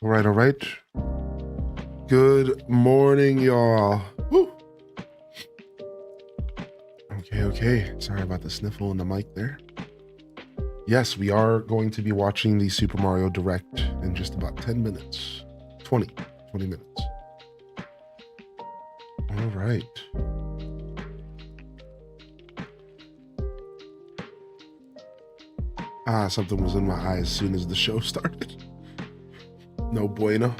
All right. Good morning, y'all. Woo. Okay. Sorry about the sniffle in the mic there. Yes, we are going to be watching the Super Mario Direct in just about 10 minutes. 20 minutes. All right. Something was in my eye as soon as the show started. No bueno.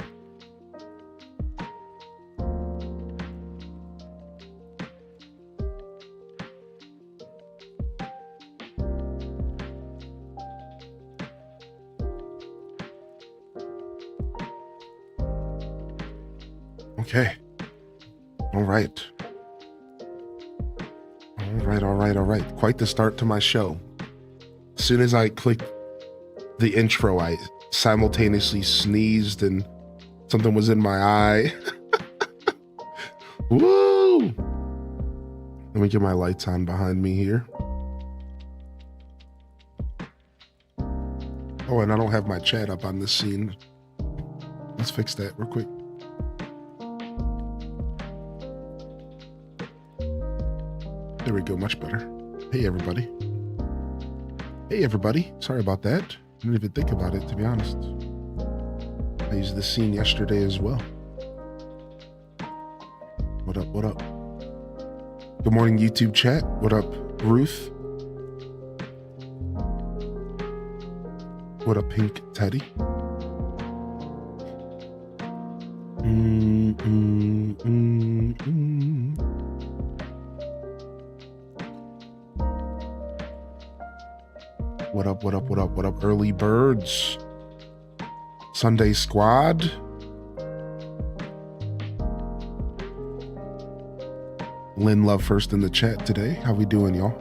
Okay. All right. Quite the start to my show. As soon as I clicked the intro, I simultaneously sneezed and something was in my eye. Woo! Let me get my lights on behind me here. Oh, and I don't have my chat up on this scene. Let's fix that real quick. There we go, much better. Hey, everybody. Sorry about that. I didn't even think about it, to be honest. I used this scene yesterday as well. What up? Good morning, YouTube chat. What up, Ruth? What up, Pink Teddy? What up, early birds? Sunday squad? Lynn Love first in the chat today. How we doing, y'all?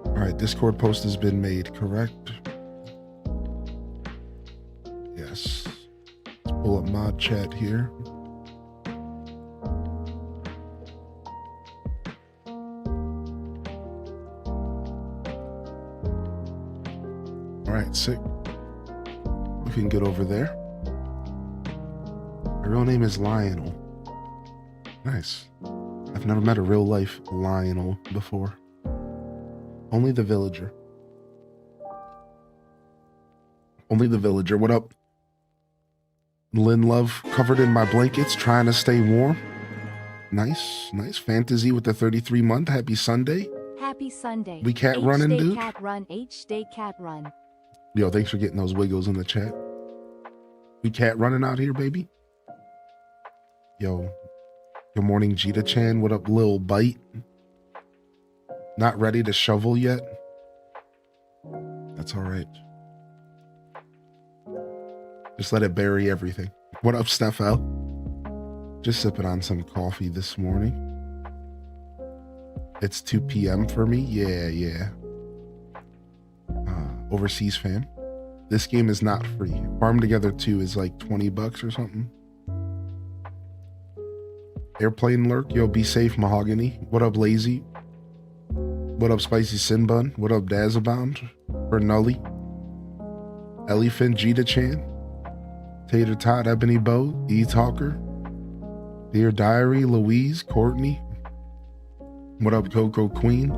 All right, Discord post has been made, correct? Yes. Let's pull up mod chat here. All right, sick. We can get over there. My real name is Lionel. Nice. I've never met a real life Lionel before. Only the villager. What up? Lynn Love covered in my blankets, trying to stay warm. Nice. Fantasy with the 33-month. Happy Sunday. Happy Sunday. We cat running, dude. H-Day cat run. Yo, thanks for getting those wiggles in the chat. We cat running out here, baby. Yo, good morning, Jita Chan. What up, Lil Bite? Not ready to shovel yet? That's all right. Just let it bury everything. What up, Steph L? Just sipping on some coffee this morning. It's 2 p.m. for me. Yeah. Overseas fam. This game is not free. Farm Together 2 is like $20 or something. Airplane Lurk. Yo, be safe, Mahogany. What up, Lazy? What up, Spicy Sin Bun? What up, Dazzlebound? Bernully? Elephant Jita Chan? Tater Tot, Ebony Bow, E-Talker? Dear Diary, Louise, Courtney? What up, Coco Queen?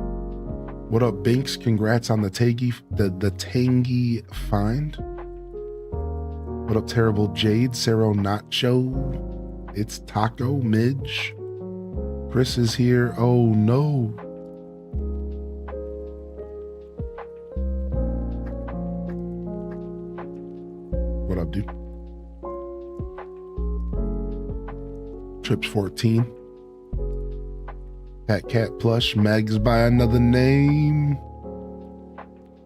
What up, Binks? Congrats on the tangy find. What up, Terrible Jade, Cero Nacho? It's Taco, Midge. Chris is here. Oh no. What up, dude? Trips 14. Cat Plush, Megs by another name.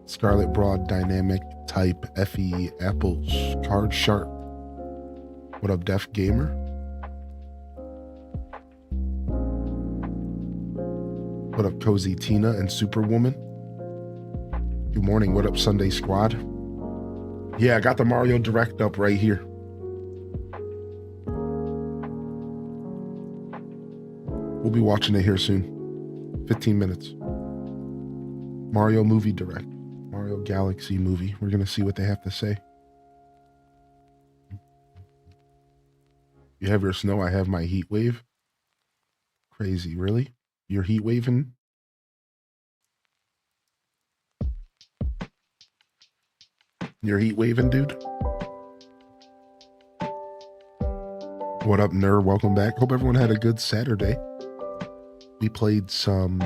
Scarlet Broad Dynamic Type FE Apples Card Sharp. What up, Def Gamer? What up, Cozy Tina and Superwoman? Good morning. What up, Sunday Squad? Yeah, I got the Mario Direct up right here. We'll be watching it here soon. 15 minutes. Mario Movie Direct. Mario Galaxy movie. We're going to see what they have to say. You have your snow, I have my heat wave. Crazy, really? You're heat waving? You're heat waving, dude? What up, nerd? Welcome back. Hope everyone had a good Saturday. We played some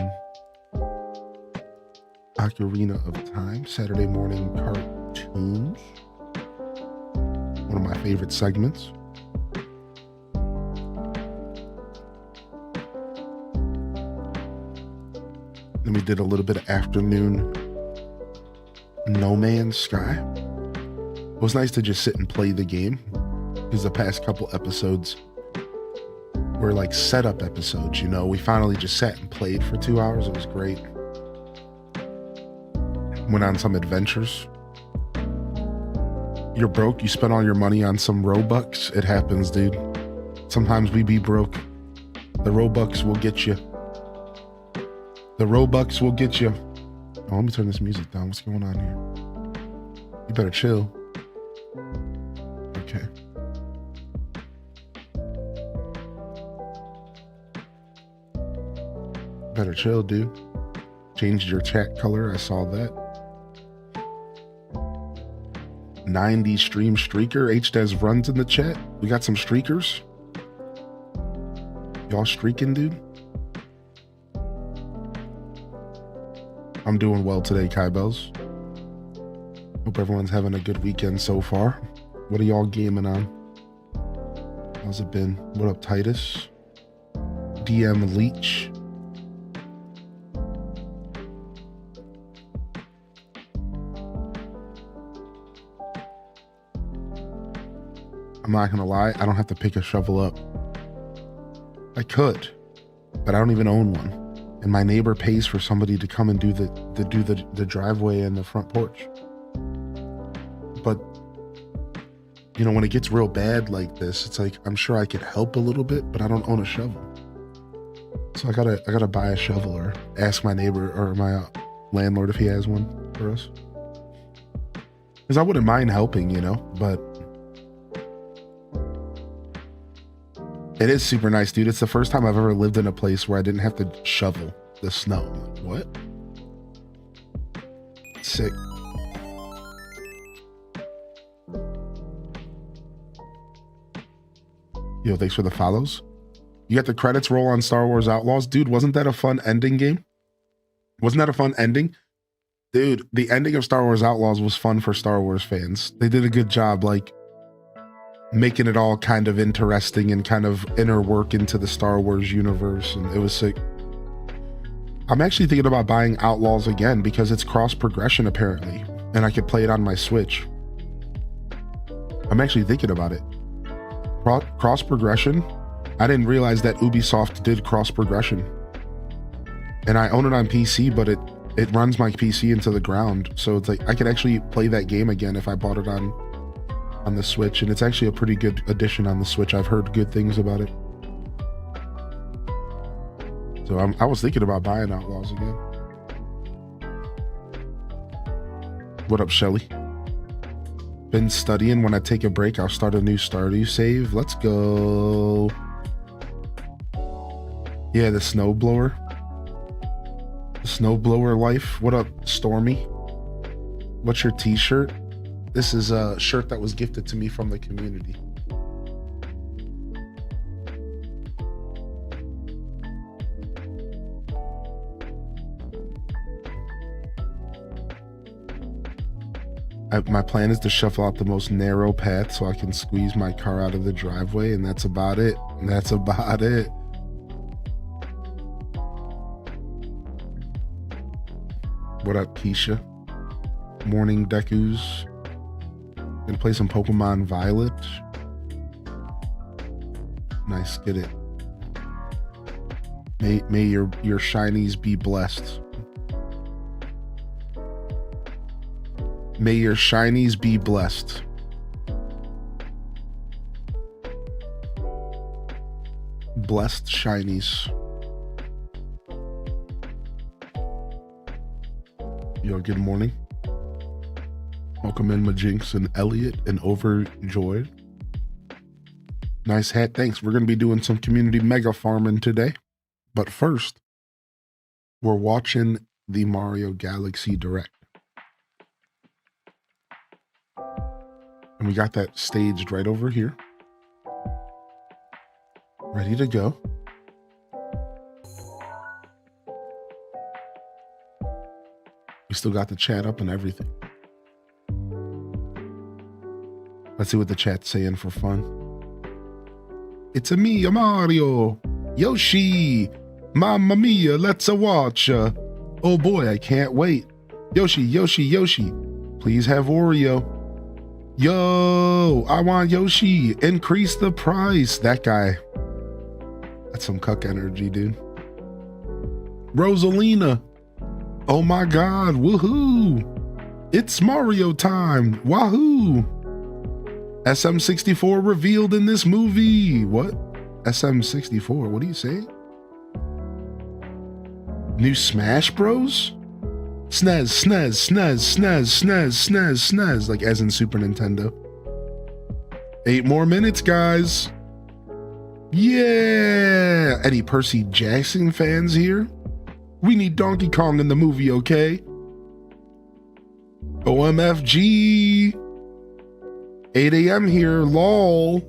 Ocarina of Time, Saturday morning cartoons. One of my favorite segments. Then we did a little bit of afternoon No Man's Sky. It was nice to just sit and play the game, because the past couple episodes were like setup episodes, you know. We finally just sat and played for 2 hours. It was great. Went on some adventures. You're broke, you spent all your money on some Robux. It happens, dude. Sometimes we be broke. The Robux will get you. The Robux will get you. Oh, let me turn this music down. What's going on here? You better chill. Okay. Better chill, dude. Changed your chat color. I saw that. 90 stream streaker. HDES runs in the chat. We got some streakers. Y'all streaking, dude? I'm doing well today, Kybells. Hope everyone's having a good weekend so far. What are y'all gaming on? How's it been? What up, Titus? DM Leech. I'm not gonna lie, I don't have to pick a shovel up. I could, but I don't even own one. And my neighbor pays for somebody to come and do the driveway and the front porch. But you know, when it gets real bad like this, it's like I'm sure I could help a little bit, but I don't own a shovel. So I gotta buy a shovel or ask my neighbor or my landlord if he has one for us. Because I wouldn't mind helping, you know, but it is super nice, dude. It's the first time I've ever lived in a place where I didn't have to shovel the snow. I'm like, what? Sick. Yo, thanks for the follows. You got the credits roll on Star Wars Outlaws. Dude, wasn't that a fun ending game? Wasn't that a fun ending? Dude, the ending of Star Wars Outlaws was fun for Star Wars fans. They did a good job, like, making it all kind of interesting and kind of inner work into the Star Wars universe, and it was sick. I'm actually thinking about buying Outlaws again because it's cross progression apparently, and I could play it on my Switch. I'm actually thinking about it. Cross progression? I didn't realize that Ubisoft did cross progression. And I own it on PC, but it runs my PC into the ground, so it's like I could actually play that game again if I bought it on the Switch, and it's actually a pretty good addition on the Switch. I've heard good things about it. So I was thinking about buying Outlaws again. What up, Shelly? Been studying. When I take a break, I'll start a new Stardew save. Let's go. Yeah, the snowblower. The snowblower life. What up, Stormy? What's your t-shirt? This is a shirt that was gifted to me from the community. My plan is to shuffle out the most narrow path so I can squeeze my car out of the driveway, and that's about it. That's about it. What up, Keisha? Morning, Dekus. Gonna play some Pokemon Violet. Nice, get it. May your shinies be blessed. May your shinies be blessed. Blessed shinies. Yo, good morning. Welcome in, Majinx and Elliot and Overjoyed. Nice hat, thanks. We're going to be doing some community mega farming today. But first, we're watching the Mario Galaxy Direct. And we got that staged right over here. Ready to go. We still got the chat up and everything. Let's see what the chat's saying for fun. It's a me, a Mario. Yoshi. Mamma mia, let's watch. Oh boy, I can't wait. Yoshi, Yoshi, Yoshi. Please have Wario. Yo, I want Yoshi. Increase the price. That guy. That's some cuck energy, dude. Rosalina. Oh my God, woohoo. It's Mario time, wahoo. SM64 revealed in this movie. What? SM64, what are you saying? New Smash Bros? SNES, SNES, SNES, SNES, SNES, SNES, SNES, like as in Super Nintendo. 8 more minutes, guys. Yeah! Any Percy Jackson fans here? We need Donkey Kong in the movie, okay? OMFG. 8 a.m. here, lol.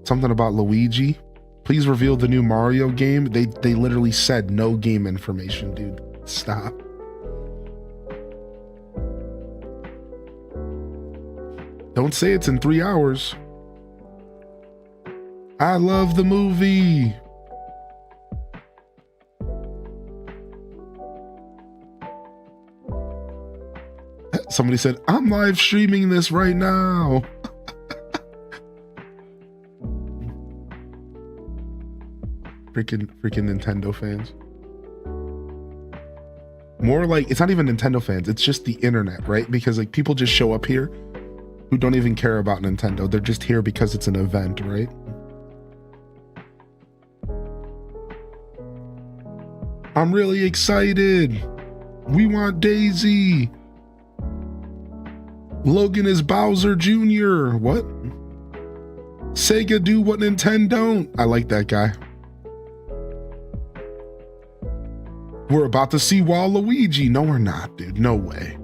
Something about Luigi. Please reveal the new Mario game. They literally said no game information, dude. Stop. Don't say it's in 3 hours. I love the movie. Somebody said, I'm live streaming this right now. freaking Nintendo fans. More like, it's not even Nintendo fans, it's just the internet, right? Because like people just show up here who don't even care about Nintendo. They're just here because it's an event, right? I'm really excited. We want Daisy. Logan is Bowser Jr. What? Sega do what Nintendo don't. I like that guy. We're about to see Waluigi. No, we're not, dude. No way.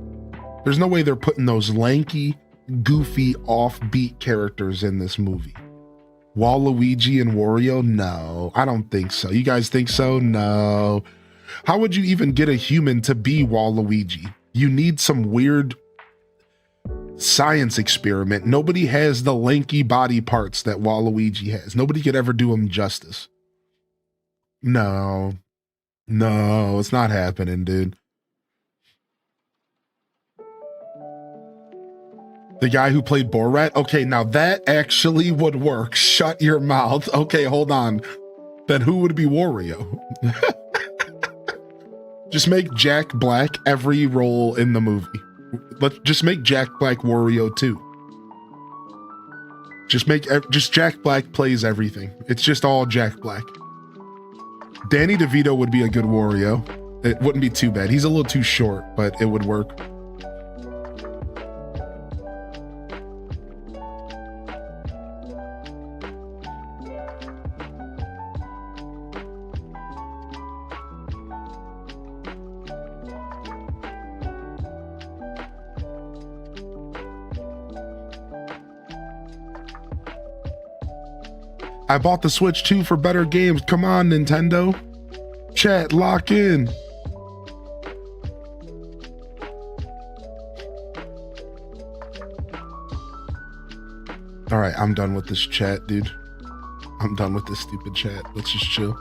There's no way they're putting those lanky, goofy, offbeat characters in this movie. Waluigi and Wario? No, I don't think so. You guys think so? No. How would you even get a human to be Waluigi? You need some weird science experiment. Nobody has the lanky body parts that Waluigi has. Nobody could ever do him justice. No, it's not happening, dude. The guy who played Borat? Okay, now that actually would work. Shut your mouth. Okay, hold on. Then who would be Wario? Just make Jack Black every role in the movie. Let's just make Jack Black Wario too. Just Jack Black plays everything. It's just all Jack Black. Danny DeVito would be a good Wario. It wouldn't be too bad. He's a little too short, but it would work. I bought the Switch 2 for better games. Come on, Nintendo. Chat, lock in. All right, I'm done with this chat, dude. I'm done with this stupid chat. Let's just chill.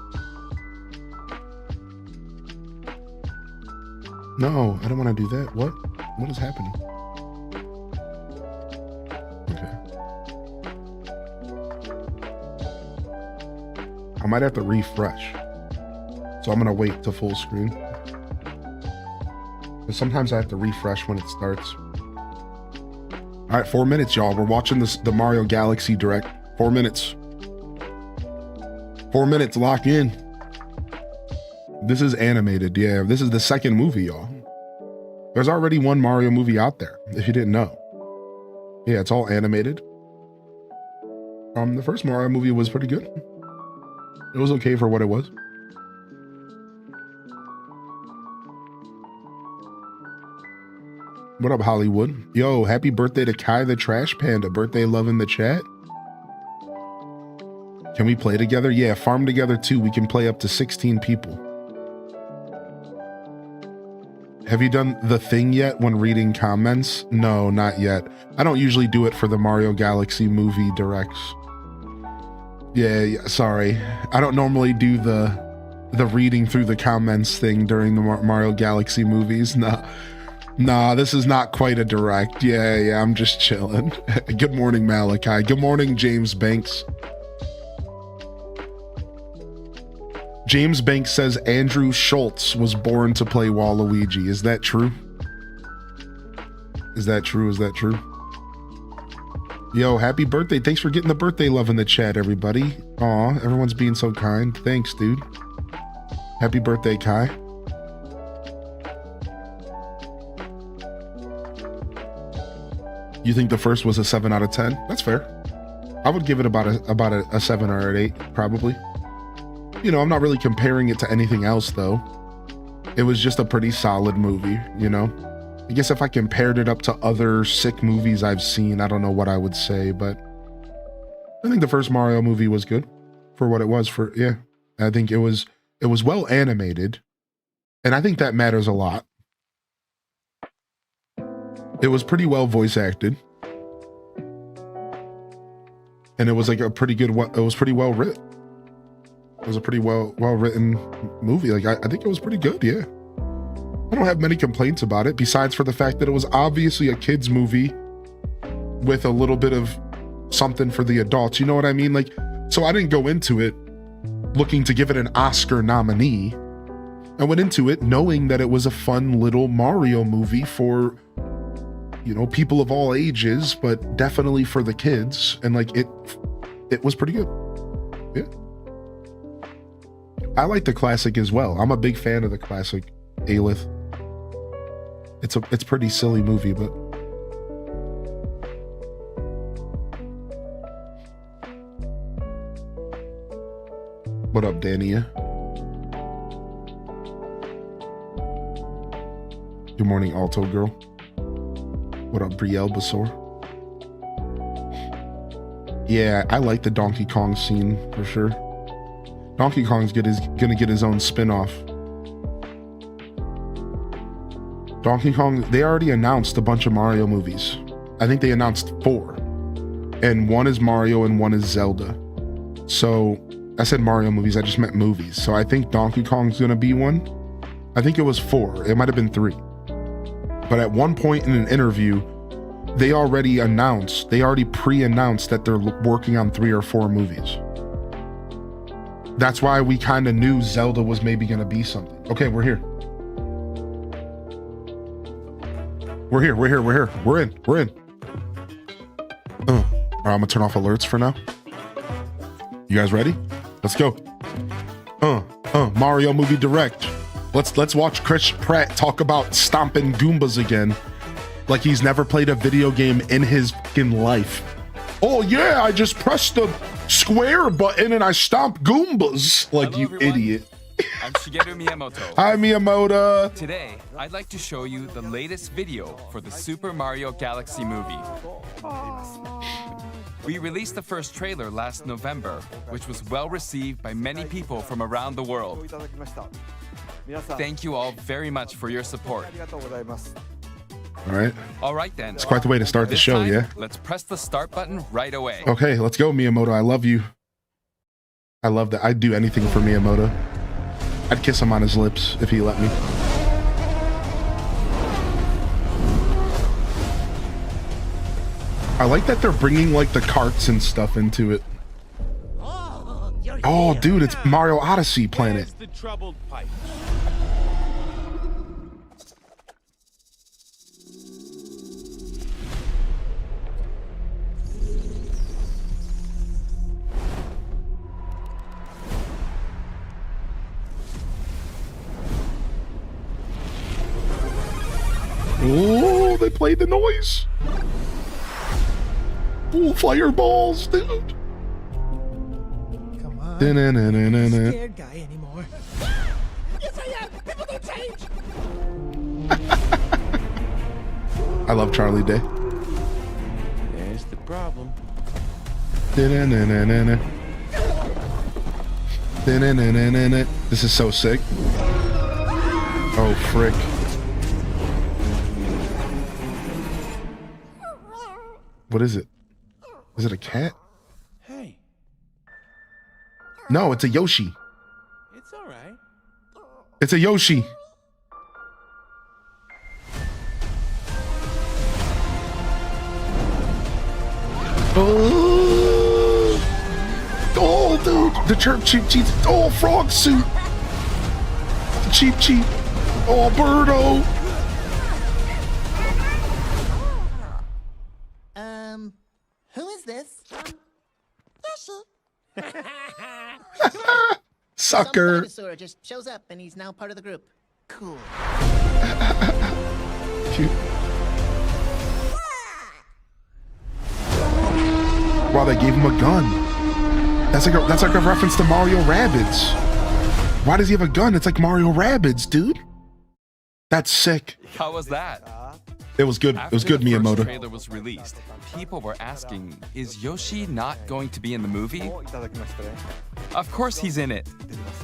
No, I don't want to do that. What? What is happening? Okay. I might have to refresh. So I'm gonna wait to full screen. But sometimes I have to refresh when it starts. All right, 4 minutes, y'all. We're watching the Mario Galaxy Direct. 4 minutes. 4 minutes, lock in. This is animated. Yeah, this is the second movie, y'all. There's already one Mario movie out there, if you didn't know. Yeah, it's all animated. The first Mario movie was pretty good. It was okay for what it was. What up, Hollywood? Yo, happy birthday to Kai the Trash Panda. Birthday love in the chat. Can we play together? Yeah, farm together too. We can play up to 16 people. Have you done the thing yet when reading comments? No, not yet. I don't usually do it for the Mario Galaxy movie directs. Yeah, sorry. I don't normally do the reading through the comments thing during the Mario Galaxy movies. Nah, this is not quite a direct. Yeah, I'm just chilling. Good morning, Malachi. Good morning, James Banks. James Banks says Andrew Schultz was born to play Waluigi. Is that true? Is that true? Is that true? Yo, happy birthday. Thanks for getting the birthday love in the chat, everybody. Aw, everyone's being so kind. Thanks, dude. Happy birthday, Kai. You think the first was a 7 out of 10? That's fair. I would give it about a 7 or an 8, probably. You know, I'm not really comparing it to anything else, though. It was just a pretty solid movie, you know? I guess if I compared it up to other sick movies I've seen, I don't know what I would say, but I think the first Mario movie was good for what it was. Yeah, I think it was well animated, and I think that matters a lot. It was pretty well voice acted, and it was like it was pretty well written. It was a pretty well written movie. Like I think it was pretty good. Yeah, I don't have many complaints about it, besides for the fact that it was obviously a kids movie with a little bit of something for the adults. You know what I mean? Like, so I didn't go into it looking to give it an Oscar nominee. I went into it knowing that it was a fun little Mario movie for, you know, people of all ages, but definitely for the kids. And like it was pretty good. Yeah. I like the classic as well. I'm a big fan of the classic Aelith. It's a pretty silly movie, but what up, Dania? Good morning, Alto Girl. What up, Brielle Basor? Yeah, I like the Donkey Kong scene for sure. Donkey Kong's gonna get his own spin-off. Donkey Kong, they already announced a bunch of Mario movies. I think they announced 4. And one is Mario and one is Zelda. So, I said Mario movies, I just meant movies. So I think Donkey Kong's gonna be one. I think it was 4, it might have been 3. But at one point in an interview, they already pre-announced that they're working on 3 or 4 movies. That's why we kind of knew Zelda was maybe going to be something. Okay, we're here. We're in. All right, I'm gonna turn off alerts for now. You guys ready? Let's go. Mario movie direct. Let's watch Chris Pratt talk about stomping Goombas again, like he's never played a video game in his fucking life. Oh yeah, I just pressed the square button and I stomped Goombas. Like, hello, you everyone. Idiot. I'm Shigeru Miyamoto. Hi, Miyamoto. Today, I'd like to show you the latest video for the Super Mario Galaxy movie. We released the first trailer last November, which was well received by many people from around the world. Thank you all very much for your support. All right then. It's quite the way to start the show, time, yeah? Let's press the start button right away. Okay, let's go, Miyamoto. I love you. I love that. I'd do anything for Miyamoto. I'd kiss him on his lips if he let me. I like that they're bringing like the carts and stuff into it. Oh, dude, it's Mario Odyssey planet. The troubled pipe. they played the noise. Ooh, fireballs, dude. Come on. I'm not a scared guy anymore. Yes, I am. People don't change. I love Charlie Day. There's the problem. This is so sick. Oh, frick. What is it? Is it a cat? Hey, No, it's a Yoshi. it's all right. It's a Yoshi. Oh, dude, the chirp cheap cheap. Oh, frog suit. Cheap cheap. Oh, Birdo. Who is this? Sucker. Some dinosaur just shows up and he's now part of the group. Cool. Cute. Wow, they gave him a gun. That's like a reference to Mario Rabbids. Why does he have a gun? It's like Mario Rabbids, dude. That's sick. How was that? It was good. It was good, After the first Miyamoto. trailer was released, people were asking, is Yoshi not going to be in the movie? Of course he's in it.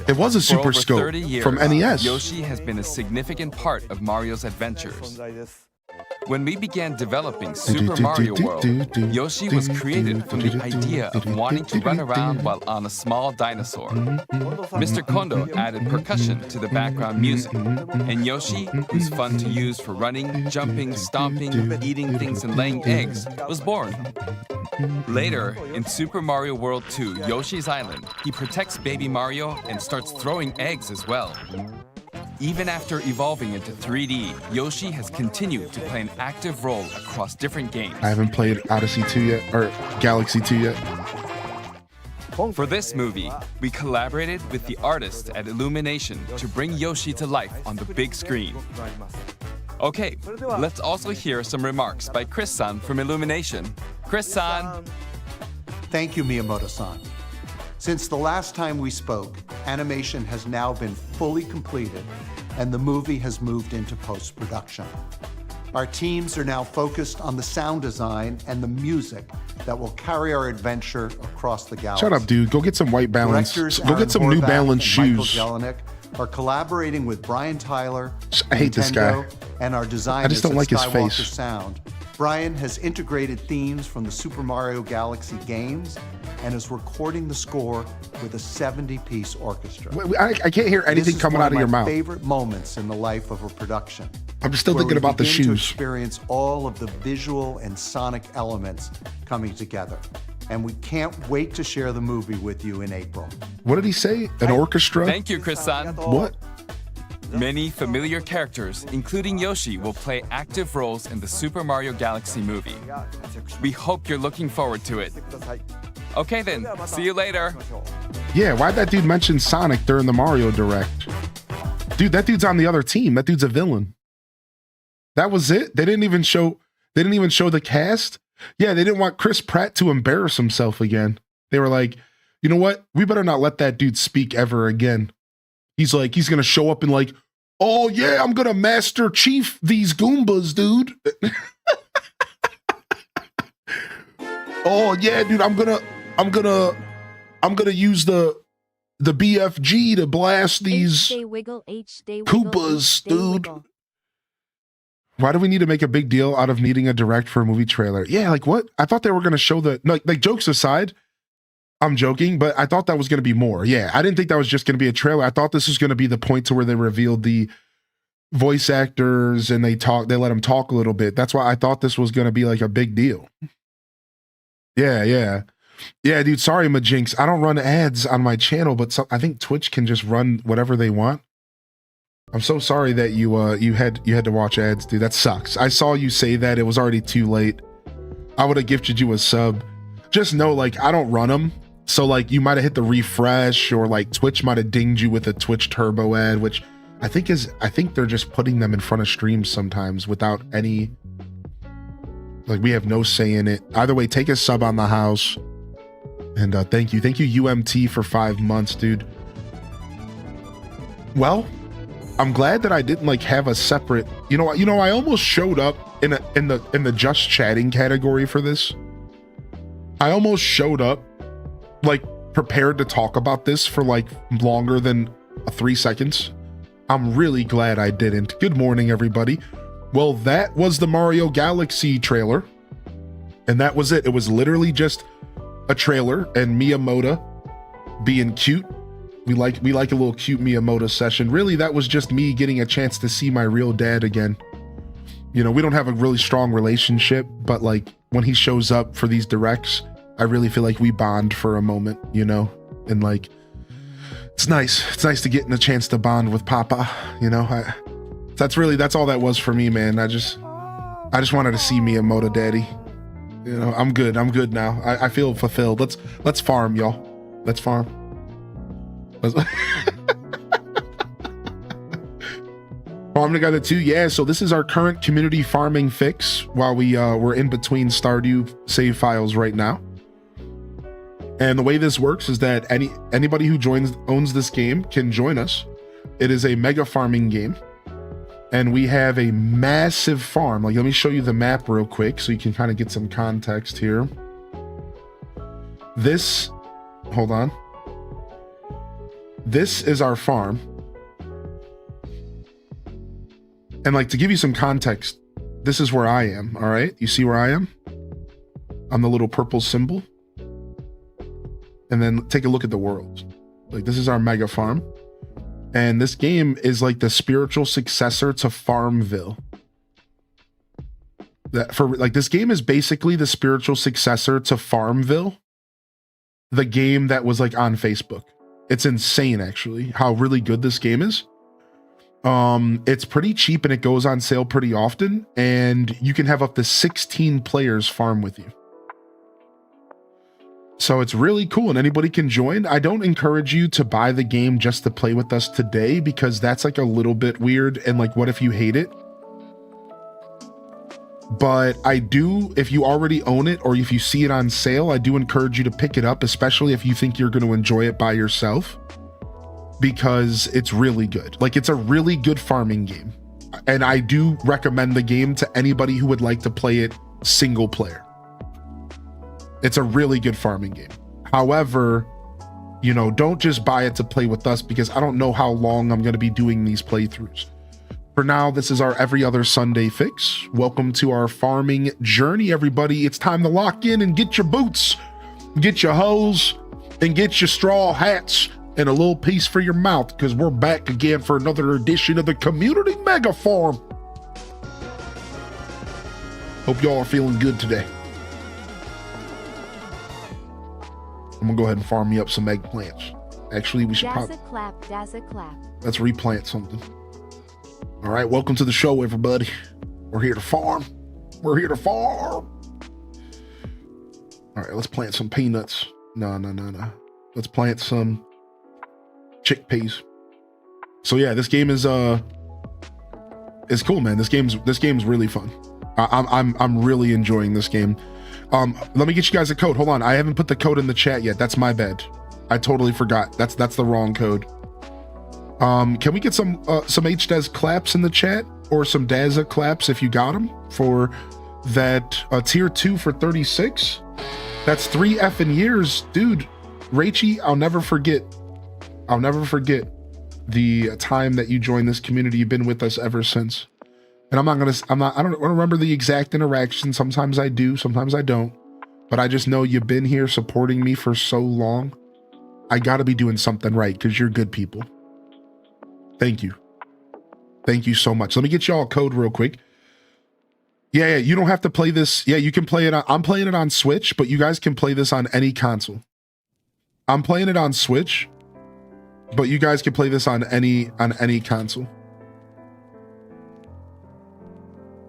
It was a For Super over Scope 30 years, from NES. Yoshi has been a significant part of Mario's adventures. When we began developing Super Mario World, Yoshi was created from the idea of wanting to run around while on a small dinosaur. Mr. Kondo added percussion to the background music, and Yoshi, who's fun to use for running, jumping, stomping, eating things, and laying eggs, was born. Later, in Super Mario World 2 Yoshi's Island, he protects baby Mario and starts throwing eggs as well. Even after evolving into 3D, Yoshi has continued to play an active role across different games. I haven't played Odyssey 2 yet, or Galaxy 2 yet. For this movie, we collaborated with the artists at Illumination to bring Yoshi to life on the big screen. Okay, let's also hear some remarks by Chris-san from Illumination. Chris-san! Thank you, Miyamoto-san. Since the last time we spoke, animation has now been fully completed and the movie has moved into post-production. Our teams are now focused on the sound design and the music that will carry our adventure across the galaxy. Shut up, dude. Go get some White Balance. Directors Go Aaron get some New Horvath Balance and Michael shoes. Jelinek are collaborating with Brian Tyler, I hate this guy. Nintendo, and our designers I just don't at like his Skywalker face. Sound. Brian has integrated themes from the Super Mario Galaxy games and is recording the score with a 70-piece orchestra. I can't hear anything coming out of your mouth. This is one of my favorite moments in the life of a production. I'm still where thinking we about the begin to shoes. experience all of the visual and sonic elements coming together. And we can't wait to share the movie with you in April. What did he say? An orchestra? Thank you, Chris-san. What? Many familiar characters, including Yoshi, will play active roles in the Super Mario Galaxy movie. We hope you're looking forward to it. Okay then, see you later. Yeah, why'd that dude mention Sonic during the Mario Direct? Dude, that dude's on the other team. That dude's a villain. That was it? They didn't even show the cast? Yeah, they didn't want Chris Pratt to embarrass himself again. They were like, you know what? We better not let that dude speak ever again. He's gonna show up and like, oh yeah, I'm gonna Master Chief these Goombas, dude. Oh yeah, dude, I'm gonna use the BFG to blast these H-Day wiggle, H-Day wiggle, Koopas, H-Day dude. wiggle. Why do we need to make a big deal out of needing a direct for a movie trailer? Yeah, like what? I thought they were gonna show like jokes aside. I'm joking, but I thought that was going to be more. Yeah, I didn't think that was just going to be a trailer. I thought this was going to be the point to where they revealed the voice actors and they let them talk a little bit. That's why I thought this was going to be like a big deal. Yeah, dude. Sorry, Majinx. I don't run ads on my channel, but I think Twitch can just run whatever they want. I'm so sorry that you had to watch ads, dude. That sucks. I saw you say that. It was already too late. I would have gifted you a sub. Just know, like, I don't run them. So like you might have hit the refresh or like Twitch might have dinged you with a Twitch turbo ad, which I think they're just putting them in front of streams sometimes without any Like, we have no say in it. Either way, take a sub on the house. And thank you UMT for 5 months, dude. Well, I'm glad that I didn't like have a separate, I almost showed up in the just chatting category for this. I almost showed up like prepared to talk about this for like longer than 3 seconds. I'm really glad I didn't. Good morning, everybody. Well, that was the Mario Galaxy trailer. And that was it. It was literally just a trailer and Miyamoto being cute. We like a little cute Miyamoto session. Really, that was just me getting a chance to see my real dad again. We don't have a really strong relationship, but like when he shows up for these directs, I really feel like we bond for a moment, and like, it's nice. It's nice to get a chance to bond with Papa, that's all that was for me, man. I just wanted to see Miyamoto daddy. I'm good now. I feel fulfilled. Let's farm, y'all. Let's farm. Farm together too. Yeah, so this is our current community farming fix while we're in between Stardew save files right now. And the way this works is that anybody who owns this game can join us. It is a mega farming game. And we have a massive farm. Like, let me show you the map real quick so you can kind of get some context here. Hold on. This is our farm. And like, to give you some context, this is where I am, all right? You see where I am? I'm the little purple symbol. And then take a look at the world. Like, this is our mega farm. And this game is like the spiritual successor to Farmville. This game is basically the spiritual successor to Farmville, the game that was like on Facebook. It's insane, actually, how really good this game is. It's pretty cheap and it goes on sale pretty often, and you can have up to 16 players farm with you. So it's really cool and anybody can join. I don't encourage you to buy the game just to play with us today, because that's like a little bit weird, and like, what if you hate it? But I do, if you already own it or if you see it on sale, I do encourage you to pick it up, especially if you think you're going to enjoy it by yourself, because it's really good. Like, it's a really good farming game. And I do recommend the game to anybody who would like to play it single player. It's a really good farming game. However, don't just buy it to play with us, because I don't know how long I'm going to be doing these playthroughs. For now, this is our every other Sunday fix. Welcome to our farming journey, everybody. It's time to lock in and get your boots, get your hoes, and get your straw hats and a little piece for your mouth, because we're back again for another edition of the Community Mega Farm. Hope y'all are feeling good today. I'm gonna go ahead and farm me up some eggplants. Actually, we should Dazza clap. Let's replant something. All right, welcome to the show, everybody. We're here to farm. All right, let's plant some peanuts. No. Let's plant some chickpeas. So yeah, this game is cool, man. This game's really fun. I'm really enjoying this game. Let me get you guys a code. Hold on, I haven't put the code in the chat yet. That's my bad. I totally forgot. That's the wrong code. Can we get some HDaz claps in the chat, or some Dazza claps if you got them for that tier 2 for 36? That's 3 effing years, dude. Rachie, I'll never forget the time that you joined this community. You've been with us ever since. And I don't remember the exact interaction. Sometimes I do, sometimes I don't. But I just know you've been here supporting me for so long. I gotta be doing something right, because you're good people. Thank you. Thank you so much. Let me get y'all a code real quick. Yeah, you don't have to play this. Yeah, you can play it on, I'm playing it on Switch, but you guys can play this on any console. I'm playing it on Switch, but you guys can play this on any console.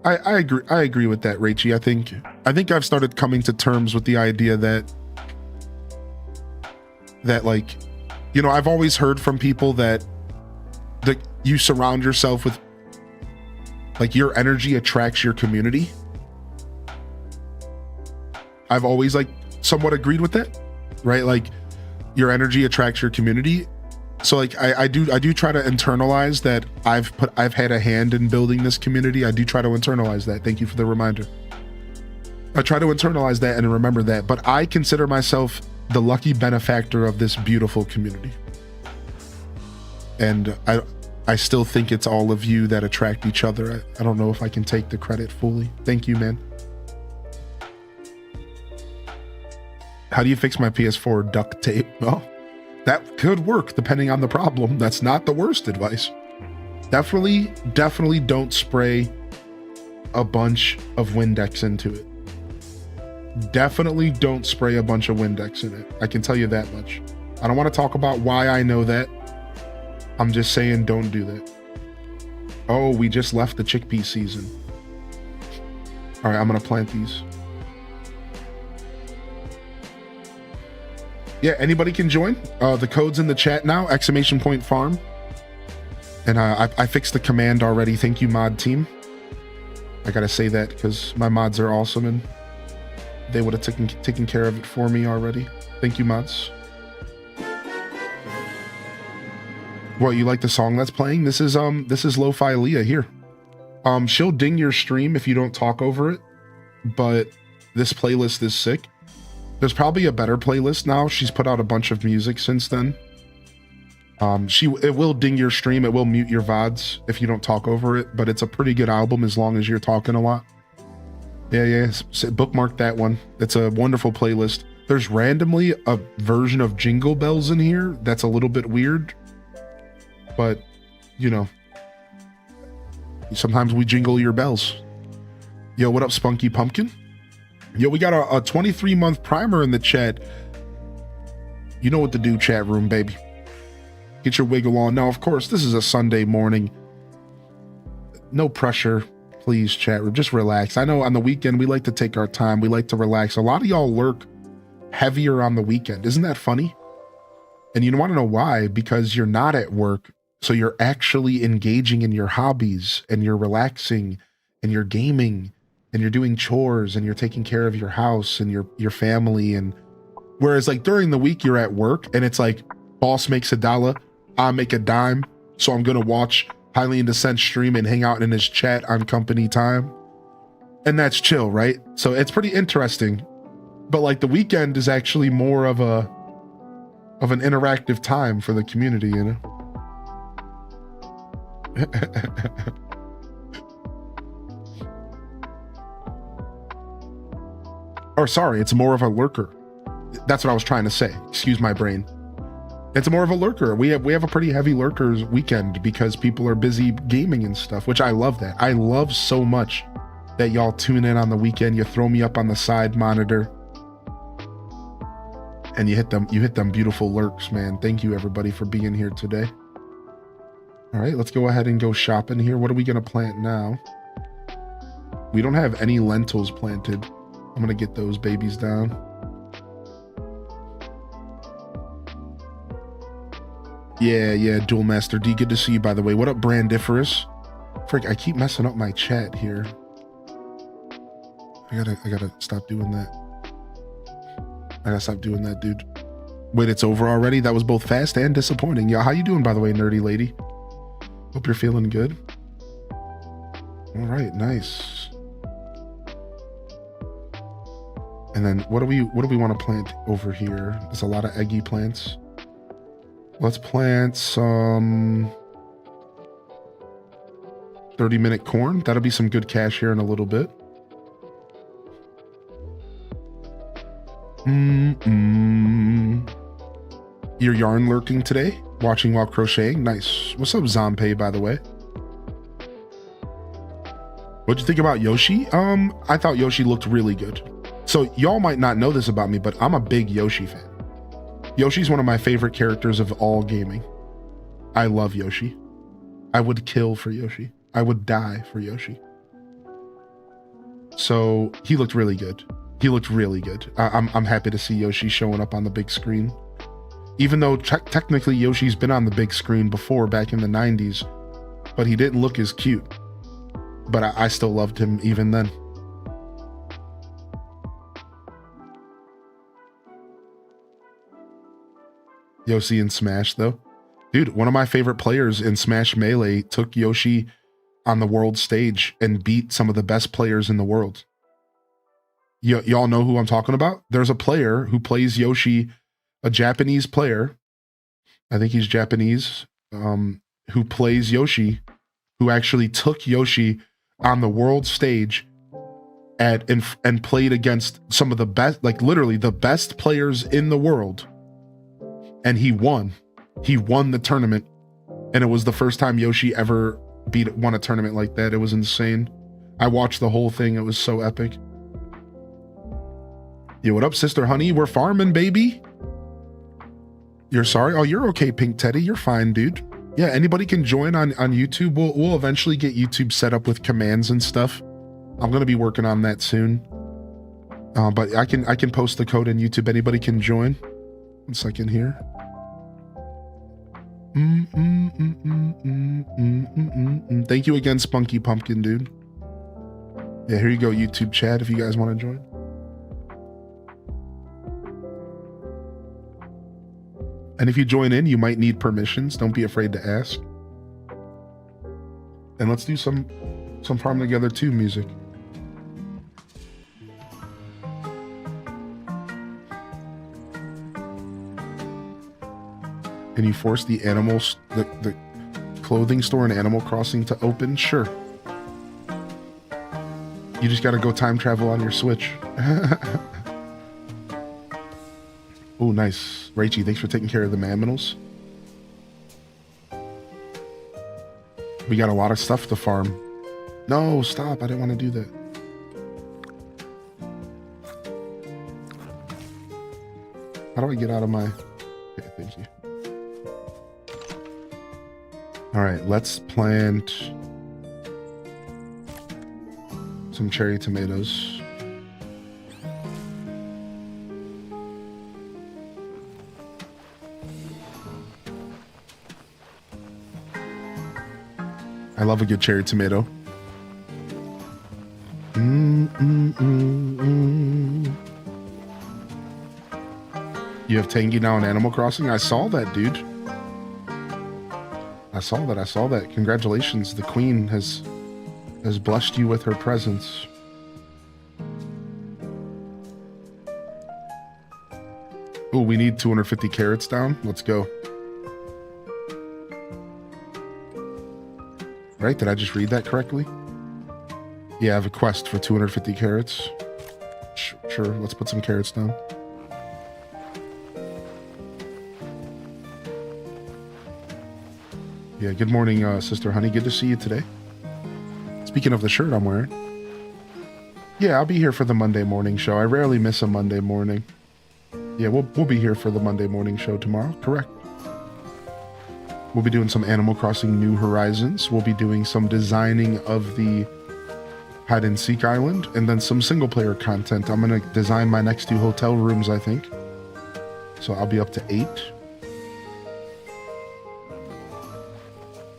I agree with that, Rachie. I think I've started coming to terms with the idea that like, I've always heard from people that you surround yourself with, like, your energy attracts your community. I've always like somewhat agreed with that, right? Like your energy attracts your community. So like I do try to internalize that I've had a hand in building this community. I do try to internalize that. Thank you for the reminder. I try to internalize that and remember that, but I consider myself the lucky benefactor of this beautiful community. And I still think it's all of you that attract each other. I don't know if I can take the credit fully. Thank you, man. How do you fix my PS4 duct tape? Well, that could work depending on the problem. That's not the worst advice. Definitely don't spray a bunch of Windex into it. Definitely don't spray a bunch of Windex in it. I can tell you that much. I don't want to talk about why I know that. I'm just saying don't do that. Oh, we just left the chickpea season. All right, I'm gonna plant these. Yeah, anybody can join. The code's in the chat now, !farm. And I fixed the command already. Thank you, mod team. I gotta say that because my mods are awesome and they would have taken care of it for me already. Thank you, mods. What, you like the song that's playing? This is Lo-Fi Leah here. She'll ding your stream if you don't talk over it, but this playlist is sick. There's probably a better playlist now. She's put out a bunch of music since then. It will ding your stream. It will mute your VODs if you don't talk over it, but it's a pretty good album as long as you're talking a lot. Yeah. Bookmark that one. It's a wonderful playlist. There's randomly a version of Jingle Bells in here that's a little bit weird, but you know, sometimes we jingle your bells. Yo, what up, Spunky Pumpkin? Yo, we got a 23-month primer in the chat. You know what to do, chat room, baby. Get your wiggle on. Now, of course, this is a Sunday morning. No pressure, please, chat room. Just relax. I know on the weekend, we like to take our time. We like to relax. A lot of y'all lurk heavier on the weekend. Isn't that funny? And you want to know why? Because you're not at work. So you're actually engaging in your hobbies and you're relaxing and you're gaming and you're doing chores and you're taking care of your house and your family. And whereas like during the week you're at work and it's like boss makes $1, I make a dime. So I'm going to watch Highly Indecent stream and hang out in his chat on company time. And that's chill, right? So it's pretty interesting. But like the weekend is actually more of an interactive time for the community, you know? Or sorry, it's more of a lurker. That's what I was trying to say. Excuse my brain. It's more of a lurker. We have a pretty heavy lurkers weekend because people are busy gaming and stuff, which I love that. I love so much that y'all tune in on the weekend. You throw me up on the side monitor and you hit them beautiful lurks, man. Thank you everybody for being here today. All right, let's go ahead and go shopping here. What are we gonna plant now? We don't have any lentils planted. I'm gonna get those babies down. Yeah, Dual Master D, good to see you, by the way. What up, Brandiferous? Frick, I keep messing up my chat here. I gotta stop doing that. I gotta stop doing that, dude. Wait, it's over already? That was both fast and disappointing. Yo, how you doing, by the way, nerdy lady? Hope you're feeling good. All right, nice. And then what do we want to plant over here? There's a lot of eggy plants. Let's plant some 30-minute corn. That'll be some good cash here in a little bit. Your yarn lurking today? Watching while crocheting? Nice. What's up, Zombie, by the way? What'd you think about Yoshi? I thought Yoshi looked really good. So y'all might not know this about me, but I'm a big Yoshi fan. Yoshi's one of my favorite characters of all gaming. I love Yoshi. I would kill for Yoshi. I would die for Yoshi. So he looked really good. He looked really good. I'm happy to see Yoshi showing up on the big screen. Even though technically Yoshi's been on the big screen before back in the 90s, but he didn't look as cute. But I still loved him even then. Yoshi in Smash, though. Dude, one of my favorite players in Smash Melee took Yoshi on the world stage and beat some of the best players in the world. Y'all know who I'm talking about? There's a player who plays Yoshi, a Japanese player. I think he's Japanese, who plays Yoshi, who actually took Yoshi on the world stage and played against some of the best, like literally the best players in the world. And he won. He won the tournament. And it was the first time Yoshi ever won a tournament like that. It was insane. I watched the whole thing. It was so epic. Yo, what up, Sister Honey? We're farming, baby. You're sorry? Oh, you're okay, Pink Teddy. You're fine, dude. Yeah, anybody can join on YouTube. We'll eventually get YouTube set up with commands and stuff. I'm gonna be working on that soon. But I can post the code in YouTube. Anybody can join. 1 second here. Thank you again, Spunky Pumpkin, dude. Yeah, here you go, YouTube chat, if you guys want to join. And if you join in, you might need permissions. Don't be afraid to ask. And let's do some Farm Together 2 music. Can you force the animals, the clothing store in Animal Crossing to open? Sure. You just gotta go time travel on your Switch. Oh, nice. Rachie, thanks for taking care of the Mamminals. We got a lot of stuff to farm. No, stop. I didn't want to do that. How do I get out of my... Okay, thank you. All right, let's plant some cherry tomatoes. I love a good cherry tomato. You have Tangy now in Animal Crossing? I saw that, dude. I saw that. Congratulations. The queen has blessed you with her presence. Oh, we need 250 carrots down. Let's go. Right? Did I just read that correctly? Yeah, I have a quest for 250 carrots. Sure, let's put some carrots down. Yeah, good morning, Sister Honey. Good to see you today. Speaking of the shirt I'm wearing. Yeah, I'll be here for the Monday morning show. I rarely miss a Monday morning. Yeah, we'll be here for the Monday morning show tomorrow. Correct. We'll be doing some Animal Crossing New Horizons. We'll be doing some designing of the hide and seek island, and then some single player content. I'm going to design my next 2 hotel rooms, I think. So I'll be up to 8.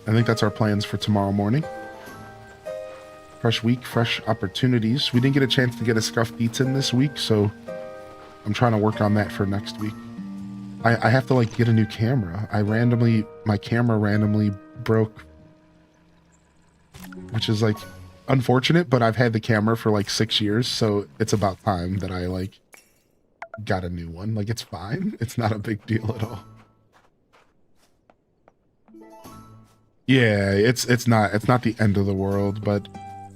I think that's our plans for tomorrow morning. Fresh week, fresh opportunities. We didn't get a chance to get a Scuffed Eats in this week, so I'm trying to work on that for next week. I have to like get a new camera. My camera randomly broke, which is like unfortunate, but I've had the camera for like 6 years, so it's about time that I like got a new one. Like, it's fine. It's not a big deal at all. Yeah, it's not the end of the world, but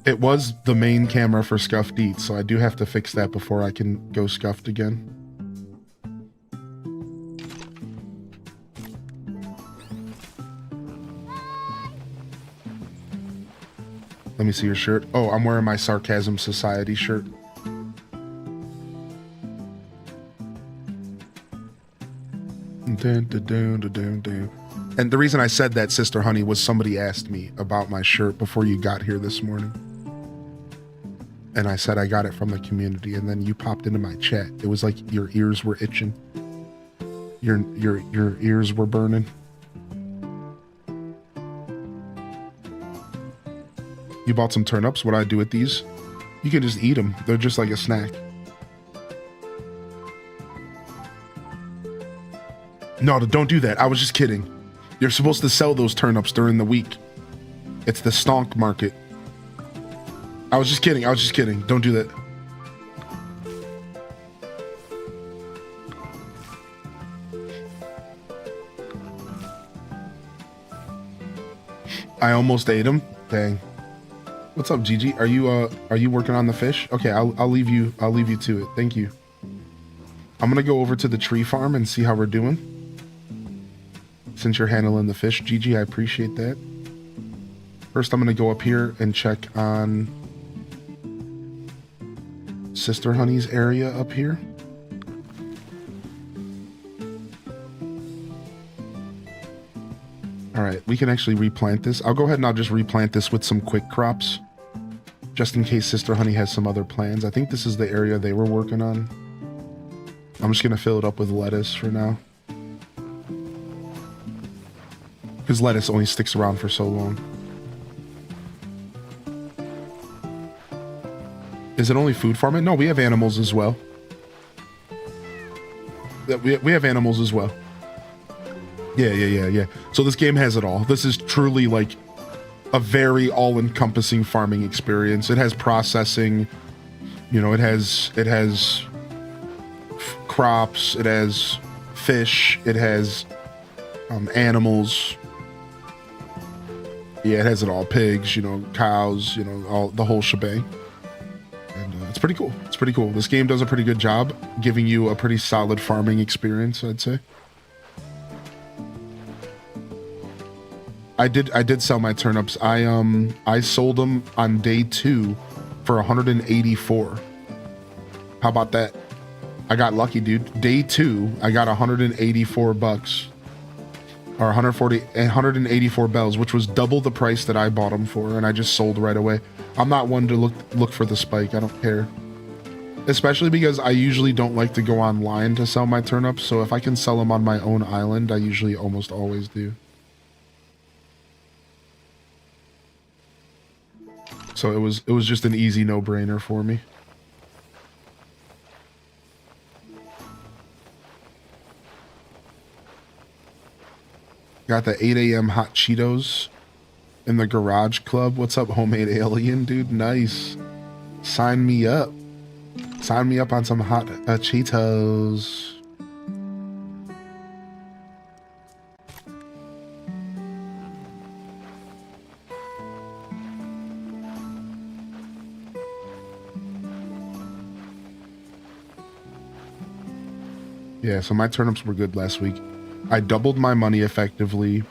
it was the main camera for Scuffed Eats, so I do have to fix that before I can go scuffed again. Let me see your shirt. Oh, I'm wearing my Sarcasm Society shirt. And the reason I said that, Sister Honey, was somebody asked me about my shirt before you got here this morning. And I said I got it from the community, and then you popped into my chat. It was like your ears were itching. Your ears were burning. You bought some turnips. What do I do with these? You can just eat them. They're just like a snack. No, don't do that. I was just kidding. You're supposed to sell those turnips during the week. It's the stonk market. I was just kidding. I was just kidding. Don't do that. I almost ate them. Dang. What's up, Gigi? Are you working on the fish? Okay, I'll leave you to it. Thank you. I'm gonna go over to the tree farm and see how we're doing. Since you're handling the fish, Gigi, I appreciate that. First, I'm gonna go up here and check on Sister Honey's area up here. All right, we can actually replant this. I'll go ahead and I'll just replant this with some quick crops, just in case Sister Honey has some other plans. I think this is the area they were working on. I'm just gonna fill it up with lettuce for now, because lettuce only sticks around for so long. Is it only food farming? No, we have animals as well. We have animals as well. Yeah. So this game has it all. This is truly like a very all-encompassing farming experience. It has processing, you know, it has crops, it has fish, it has animals. Yeah, it has it all. Pigs, you know, cows, you know, all the whole shebang. And it's pretty cool. It's pretty cool. This game does a pretty good job giving you a pretty solid farming experience, I'd say. I did sell my turnips. I sold them on day 2 for 184. How about that? I got lucky, dude. Day 2, I got 184 bucks. Or 184 bells, which was double the price that I bought them for, and I just sold right away. I'm not one to look for the spike. I don't care. Especially because I usually don't like to go online to sell my turnips, so if I can sell them on my own island, I usually almost always do. So it was just an easy no-brainer for me. Got the 8 a.m. hot Cheetos in the garage club. What's up, homemade alien, dude? Nice. Sign me up. Sign me up on some hot Cheetos. Yeah, so my turnips were good last week. I doubled my money effectively.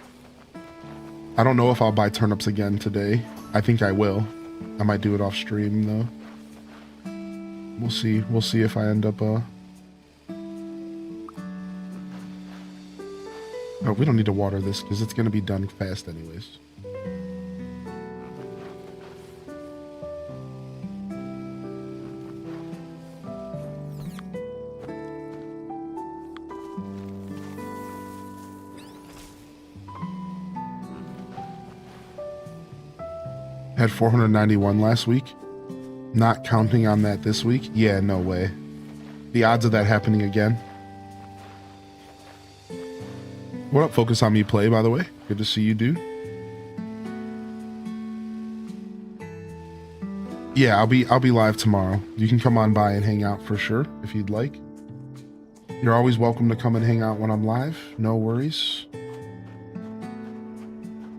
I don't know if I'll buy turnips again today. I think I will. I might do it off stream though. We'll see. We'll see if I end up Oh, we don't need to water this because it's going to be done fast anyways. Had 491 last week. Not counting on that this week. Yeah, no way. The odds of that happening again. What up, Focus on Me Play, by the way? Good to see you, dude. Yeah, I'll be live tomorrow. You can come on by and hang out for sure if you'd like. You're always welcome to come and hang out when I'm live. No worries.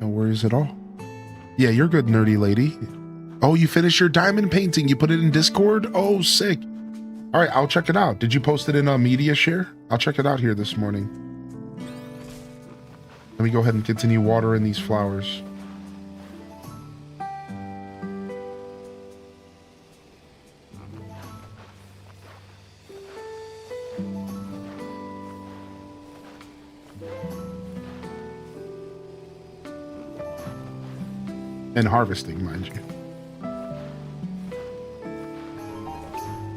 No worries at all. Yeah, you're good, nerdy lady. Oh, you finished your diamond painting. You put it in Discord? Oh, sick. All right, I'll check it out. Did you post it in a media share? I'll check it out here this morning. Let me go ahead and continue watering these flowers. And harvesting, mind you.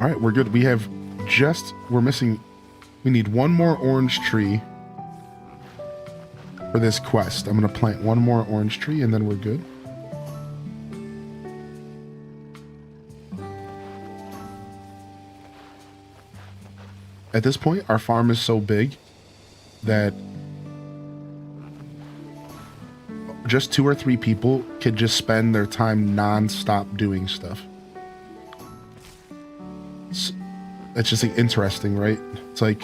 All right, we're good. We're missing, we need one more orange tree for this quest. I'm going to plant one more orange tree and then we're good. At this point, our farm is so big that just 2 or 3 people could just spend their time non-stop doing stuff. It's just like interesting, right? It's like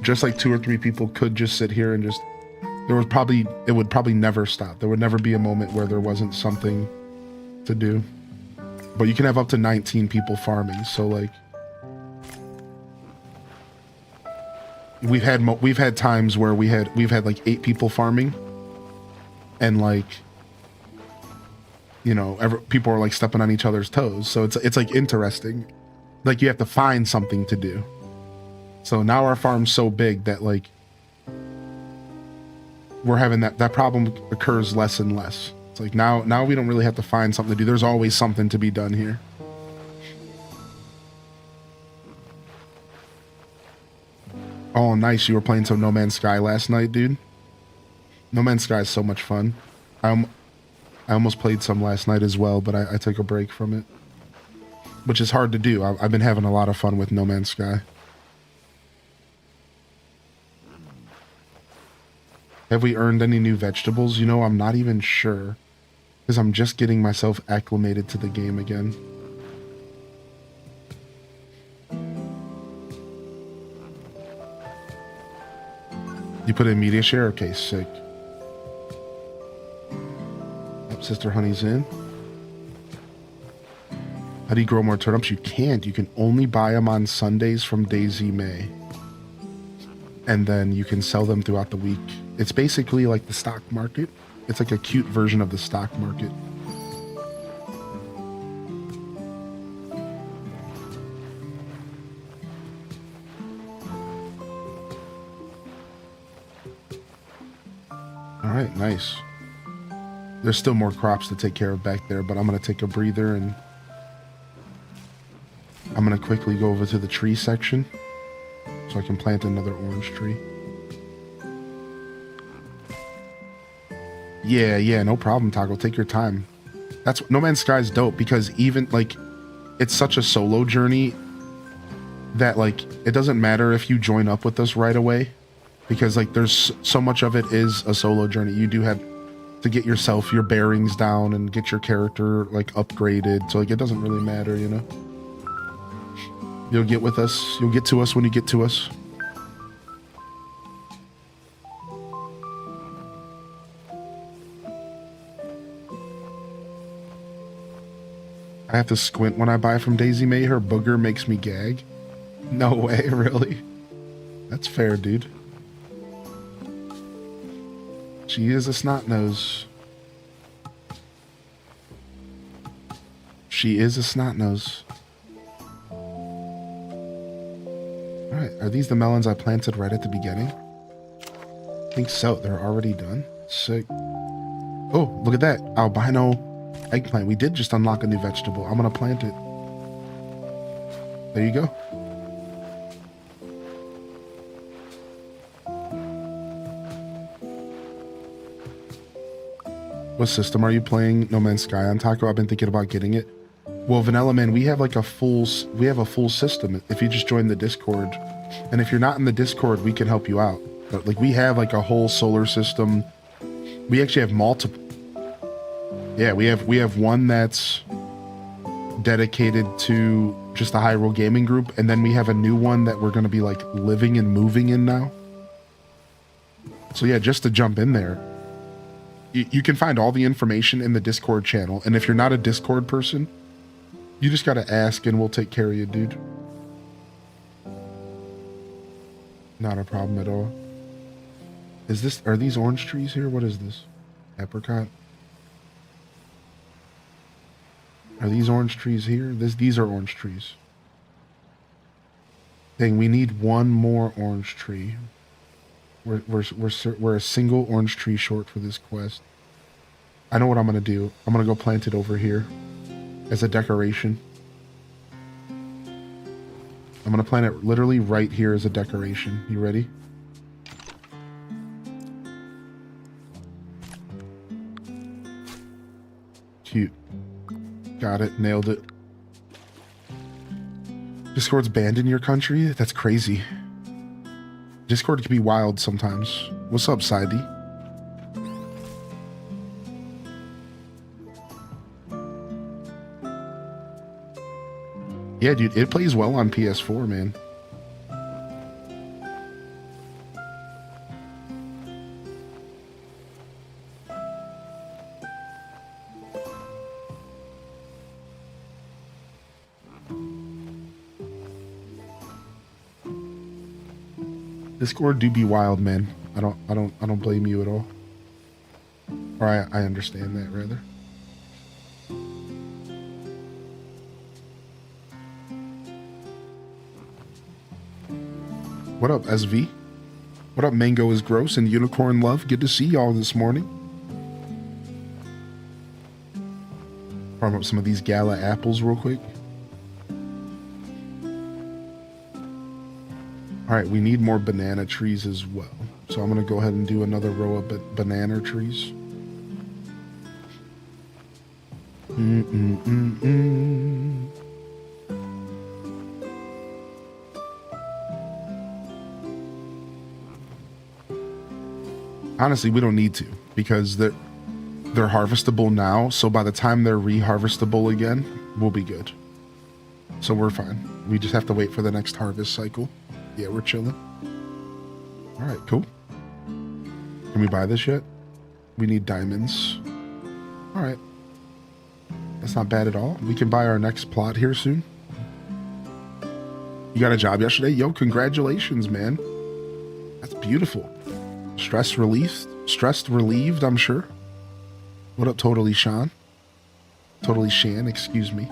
just like 2 or 3 people could just sit here and just it would probably never stop. There would never be a moment where there wasn't something to do. But you can have up to 19 people farming. So like we've had times where we've had like 8 people farming, and like, you know, people are like stepping on each other's toes. So it's like interesting. Like you have to find something to do. So now our farm's so big that like we're having that problem occurs less and less. It's like now we don't really have to find something to do. There's always something to be done here. Oh, nice. You were playing some No Man's Sky last night, dude. No Man's Sky is so much fun. I almost played some last night as well, but I took a break from it, which is hard to do. I've been having a lot of fun with No Man's Sky. Have we earned any new vegetables? You know, I'm not even sure, because I'm just getting myself acclimated to the game again. You put in media share? Okay, sick. Oh, Sister Honey's in. How do you grow more turnips? You can't. You can only buy them on Sundays from Daisy May. And then you can sell them throughout the week. It's basically like the stock market. It's like a cute version of the stock market. All right, nice. There's still more crops to take care of back there, but I'm going to take a breather and I'm going to quickly go over to the tree section so I can plant another orange tree. Yeah, no problem, Taco. Take your time. That's No Man's Sky is dope because even like it's such a solo journey that like it doesn't matter if you join up with us right away, because like there's so much of it is a solo journey. You do have to get yourself your bearings down and get your character like upgraded, so like it doesn't really matter, you know. You'll get with us. You'll get to us when you get to us. I have to squint when I buy from Daisy May. Her booger makes me gag. No way, really? That's fair, dude. She is a snot nose. She is a snot nose. Alright, are these the melons I planted right at the beginning? I think so. They're already done. Sick. Oh, look at that. Albino eggplant. We did just unlock a new vegetable. I'm gonna plant it. There you go. What system are you playing No Man's Sky on, Taco? I've been thinking about getting it. Well, Vanilla Man, we have a full system. If you just join the Discord, and if you're not in the Discord, we can help you out. But like we have like a whole solar system. We actually have multiple. Yeah, we have one that's dedicated to just the Hyrule Gaming Group, and then we have a new one that we're going to be like living and moving in now. So yeah, just to jump in there, you can find all the information in the Discord channel, and if you're not a Discord person, you just got to ask and we'll take care of you, dude. Not a problem at all. Are these orange trees here? What is this? Apricot? Are these orange trees here? These are orange trees. Dang, we need one more orange tree. We're a single orange tree short for this quest. I know what I'm gonna do. I'm gonna go plant it over here as a decoration. I'm gonna plant it literally right here as a decoration. You ready? Cute. Got it. Nailed it. Discord's banned in your country? That's crazy. Discord can be wild sometimes. What's up, Sidey? Yeah, dude, it plays well on PS4, man. Discord do be wild, man. I don't blame you at all. Or I understand that rather. What up, SV? What up, Mango is Gross and Unicorn Love? Good to see y'all this morning. Farm up some of these Gala apples real quick. All right, we need more banana trees as well. So I'm going to go ahead and do another row of banana trees. Honestly, we don't need to because they're harvestable now. So by the time they're re-harvestable again, we'll be good. So we're fine. We just have to wait for the next harvest cycle. Yeah, we're chilling. All right, cool. Can we buy this yet? We need diamonds. All right. That's not bad at all. We can buy our next plot here soon. You got a job yesterday? Yo, congratulations, man. That's beautiful. Stressed relieved, I'm sure. What up, Totally Sean? Totally Shan, excuse me.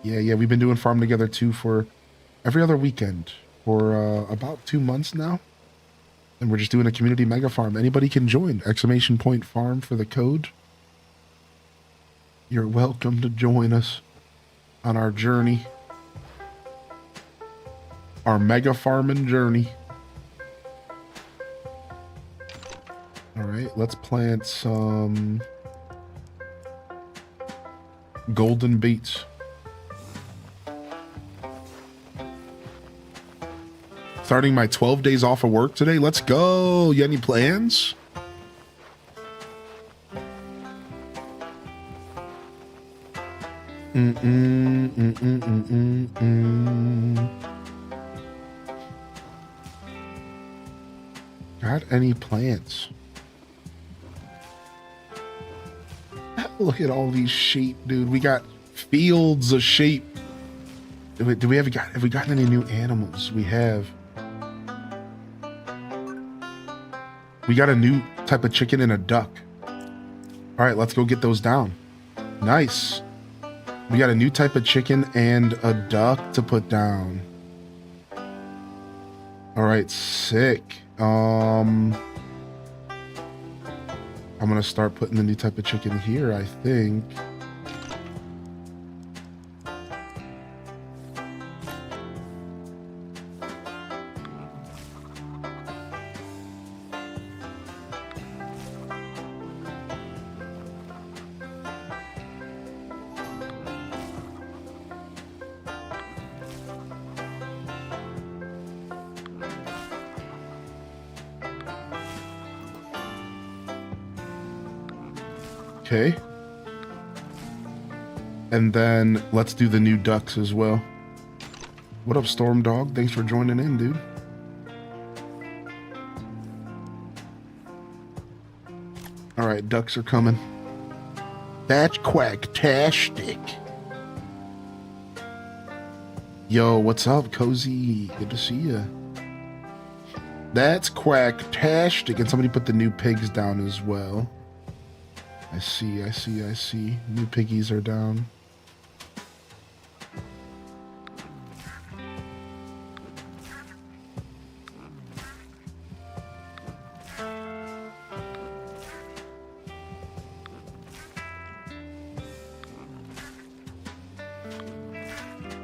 Yeah, we've been doing farm together too for every other weekend for about 2 months now. And we're just doing a community mega farm. Anybody can join. !farm for the code. You're welcome to join us on our journey. Our mega farming journey. All right, let's plant some golden beets. Starting my 12 days off of work today. Let's go. You got any plans? Got any plants? Look at all these sheep, dude. We got fields of sheep. Have we gotten any new animals? We have. We got a new type of chicken and a duck. All right, let's go get those down. Nice. We got a new type of chicken and a duck to put down. All right, sick. I'm gonna start putting the new type of chicken here, I think. Okay. And then let's do the new ducks as well. What up, Storm Dog? Thanks for joining in, dude. All right, ducks are coming. That's quacktastic. Yo, what's up, Cozy? Good to see ya. That's quacktastic. And somebody put the new pigs down as well. I see. New piggies are down.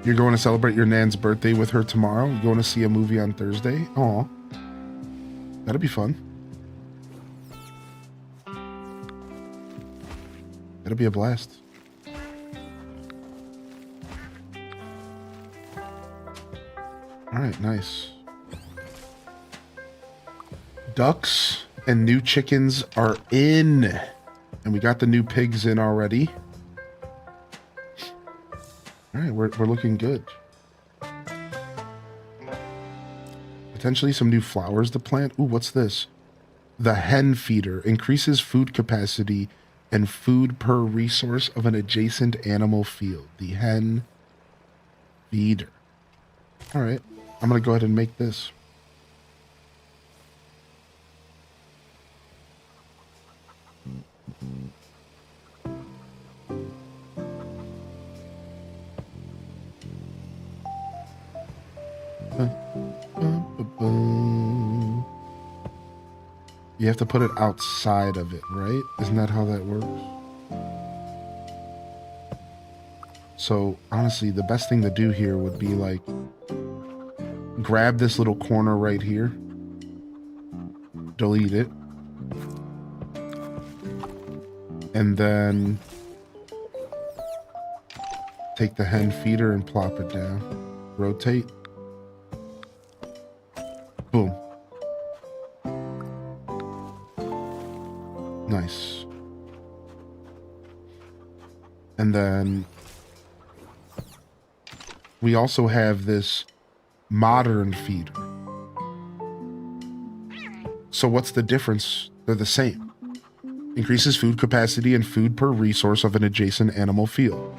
You're going to celebrate your Nan's birthday with her tomorrow? You're going to see a movie on Thursday? Aw. That'll be fun. It'll be a blast. All right, nice. Ducks and new chickens are in. And we got the new pigs in already. All right, we're looking good. Potentially some new flowers to plant. Ooh, what's this? The hen feeder increases food capacity and food per resource of an adjacent animal field. The hen feeder. All right, I'm going to go ahead and make this. You have to put it outside of it, right? Isn't that how that works? So honestly, the best thing to do here would be like grab this little corner right here, delete it, and then take the hen feeder and plop it down. Rotate. Boom. Nice. And then we also have this modern feeder. So what's the difference? They're the same. Increases food capacity and food per resource of an adjacent animal field.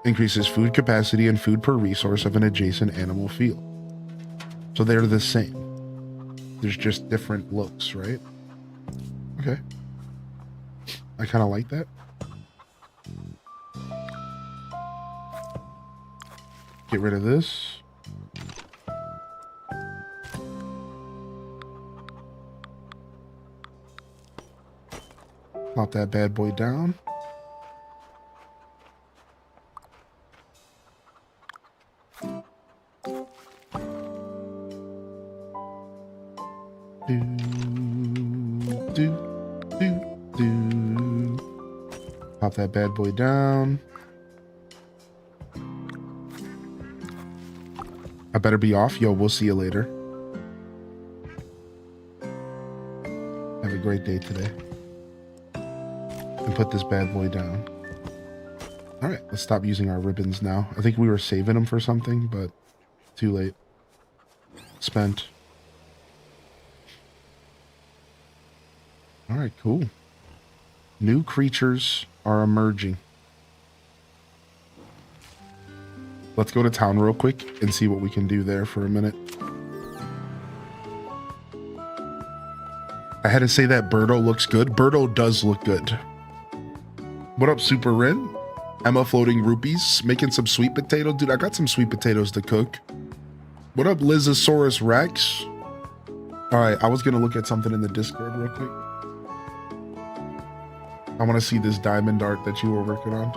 Increases food capacity and food per resource of an adjacent animal field. So they're the same. There's just different looks, right? Okay. I kind of like that. Get rid of this. Plop that bad boy down. Pop that bad boy down. I better be off. Yo, we'll see you later. Have a great day today. And put this bad boy down. All right, let's stop using our ribbons now. I think we were saving them for something, but too late. Spent. All right, cool. New creatures are emerging. Let's go to town real quick and see what we can do there for a minute. I had to say that Birdo looks good. Birdo does look good. What up, Super Rin? Emma floating rupees, making some sweet potato. Dude, I got some sweet potatoes to cook. What up, Lizosaurus Rex? All right, I was going to look at something in the Discord real quick. I want to see this diamond art that you were working on.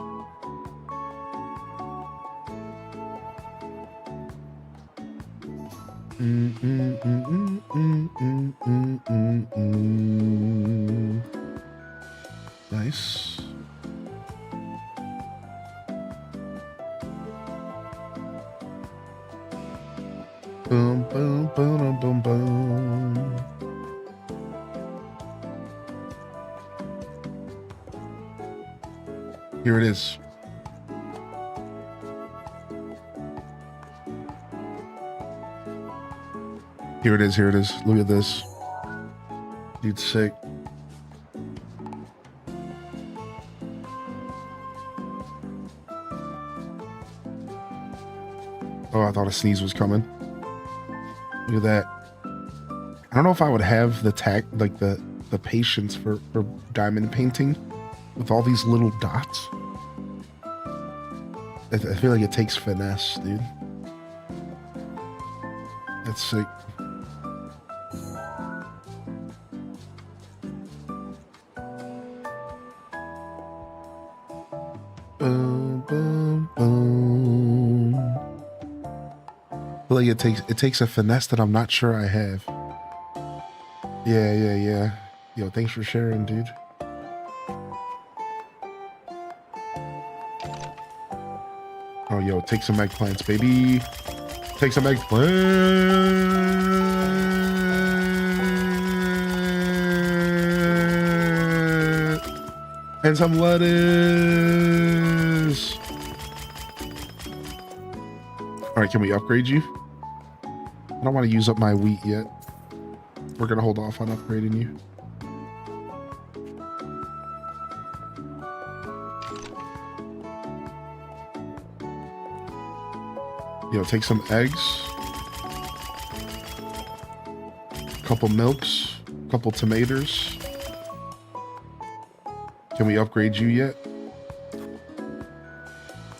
Nice. Boom, boom, boom, boom, boom. Here it is. Here it is, here it is. Look at this. Dude's sick. Oh, I thought a sneeze was coming. Look at that. I don't know if I would have the the patience for diamond painting with all these little dots. I feel like it takes finesse, dude. That's sick. Boom, boom, boom. I feel like it takes a finesse that I'm not sure I have. Yeah. Yo, thanks for sharing, dude. Oh, yo, take some eggplants, baby. Take some eggplant. And some lettuce. All right, can we upgrade you? I don't want to use up my wheat yet. We're going to hold off on upgrading you. Yo, take some eggs. Couple milks. Couple tomatoes. Can we upgrade you yet?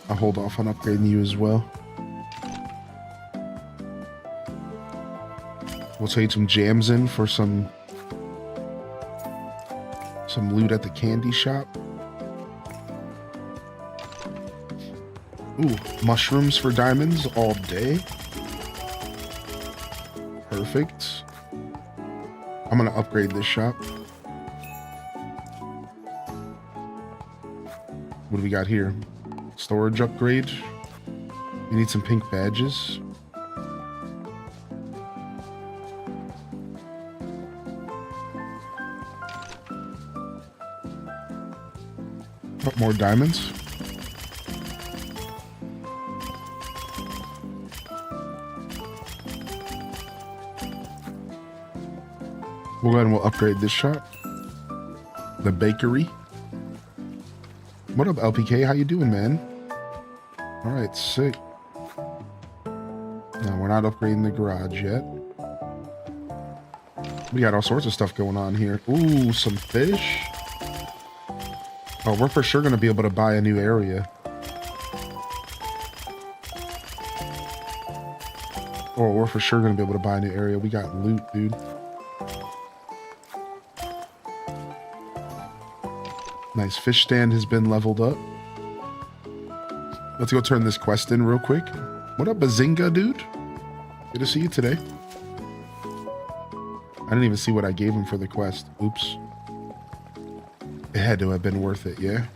I'll hold off on upgrading you as well. We'll trade some jams in for some loot at the candy shop. Ooh, mushrooms for diamonds all day. Perfect. I'm gonna upgrade this shop. What do we got here? Storage upgrade. You need some pink badges. More diamonds. We'll go ahead and we'll upgrade this shop. The bakery. What up, LPK? How you doing, man? All right, sick. No, we're not upgrading the garage yet. We got all sorts of stuff going on here. Ooh, some fish. Oh, we're for sure going to be able to buy a new area. Oh, we're for sure going to be able to buy a new area. We got loot, dude. Nice. Fish stand has been leveled up. Let's go turn this quest in real quick. What up, Bazinga, dude? Good to see you today. I didn't even see what I gave him for the quest. Oops. It had to have been worth it, yeah?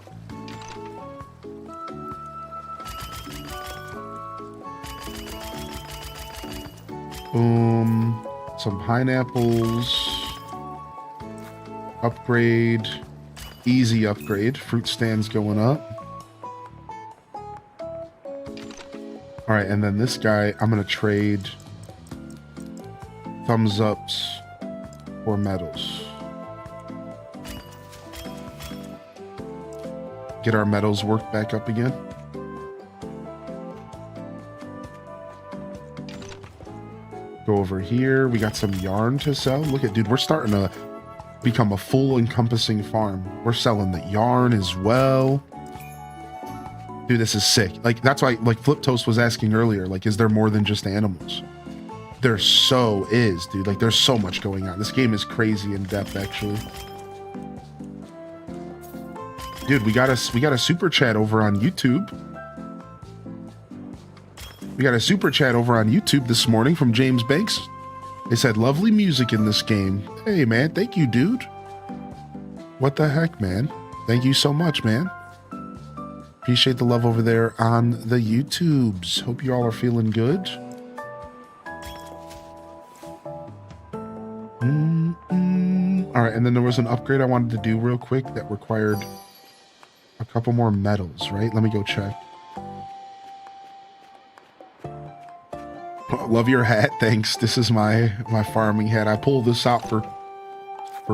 Boom. Some pineapples. Upgrade. Easy upgrade. Fruit stands going up. All right, and then this guy, I'm going to trade thumbs ups for medals. Get our medals worked back up again. Go over here. We got some yarn to sell. Look at, dude, we're starting to become a full encompassing farm. We're selling the yarn as well. Dude, this is sick. Like, that's why, like, Flip Toast was asking earlier, like, is there more than just animals? There so is, dude. Like, there's so much going on. This game is crazy in depth, actually. Dude, we got a super chat over on YouTube. We got a super chat over on YouTube this morning from James Banks. They said, lovely music in this game. Hey, man, thank you, dude. What the heck, man? Thank you so much, man. Appreciate the love over there on the YouTubes. Hope you all are feeling good. All right, and then there was an upgrade I wanted to do real quick that required a couple more medals, right? Let me go check. Oh, love your hat, thanks. This is my farming hat. I pull this out for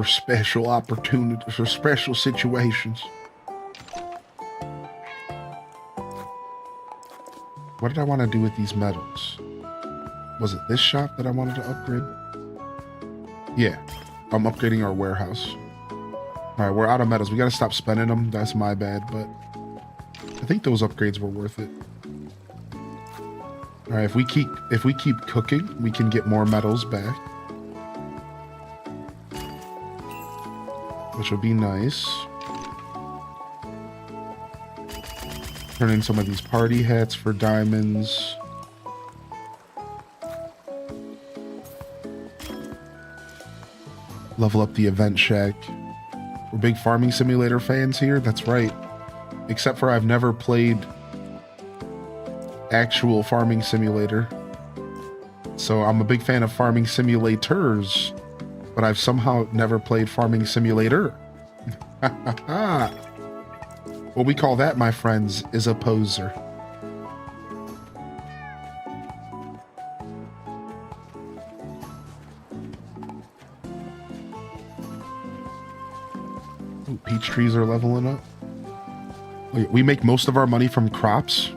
special opportunities, for special situations. What did I want to do with these medals? Was it this shop that I wanted to upgrade? Yeah, I'm upgrading our warehouse. All right, we're out of medals. We got to stop spending them. That's my bad, but I think those upgrades were worth it. All right, if we keep cooking, we can get more medals back, which would be nice. Turn in some of these party hats for diamonds. Level up the event shack. We're big Farming Simulator fans here. That's right. Except for I've never played actual Farming Simulator. So I'm a big fan of farming simulators, but I've somehow never played Farming Simulator. What we call that, my friends, is a poser. Ooh, peach trees are leveling up. We make most of our money from crops.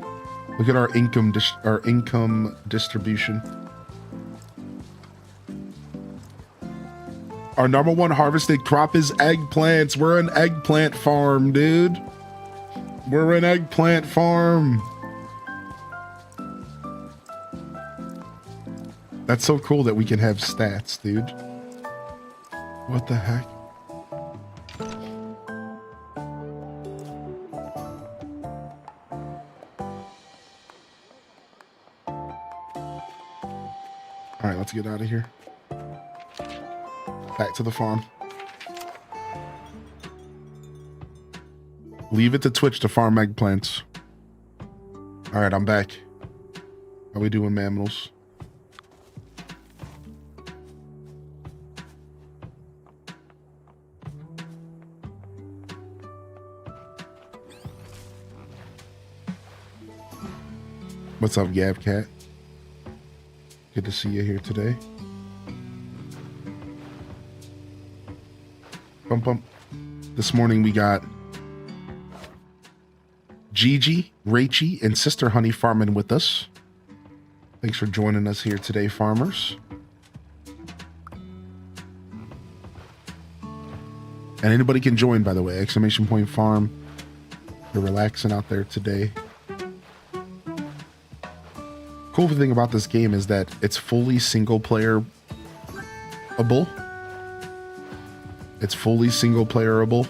Look at our income distribution. Our number one harvested crop is eggplants. We're an eggplant farm, dude. We're an eggplant farm. That's so cool that we can have stats, dude. What the heck? All right, let's get out of here. Back to the farm. Leave it to Twitch to farm eggplants. All right, I'm back. How we doing, mammals? What's up, Gabcat? Good to see you here today. Bump, bump. This morning we got Gigi, Rachie, and Sister Honey farming with us. Thanks for joining us here today, farmers. And anybody can join, by the way. Exclamation Point Farm. You're relaxing out there today. Cool thing about this game is that it's fully single playerable. It's fully single playerable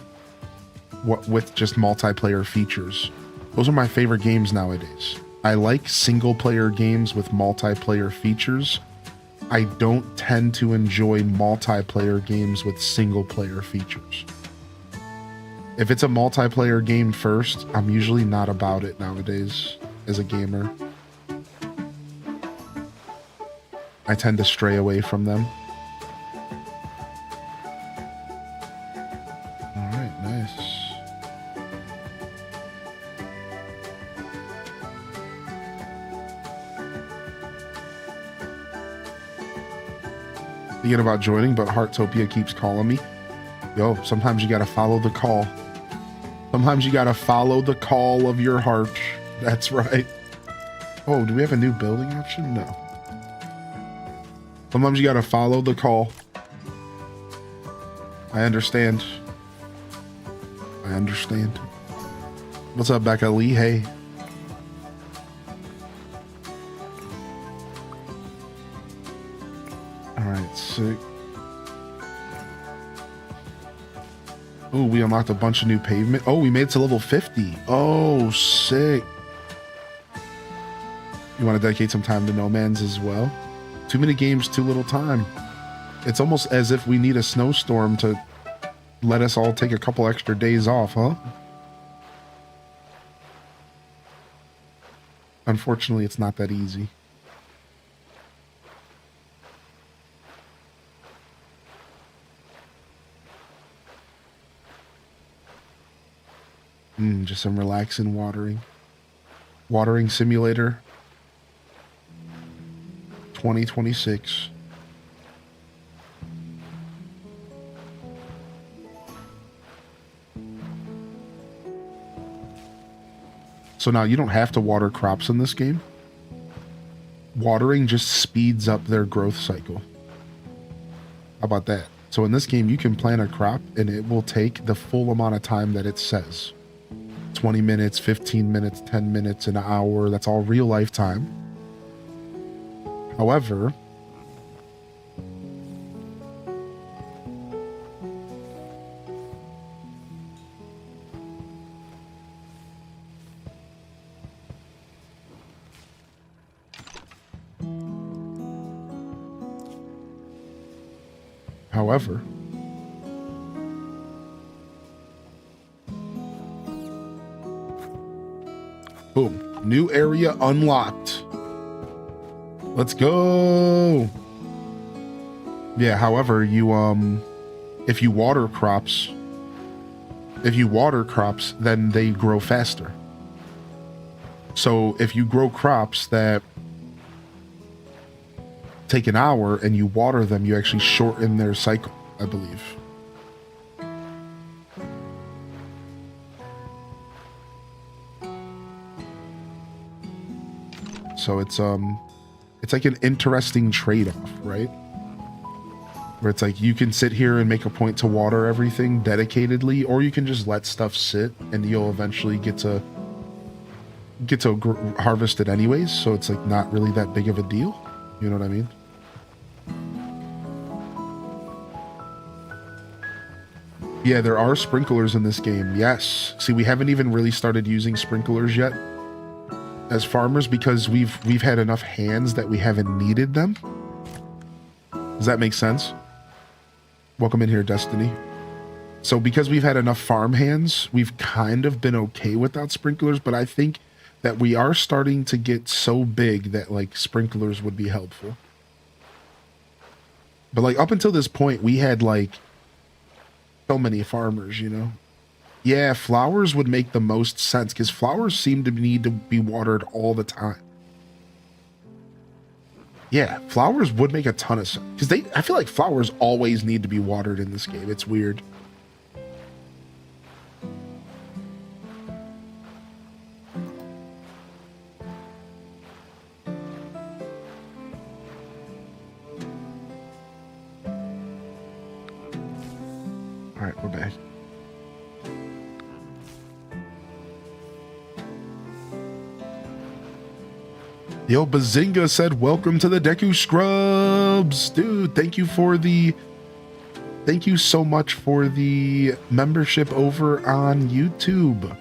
with just multiplayer features. Those are my favorite games nowadays. I like single player games with multiplayer features. I don't tend to enjoy multiplayer games with single player features. If it's a multiplayer game first, I'm usually not about it nowadays as a gamer. I tend to stray away from them. All right, nice. Thinking about joining, but Heartopia keeps calling me. Yo, sometimes you gotta follow the call. Sometimes you gotta follow the call of your heart. That's right. Oh, do we have a new building option? No. Sometimes you gotta follow the call. I understand. I understand. What's up, Becca Lee? Hey. Alright, sick. Oh, we unlocked a bunch of new pavement. Oh, we made it to level 50. Oh, sick. You want to dedicate some time to No Man's as well? Too many games, too little time. It's almost as if we need a snowstorm to let us all take a couple extra days off, huh? Unfortunately, it's not that easy. Just some relaxing watering. Watering Simulator 2026. So now you don't have to water crops in this game. Watering just speeds up their growth cycle. How about that? So in this game, you can plant a crop and it will take the full amount of time that it says. 20 minutes, 15 minutes, 10 minutes, an hour. That's all real life time. However, boom, new area unlocked. Let's go. Yeah, however, if you water crops, then they grow faster. So if you grow crops that take an hour and you water them, you actually shorten their cycle, I believe. So it's like an interesting trade-off, right? Where it's like you can sit here and make a point to water everything dedicatedly, or you can just let stuff sit and you'll eventually get to harvest it anyways. So it's like not really that big of a deal. You know what I mean? Yeah, there are sprinklers in this game. Yes. See, we haven't even really started using sprinklers yet as farmers because we've had enough hands that we haven't needed them. Does that make sense? Welcome in here, Destiny. So because we've had enough farm hands, we've kind of been okay without sprinklers, but I think that we are starting to get so big that like sprinklers would be helpful. But like up until this point, we had like so many farmers, you know? Yeah, flowers would make the most sense because flowers seem to need to be watered all the time. Yeah, flowers would make a ton of sense because I feel like flowers always need to be watered in this game. It's weird. All right, we're back. Yo, Bazinga said, welcome to the Deku Scrubs. Dude, thank you so much for the membership over on YouTube.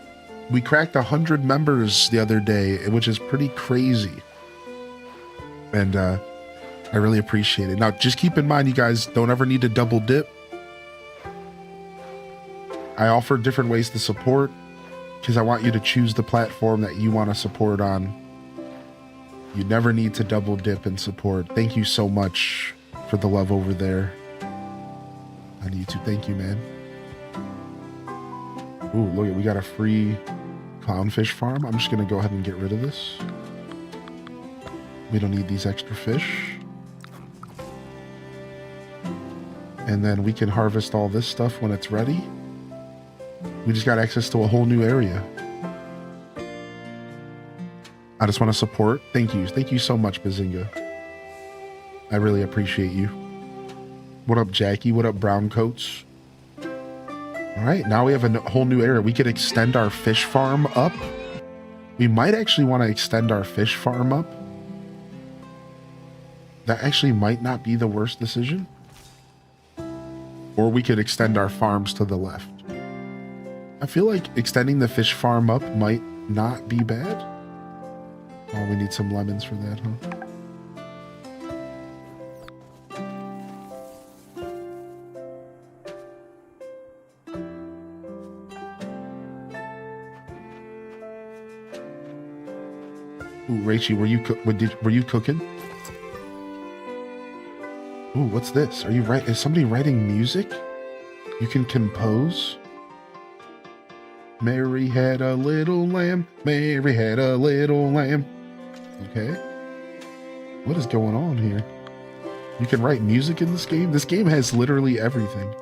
We cracked 100 members the other day, which is pretty crazy. And I really appreciate it. Now, just keep in mind, you guys don't ever need to double dip. I offer different ways to support because I want you to choose the platform that you want to support on. You never need to double dip and support. Thank you so much for the love over there on YouTube. Thank you, man. Ooh, look, we got a free clownfish farm. I'm just going to go ahead and get rid of this. We don't need these extra fish. And then we can harvest all this stuff when it's ready. We just got access to a whole new area. I just want to support. Thank you. Thank you so much, Bazinga. I really appreciate you. What up, Jackie? What up, Brown Coats? All right, now we have a whole new area. We could extend our fish farm up. We might actually want to extend our fish farm up. That actually might not be the worst decision. Or we could extend our farms to the left. I feel like extending the fish farm up might not be bad. Oh, we need some lemons for that, huh? Ooh, Rachie, were you cooking? Ooh, what's this? Are you right? Is somebody writing music? You can compose. Mary had a little lamb. Mary had a little lamb. Okay. What is going on here? You can write music in this game? This game has literally everything.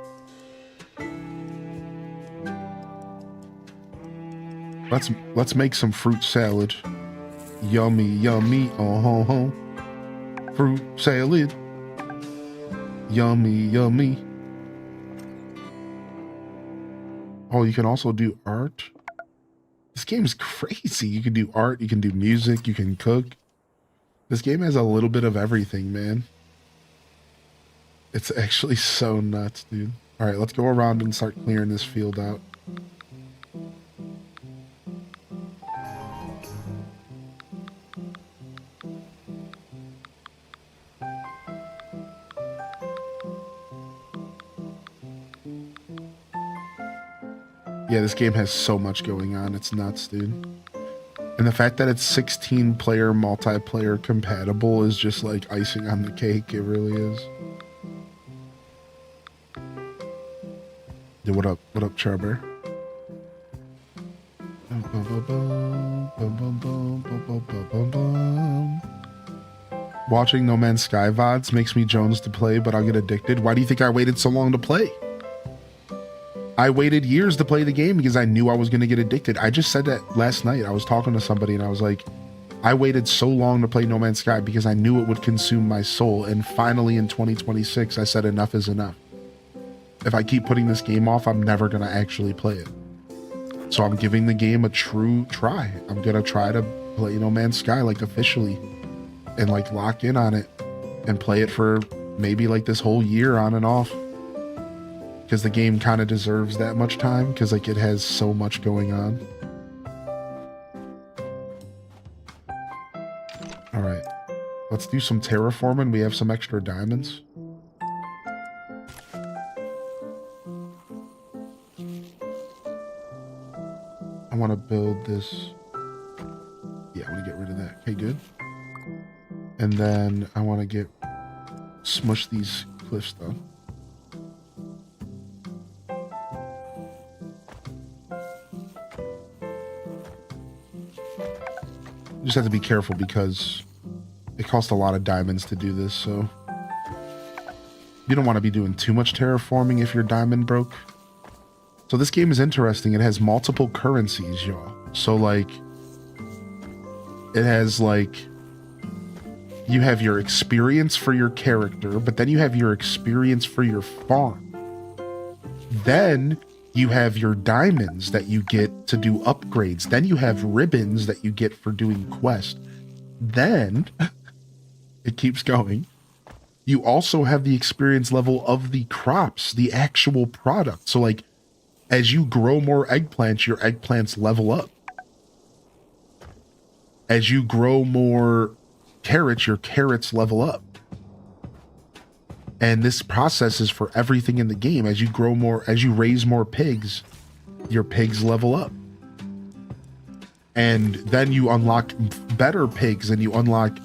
Let's make some fruit salad. Yummy, yummy, oh. Fruit salad. Yummy, yummy. Oh, you can also do art. This game's crazy. You can do art, you can do music, you can cook. This game has a little bit of everything, man. It's actually so nuts, dude. All right, let's go around and start clearing this field out. Yeah, this game has so much going on. It's nuts, dude. And the fact that it's 16-player multiplayer compatible is just like icing on the cake. It really is. Dude, what up? What up, Charber? Watching No Man's Sky VODs makes me Jones to play, but I'll get addicted. Why do you think I waited so long to play? I waited years to play the game because I knew I was going to get addicted. I just said that last night. I was talking to somebody and I was like, I waited so long to play No Man's Sky because I knew it would consume my soul. And finally in 2026, I said enough is enough. If I keep putting this game off, I'm never going to actually play it. So I'm giving the game a true try. I'm going to try to play No Man's Sky like officially and like lock in on it and play it for maybe like this whole year on and off. Because the game kind of deserves that much time because like it has so much going on. All right, let's do some terraforming. We have some extra diamonds. I want to build this. Yeah, I want to get rid of that. Okay, good. And then I want to smush these cliffs though. You just have to be careful because it costs a lot of diamonds to do this, so you don't want to be doing too much terraforming if you're diamond broke. So this game is interesting. It has multiple currencies, y'all. So like, it has like, you have your experience for your character, but then you have your experience for your farm. Then you have your diamonds that you get to do upgrades. Then you have ribbons that you get for doing quests. Then, it keeps going. You also have the experience level of the crops, the actual product. So like, as you grow more eggplants, your eggplants level up. As you grow more carrots, your carrots level up. And this process is for everything in the game. As you grow more, as you raise more pigs, your pigs level up. And then you unlock better pigs and you unlock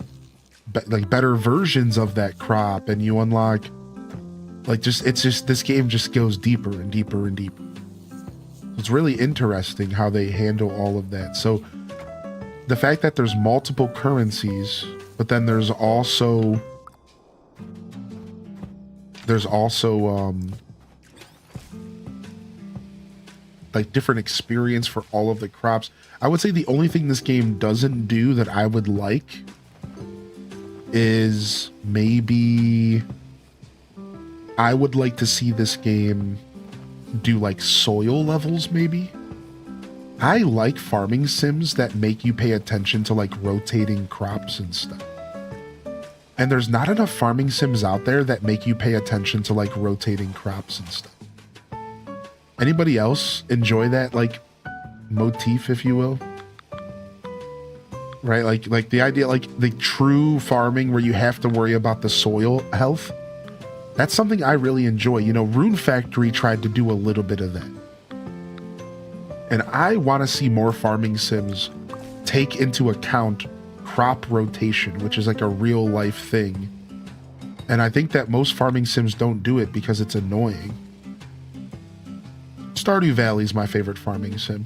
like better versions of that crop. And you unlock like this game just goes deeper and deeper and deeper. It's really interesting how they handle all of that. So the fact that there's multiple currencies, but then there's also like different experience for all of the crops. I would say the only thing this game doesn't do that I would like is maybe I would like to see this game do like soil levels maybe. I like farming sims that make you pay attention to like rotating crops and stuff. And there's not enough farming sims out there that make you pay attention to like rotating crops and stuff. Anybody else enjoy that like motif, if you will? Right? Like the idea, like the true farming where you have to worry about the soil health. That's something I really enjoy. You know, Rune Factory tried to do a little bit of that. And I want to see more farming sims take into account crop rotation, which is like a real life thing. And I think that most farming sims don't do it because it's annoying. Stardew Valley is my favorite farming sim.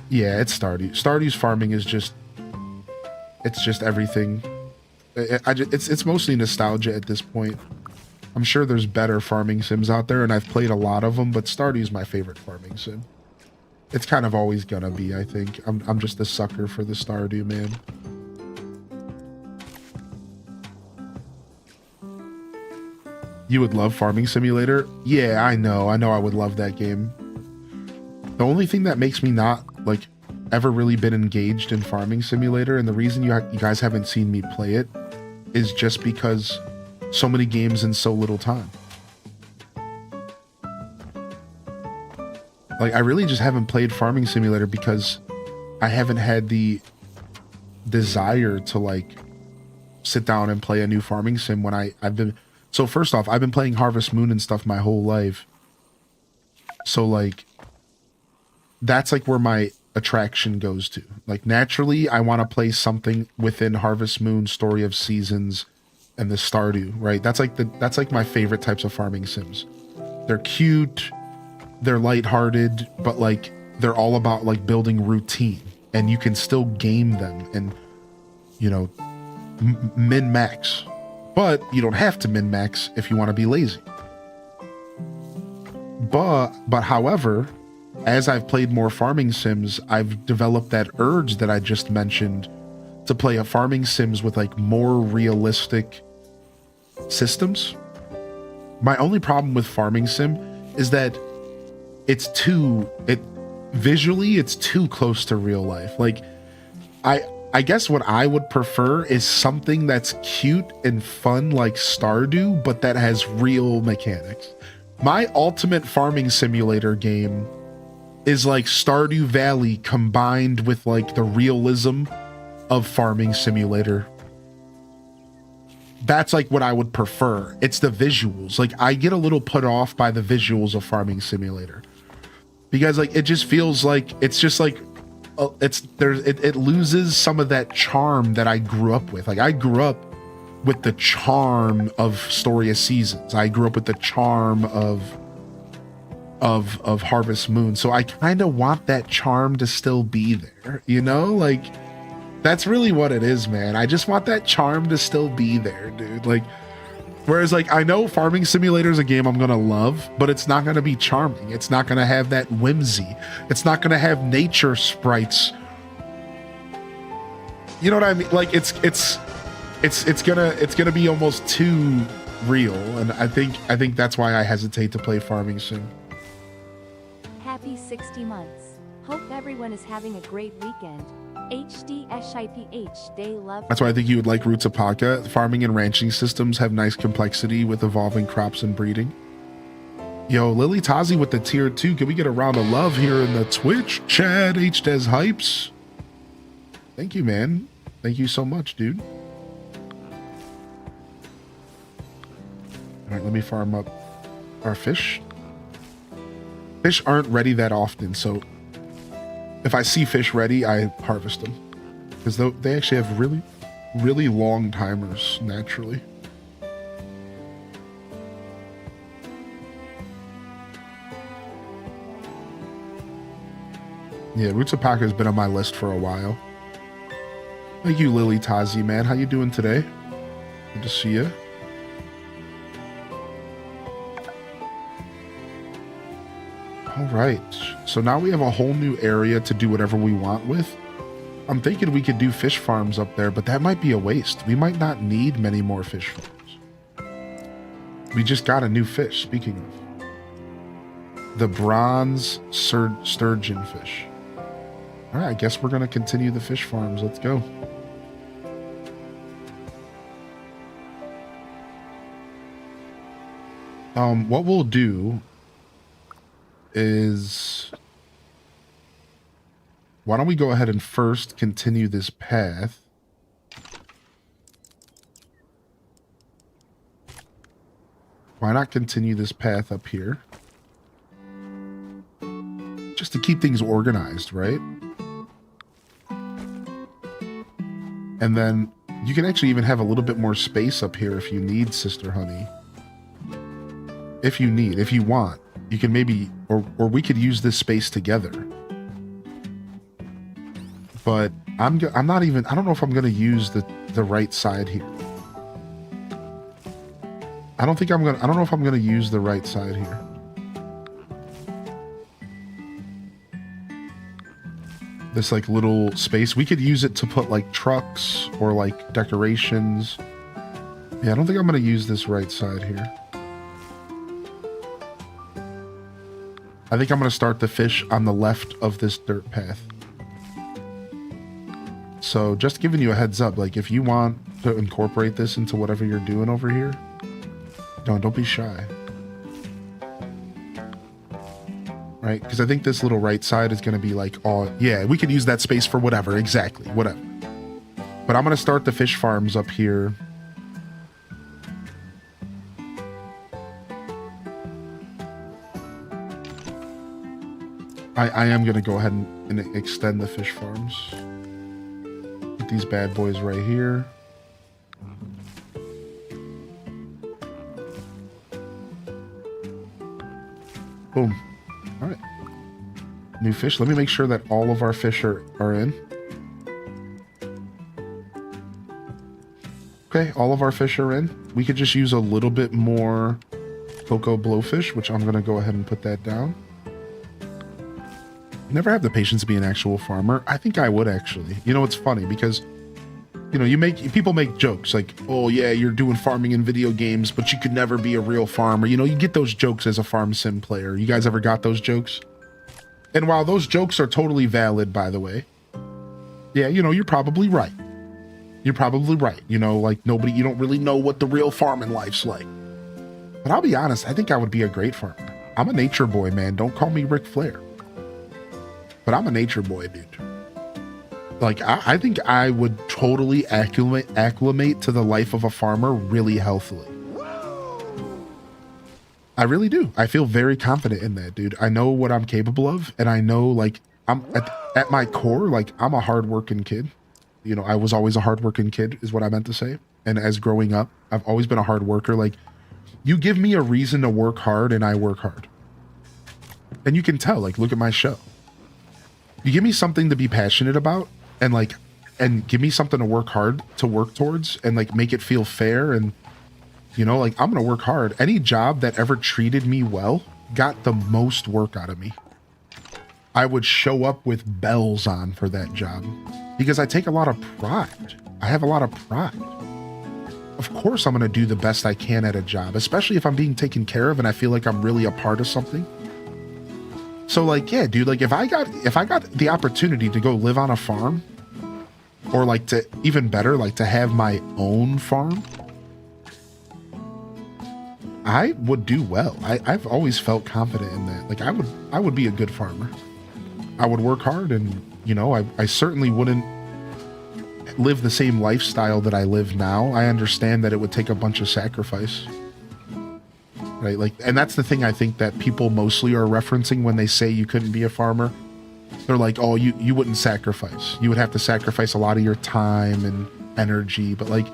Yeah, it's Stardew. Stardew's farming is just, it's just everything. It's mostly nostalgia at this point. I'm sure there's better farming sims out there, and I've played a lot of them, but Stardew's my favorite farming sim. It's kind of always gonna be, I think. I'm just a sucker for the Stardew, man. You would love Farming Simulator? Yeah, I know I would love that game. The only thing that makes me not, like, ever really been engaged in Farming Simulator, and the reason you guys haven't seen me play it, is just because so many games in so little time. Like, I really just haven't played Farming Simulator because I haven't had the desire to, like, sit down and play a new farming sim when I've been... So first off, I've been playing Harvest Moon and stuff my whole life. So, like, that's, like, where my attraction goes to. Like naturally, I want to play something within Harvest Moon, Story of Seasons, and the Stardew, right? That's like my favorite types of farming sims. They're cute, they're lighthearted, but like they're all about like building routine, and you can still game them and, you know, min-max. But you don't have to min-max if you want to be lazy. But however, as I've played more farming sims, I've developed that urge that I just mentioned to play a farming sims with like more realistic systems. My only problem with farming sim is that visually it's too close to real life. Like I guess what I would prefer is something that's cute and fun like Stardew, but that has real mechanics. My ultimate farming simulator game is like Stardew Valley combined with like the realism of Farming Simulator. That's like what I would prefer. It's the visuals. Like I get a little put off by the visuals of Farming Simulator because like it just feels like it's just like it loses some of that charm that I grew up with. Like I grew up with the charm of Story of Seasons. I grew up with the charm of Harvest Moon. So I kind of want that charm to still be there, you know? Like that's really what it is, man. I just want that charm to still be there, dude. Like whereas like I know Farming Simulator is a game I'm gonna love, but it's not gonna be charming. It's not gonna have that whimsy. It's not gonna have nature sprites. You know what I mean? Like it's gonna be almost too real, and I think that's why I hesitate to play Farming Sim. Happy 60 months. Hope everyone is having a great weekend. HDSIPH Day Love. That's why I think you would like Roots Apaka. Farming and ranching systems have nice complexity with evolving crops and breeding. Yo, Lily Tazi with the tier 2. Can we get a round of love here in the Twitch chat? HDes Hypes. Thank you, man. Thank you so much, dude. All right, let me farm up our fish. Fish aren't ready that often, so if I see fish ready, I harvest them. Because they actually have really, really long timers, naturally. Yeah, Roots Apaka has been on my list for a while. Thank you, Lily Tazi, man. How you doing today? Good to see you. All right, so now we have a whole new area to do whatever we want with. I'm thinking we could do fish farms up there, but that might be a waste. We might not need many more fish farms. We just got a new fish, speaking of. The bronze sturgeon fish. All right, I guess we're going to continue the fish farms. Let's go. What we'll do is, why don't we go ahead and first continue this path. Why not continue this path up here? Just to keep things organized, right? And then you can actually even have a little bit more space up here if you need, Sister Honey. If you want. You can maybe, or we could use this space together. But I don't know if I'm going to use the right side here. I don't know if I'm going to use the right side here. This like little space, we could use it to put like trucks or like decorations. Yeah, I don't think I'm going to use this right side here. I think I'm going to start the fish on the left of this dirt path. So just giving you a heads up, like if you want to incorporate this into whatever you're doing over here, don't be shy. Right? Because I think this little right side is going to be like, oh yeah, we could use that space for whatever, exactly, whatever. But I'm going to start the fish farms up here. I am going to go ahead and extend the fish farms. Put these bad boys right here. Boom. All right. New fish. Let me make sure that all of our fish are in. Okay, all of our fish are in. We could just use a little bit more cocoa blowfish, which I'm going to go ahead and put that down. Never have the patience to be an actual farmer. I think I would actually. You know, it's funny because, you know, people make jokes like, oh yeah, you're doing farming in video games, but you could never be a real farmer. You know, you get those jokes as a farm sim player. You guys ever got those jokes? And while those jokes are totally valid, by the way, yeah, you know, you're probably right. You're probably right. You know, like you don't really know what the real farming life's like. But I'll be honest, I think I would be a great farmer. I'm a nature boy, man. Don't call me Ric Flair. But I'm a nature boy, dude. Like, I think I would totally acclimate to the life of a farmer really healthily. I really do. I feel very confident in that, dude. I know what I'm capable of, and I know, like, I'm at my core, like, I'm a hardworking kid. You know, I was always a hardworking kid, is what I meant to say. And as growing up, I've always been a hard worker. Like, you give me a reason to work hard, and I work hard. And you can tell, like, look at my show. You give me something to be passionate about, and give me something to work hard to work towards, and like make it feel fair, and you know, like I'm gonna work hard. Any job that ever treated me well got the most work out of me. I would show up with bells on for that job because I take a lot of pride. I have a lot of pride. Of course I'm gonna do the best I can at a job, especially if I'm being taken care of and I feel like I'm really a part of something. So like, yeah, dude, like if I got the opportunity to go live on a farm, or like to even better, like to have my own farm, I would do well. I've always felt confident in that. Like I would be a good farmer. I would work hard, and you know, I certainly wouldn't live the same lifestyle that I live now. I understand that it would take a bunch of sacrifice. Right, like, and that's the thing I think that people mostly are referencing when they say you couldn't be a farmer. They're like, oh, you wouldn't sacrifice. You would have to sacrifice a lot of your time and energy. But like,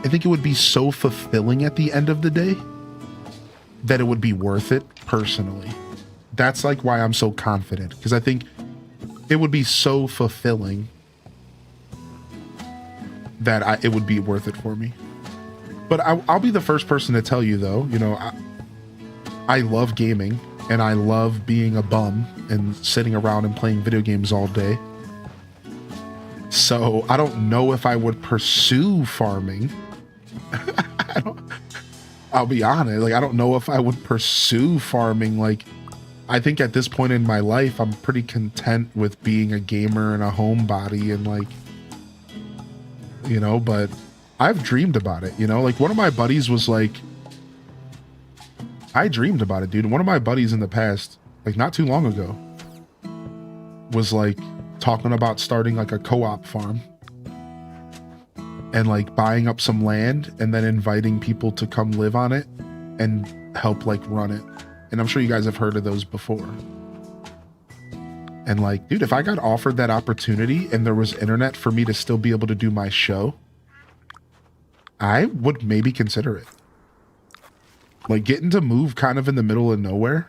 I think it would be so fulfilling at the end of the day that it would be worth it personally. That's like why I'm so confident, because I think it would be so fulfilling that it would be worth it for me. But I'll be the first person to tell you though, you know, I love gaming, and I love being a bum and sitting around and playing video games all day. So I don't know if I would pursue farming. I'll be honest, like I don't know if I would pursue farming. Like I think at this point in my life, I'm pretty content with being a gamer and a homebody, and like, you know, but I've dreamed about it, you know, like one of my buddies was like, I dreamed about it, dude. One of my buddies in the past, like not too long ago, was like talking about starting like a co-op farm and like buying up some land and then inviting people to come live on it and help like run it. And I'm sure you guys have heard of those before. And like, dude, if I got offered that opportunity and there was internet for me to still be able to do my show, I would maybe consider it. Like getting to move kind of in the middle of nowhere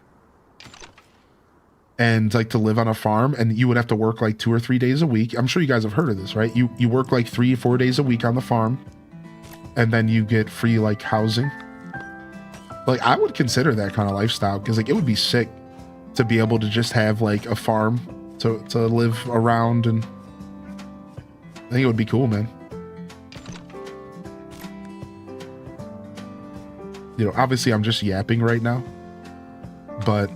and like to live on a farm, and you would have to work like 2 or 3 days a week. I'm sure you guys have heard of this, right? You work like 3 or 4 days a week on the farm, and then you get free like housing. Like I would consider that kind of lifestyle, because like it would be sick to be able to just have like a farm to live around, and I think it would be cool, man. You know, obviously I'm just yapping right now, but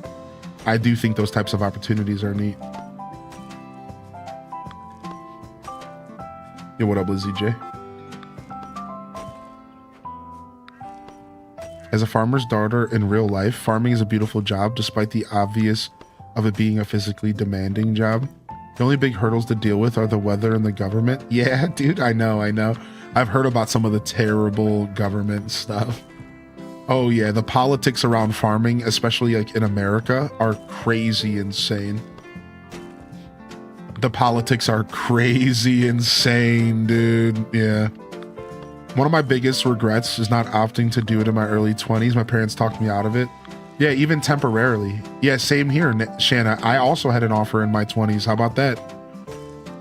I do think those types of opportunities are neat. Yo, what up, Lizzie J? As a farmer's daughter in real life, farming is a beautiful job despite the obvious of it being a physically demanding job. The only big hurdles to deal with are the weather and the government. Yeah, dude, I know. I've heard about some of the terrible government stuff. Oh yeah, the politics around farming, especially like in America, are crazy insane. The politics are crazy insane, dude. Yeah. One of my biggest regrets is not opting to do it in my early 20s. My parents talked me out of it. Yeah, even temporarily. Yeah, same here, Shanna. I also had an offer in my 20s. How about that?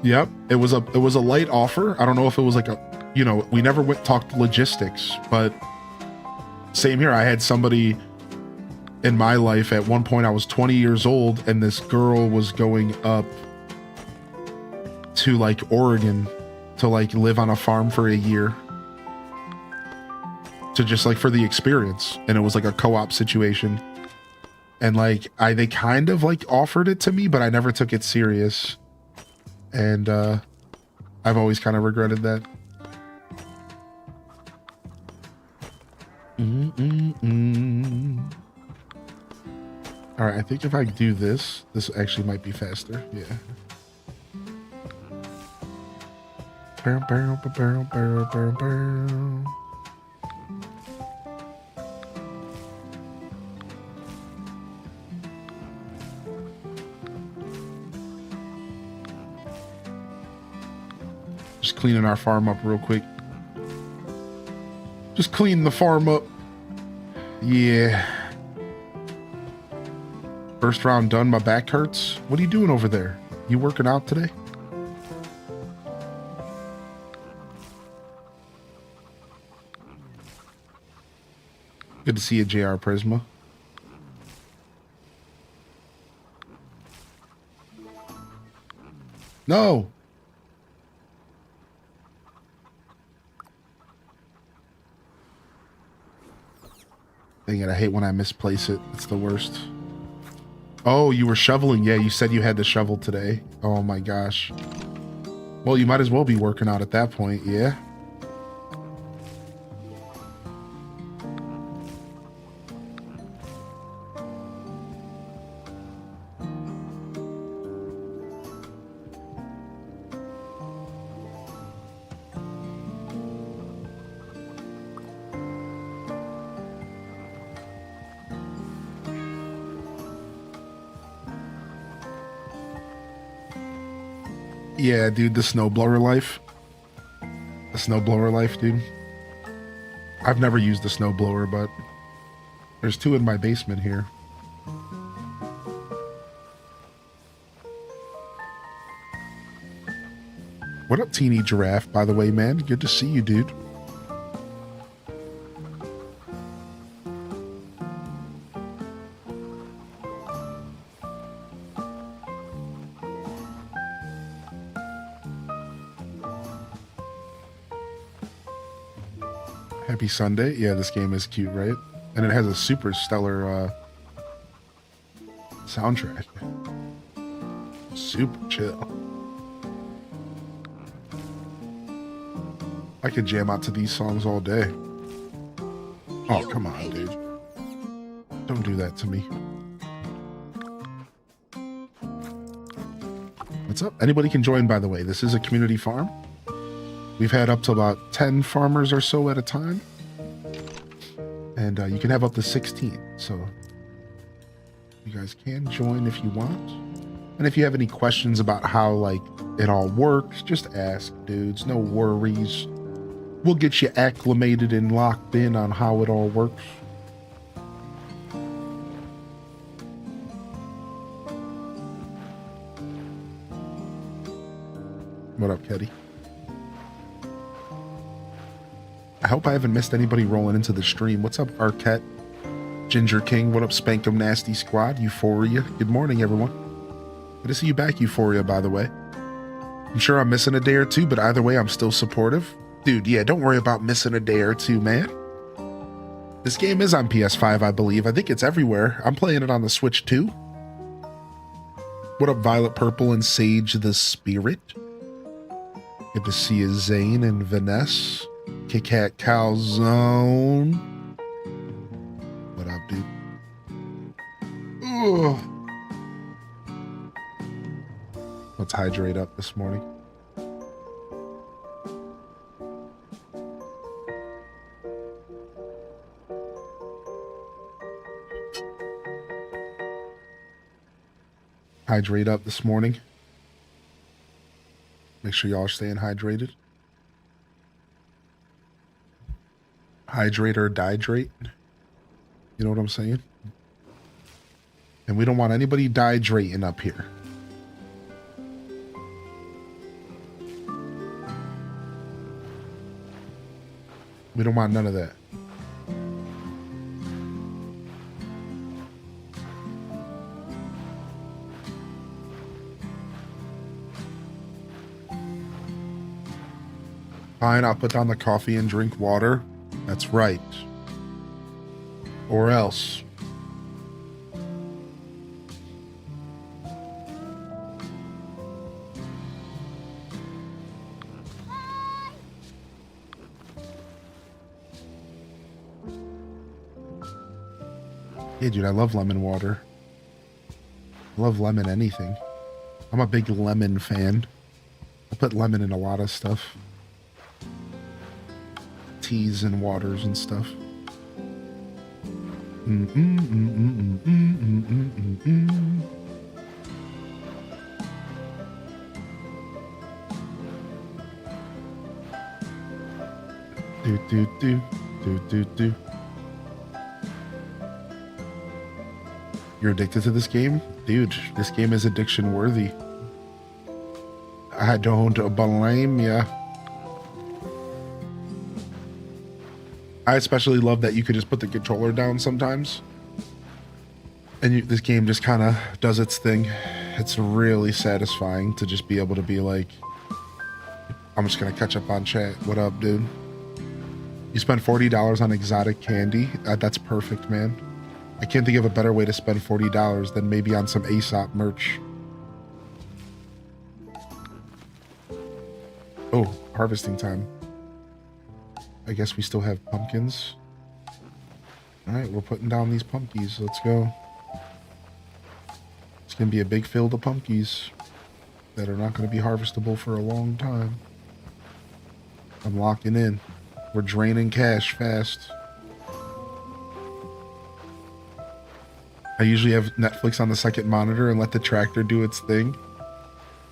Yep. It was a light offer. I don't know if it was like a, you know, we never talked logistics, but same here. I had somebody in my life at one point. I was 20 years old and this girl was going up to like Oregon to like live on a farm for a year. To just like for the experience, and it was like a co-op situation, and like they kind of like offered it to me, but I never took it serious, and I've always kind of regretted that. All right, I think if I do this actually might be faster. Yeah. Just cleaning our farm up real quick. Just clean the farm up. Yeah. First round done. My back hurts. What are you doing over there? You working out today? Good to see you, JR Prisma. No. Dang it, I hate when I misplace it. It's the worst. Oh, you were shoveling. Yeah, you said you had to shovel today. Oh my gosh. Well, you might as well be working out at that point, yeah? Yeah, dude, the snowblower life. The snowblower life, dude. I've never used the snowblower, but there's two in my basement here. What up, Teeny Giraffe, by the way, man? Good to see you, dude. Happy Sunday. Yeah, this game is cute, right? And it has a super stellar soundtrack. Super chill. I could jam out to these songs all day. Oh, come on, dude. Don't do that to me. What's up? Anybody can join, by the way. This is a community farm. We've had up to about 10 farmers or so at a time. And you can have up to 16. So you guys can join if you want. And if you have any questions about how like it all works, just ask, dudes. No worries. We'll get you acclimated and locked in on how it all works. What up, Keddy? I hope I haven't missed anybody rolling into the stream. What's up, Arquette? Ginger King. What up, Spankum Nasty Squad? Euphoria. Good morning, everyone. Good to see you back, Euphoria, by the way. I'm sure I'm missing a day or two, but either way, I'm still supportive. Dude, yeah, don't worry about missing a day or two, man. This game is on PS5, I believe. I think it's everywhere. I'm playing it on the Switch, too. What up, Violet Purple and Sage the Spirit? Good to see you, Zane and Vanessa. Kit Kat Calzone. What up, dude? Ugh. Let's hydrate up this morning. Hydrate up this morning. Make sure y'all are staying hydrated. Hydrate or dihydrate. You know what I'm saying? And we don't want anybody dehydrating up here. We don't want none of that. Fine, I'll put down the coffee and drink water. That's right. Or else. Yeah, dude, I love lemon water. I love lemon anything. I'm a big lemon fan. I put lemon in a lot of stuff. Teas and waters and stuff. Do do do do do do. You're addicted to this game? Dude, this game is addiction worthy. I don't blame ya. I especially love that you could just put the controller down sometimes. And this game just kind of does its thing. It's really satisfying to just be able to be like, I'm just going to catch up on chat. What up, dude? You spent $40 on exotic candy? That's perfect, man. I can't think of a better way to spend $40 than maybe on some Aesop merch. Oh, harvesting time. I guess we still have pumpkins. Alright, we're putting down these pumpkins. Let's go. It's going to be a big field of pumpkins that are not going to be harvestable for a long time. I'm locking in. We're draining cash fast. I usually have Netflix on the second monitor and let the tractor do its thing.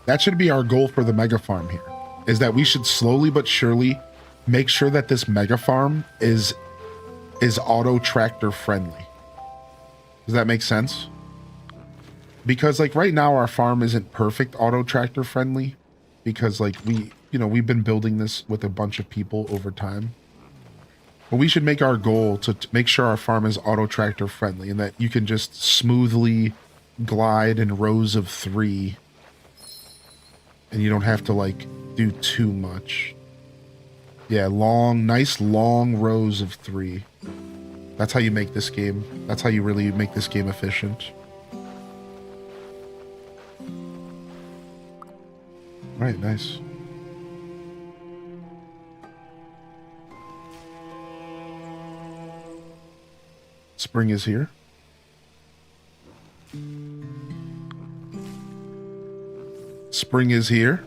That should be our goal for the mega farm here. Is that we should slowly but surely make sure that this mega farm is auto tractor friendly. Does that make sense? Because like right now our farm isn't perfect auto tractor friendly because like we've been building this with a bunch of people over time. But we should make our goal to make sure our farm is auto tractor friendly and that you can just smoothly glide in rows of 3 and you don't have to like do too much. Yeah, nice long rows of 3. That's how you make this game. That's how you really make this game efficient. Right, nice. Spring is here. Spring is here.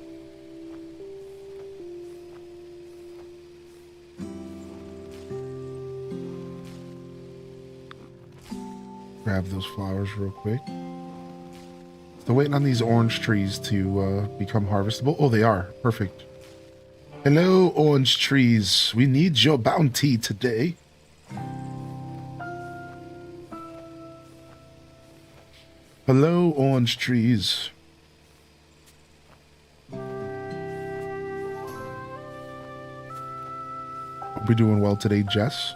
Grab those flowers real quick. Still waiting on these orange trees to become harvestable. Oh, they are. Perfect. Hello, orange trees. We need your bounty today. Hello, orange trees. Hope you're doing well today, Jess.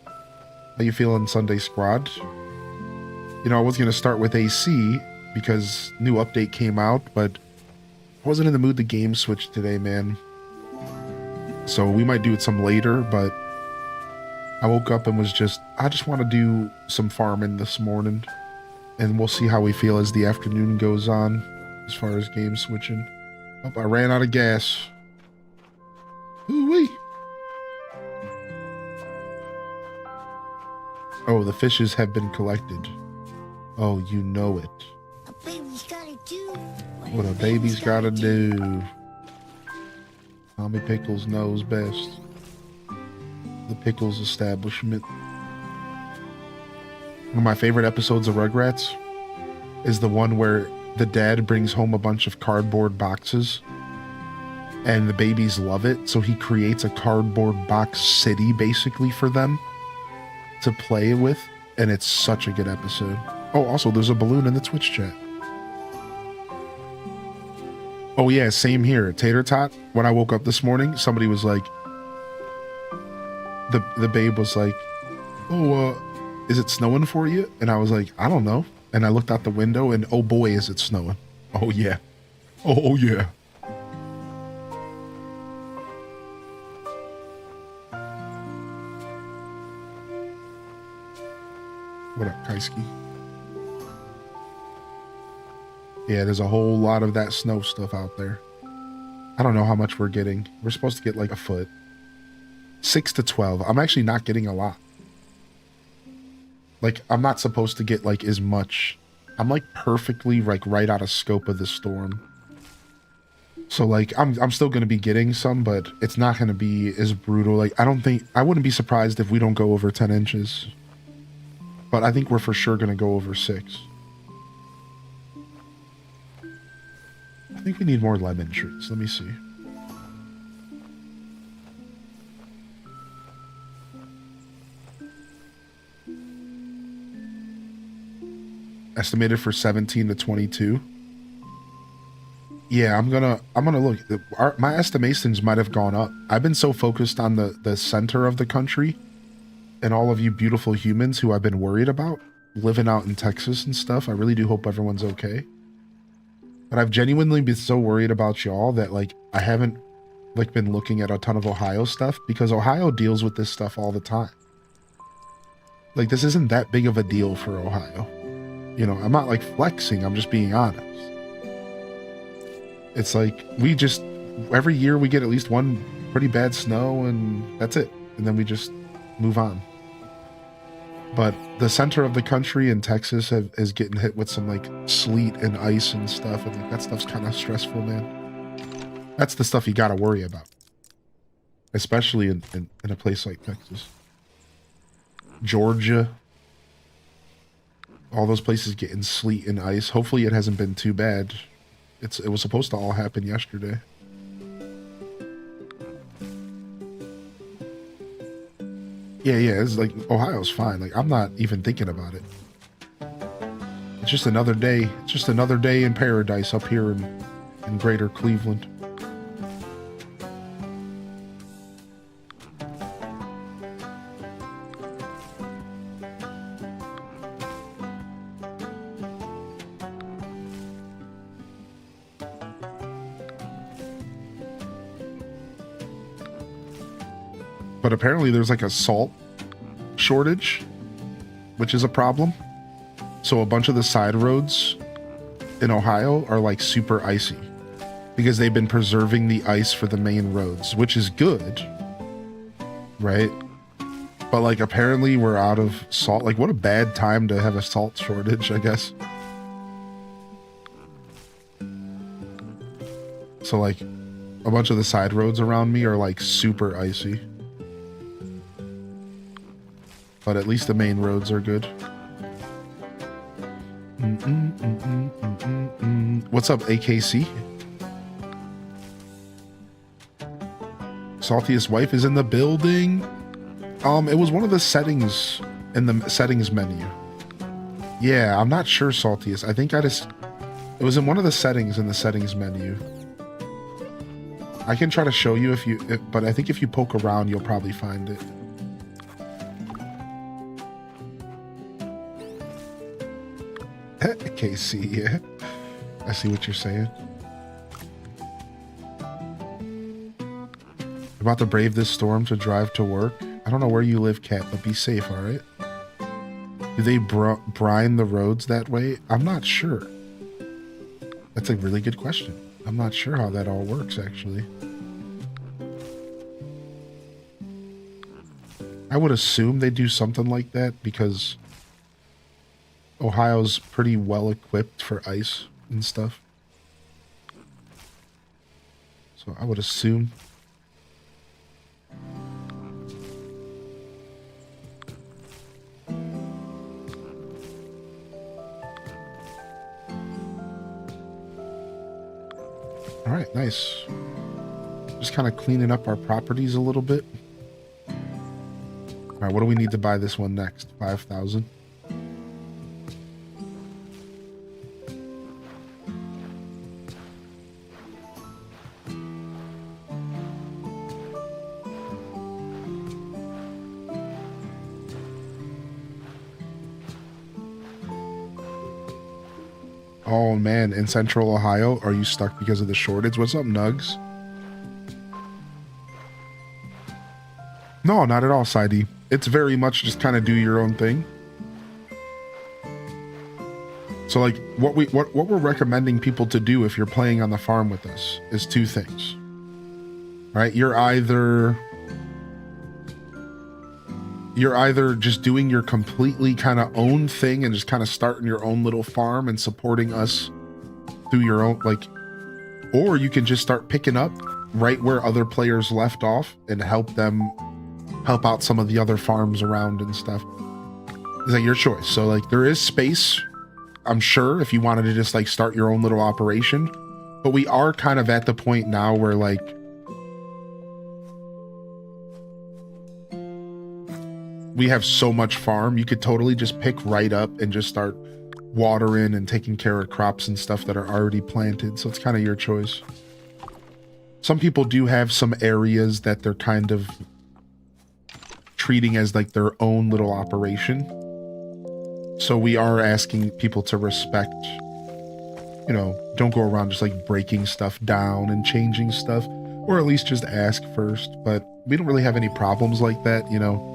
How you feeling, Sunday Squad? You know, I was going to start with AC because new update came out, but I wasn't in the mood to game switch today, man. So we might do it some later, but I woke up and was I just want to do some farming this morning. And we'll see how we feel as the afternoon goes on as far as game switching. Oh, I ran out of gas. Ooh-wee. Oh, the fishes have been collected. Oh, you know it. A baby's gotta do What a baby's gotta do. Tommy Pickles knows best. The Pickles establishment. One of my favorite episodes of Rugrats is the one where the dad brings home a bunch of cardboard boxes and the babies love it. So he creates a cardboard box city basically for them to play with. And it's such a good episode. Oh, also there's a balloon in the Twitch chat. Oh yeah, same here. Tater Tot, when I woke up this morning, somebody was like, the babe was like, oh, is it snowing for you? And I was like, I don't know. And I looked out the window and oh boy, is it snowing. Oh yeah. Oh yeah. What up, Kaisky? Yeah, there's a whole lot of that snow stuff out there. I don't know how much we're getting. We're supposed to get like a foot. 6 to 12. I'm actually not getting a lot. Like, I'm not supposed to get like as much. I'm like perfectly like right out of scope of the storm. So like I'm still gonna be getting some, but it's not gonna be as brutal. Like I wouldn't be surprised if we don't go over 10 inches. But I think we're for sure gonna go over 6. I think we need more lemon trees. Let me see. Estimated for 17 to 22. Yeah, I'm gonna look. My estimations might have gone up. I've been so focused on the center of the country and all of you beautiful humans who I've been worried about living out in Texas and stuff. I really do hope everyone's okay. But I've genuinely been so worried about y'all that like I haven't like been looking at a ton of Ohio stuff because Ohio deals with this stuff all the time. Like this isn't that big of a deal for Ohio. You know, I'm not like flexing, I'm just being honest. It's like every year we get at least one pretty bad snow and that's it. And then we just move on. But the center of the country in Texas is getting hit with some like sleet and ice and stuff. And like, that stuff's kind of stressful, man. That's the stuff you got to worry about. Especially in a place like Texas. Georgia. All those places getting sleet and ice. Hopefully it hasn't been too bad. It was supposed to all happen yesterday. Yeah, it's like Ohio's fine. Like I'm not even thinking about it. It's just another day. It's just another day in paradise up here in greater Cleveland. But apparently there's like a salt shortage, which is a problem. So a bunch of the side roads in Ohio are like super icy because they've been preserving the ice for the main roads, which is good, right? But like apparently we're out of salt. Like what a bad time to have a salt shortage, I guess. So like a bunch of the side roads around me are like super icy. But at least the main roads are good. What's up, AKC? Saltiest wife is in the building. It was one of the settings in the settings menu. Yeah, I'm not sure, Saltiest. I think it was in one of the settings in the settings menu. I can try to show you but I think if you poke around, you'll probably find it. KC, yeah. I see what you're saying. About to brave this storm to drive to work. I don't know where you live, Kat, but be safe, alright? Do they brine the roads that way? I'm not sure. That's a really good question. I'm not sure how that all works, actually. I would assume they do something like that because Ohio's pretty well equipped for ice and stuff. So I would assume. All right, nice. Just kind of cleaning up our properties a little bit. All right, what do we need to buy this one next? 5,000. Oh man, in Central Ohio, are you stuck because of the shortage? What's up, Nugs? No, not at all, Sidey. It's very much just kind of do your own thing. So like what we're recommending people to do if you're playing on the farm with us is two things. Right? You're either just doing your completely kind of own thing and just kind of starting your own little farm and supporting us through your own, like, or you can just start picking up right where other players left off and help out some of the other farms around and stuff. It's like your choice. So like there is space, I'm sure, if you wanted to just like start your own little operation, but we are kind of at the point now where like we have so much farm, you could totally just pick right up and just start watering and taking care of crops and stuff that are already planted. So it's kind of your choice. Some people do have some areas that they're kind of treating as like their own little operation. So we are asking people to respect, you know, don't go around just like breaking stuff down and changing stuff, or at least just ask first. But we don't really have any problems like that, you know.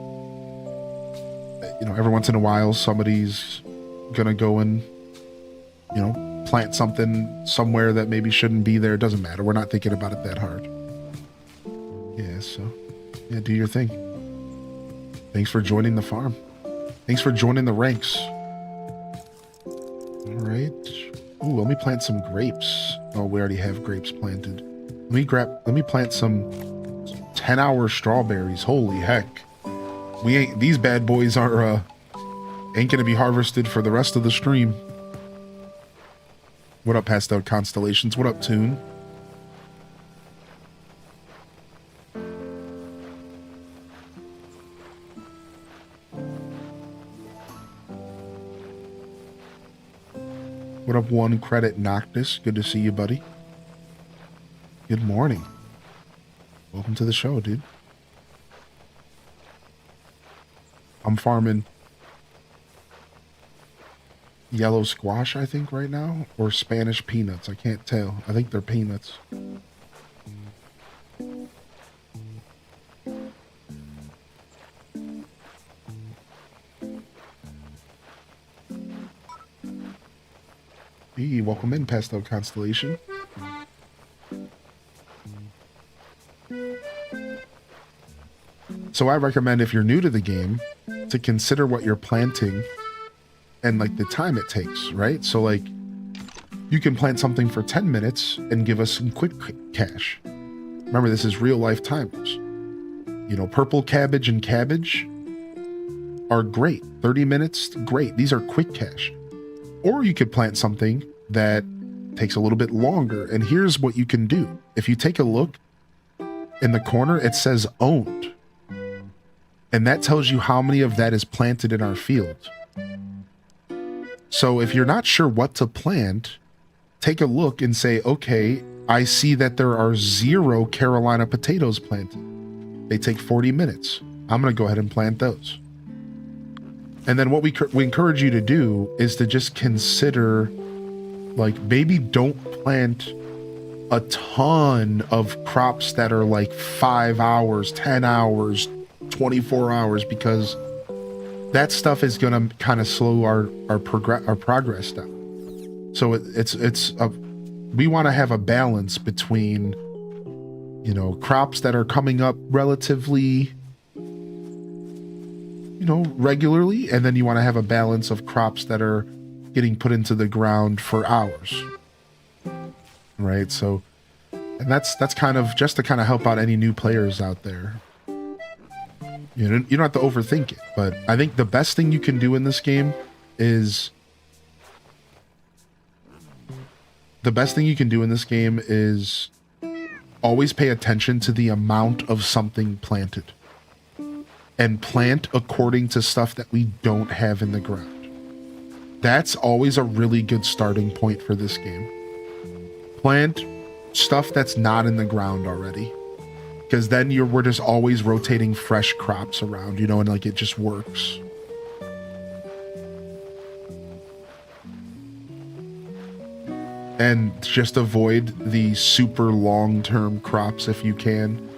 Every once in a while, somebody's gonna go and, you know, plant something somewhere that maybe shouldn't be there. It doesn't matter. We're not thinking about it that hard. Yeah, so, yeah, do your thing. Thanks for joining the farm. Thanks for joining the ranks. All right. Ooh, let me plant some grapes. Oh, we already have grapes planted. Let me plant some 10-hour strawberries. Holy heck. These bad boys ain't gonna be harvested for the rest of the stream. What up, Passed Out Constellations? What up, Tune? What up, One Credit Noctis? Good to see you, buddy. Good morning. Welcome to the show, dude. I'm farming yellow squash, I think, right now, or Spanish peanuts. I can't tell. I think they're peanuts. Hey, welcome in, Pastel Constellation. So I recommend, if you're new to the game, to consider what you're planting and like the time it takes, right? So like you can plant something for 10 minutes and give us some quick cash. Remember, this is real life timers. You know, purple cabbage and cabbage are great. 30 minutes, great. These are quick cash. Or you could plant something that takes a little bit longer. And here's what you can do. If you take a look in the corner, it says owned. And that tells you how many of that is planted in our field. So if you're not sure what to plant, take a look and say, okay, I see that there are 0 Carolina potatoes planted. They take 40 minutes. I'm going to go ahead and plant those. And then what we encourage you to do is to just consider, like, maybe don't plant a ton of crops that are like 5 hours, 10 hours, 24 hours, because that stuff is going to kind of slow our progress down. So we want to have a balance between, you know, crops that are coming up relatively, you know, regularly, and then you want to have a balance of crops that are getting put into the ground for hours. Right? So, and that's kind of just to kind of help out any new players out there. You don't have to overthink it, but I think the best thing you can do in this game is always pay attention to the amount of something planted. And plant according to stuff that we don't have in the ground. That's always a really good starting point for this game. Plant stuff that's not in the ground already. Because then we're just always rotating fresh crops around, you know, and like it just works. And just avoid the super long-term crops if you can.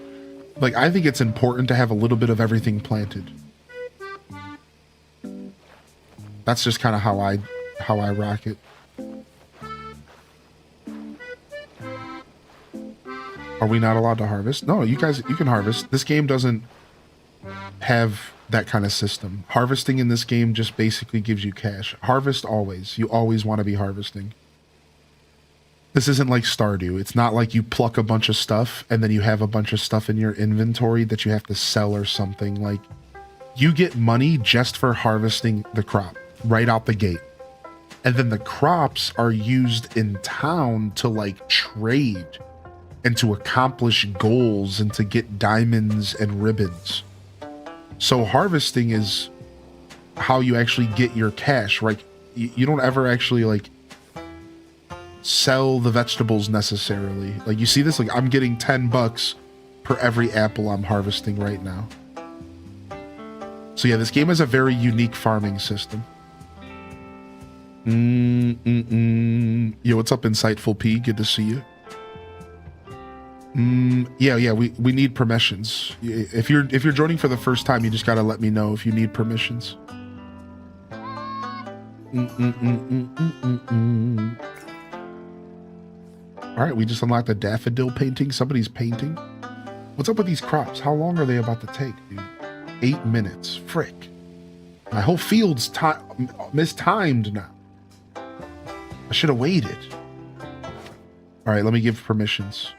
Like, I think it's important to have a little bit of everything planted. That's just kind of how I rock it. Are we not allowed to harvest? No, you can harvest. This game doesn't have that kind of system. Harvesting in this game just basically gives you cash. Harvest always. You always want to be harvesting. This isn't like Stardew. It's not like you pluck a bunch of stuff and then you have a bunch of stuff in your inventory that you have to sell or something. Like, you get money just for harvesting the crop right out the gate. And then the crops are used in town to like trade and to accomplish goals and to get diamonds and ribbons. So harvesting is how you actually get your cash, right? You don't ever actually like sell the vegetables necessarily. Like, you see this, like I'm getting $10 per every apple I'm harvesting right now. So yeah, this game has a very unique farming system. Yo, what's up, Insightful P? Good to see you. Yeah, we need permissions. If you're joining for the first time, you just gotta let me know if you need permissions. All right, we just unlocked a daffodil painting. Somebody's painting. What's up with these crops? How long are they about to take, dude? 8 minutes. Frick. My whole field's mistimed now. I should have waited. All right, let me give permissions.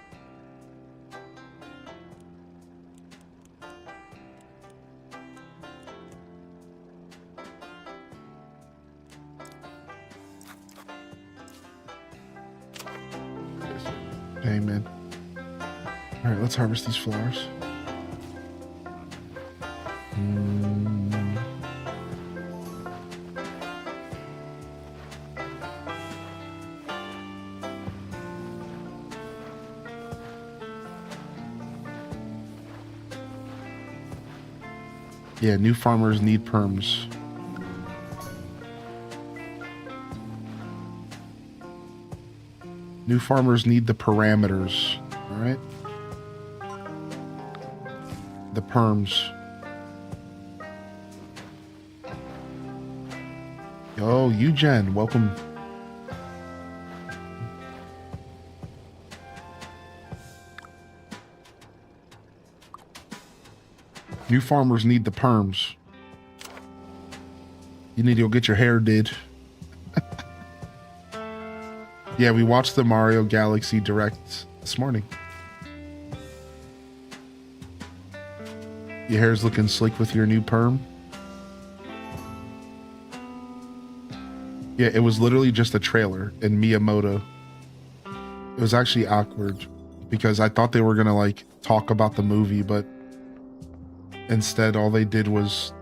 Dang, man. All right, let's harvest these flowers. Yeah, new farmers need perms. New farmers need the parameters, all right? The perms. Yo, Eugen, welcome. New farmers need the perms. You need to go get your hair did. Yeah, we watched the Mario Galaxy Direct this morning. Your hair's looking slick with your new perm. Yeah, it was literally just a trailer in Miyamoto. It was actually awkward because I thought they were gonna like talk about the movie, but instead all they did was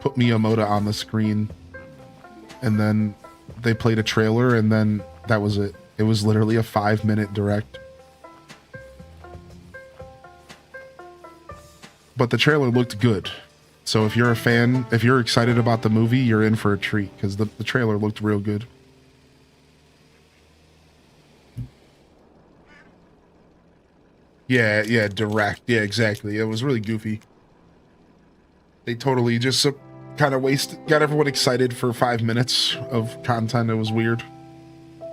put Miyamoto on the screen and then they played a trailer and then that was it. It was literally a 5-minute direct. But the trailer looked good. So if you're a fan, if you're excited about the movie, you're in for a treat because the trailer looked real good. Yeah, direct. Yeah, exactly. It was really goofy. They totally just kind of got everyone excited for 5 minutes of content. It was weird.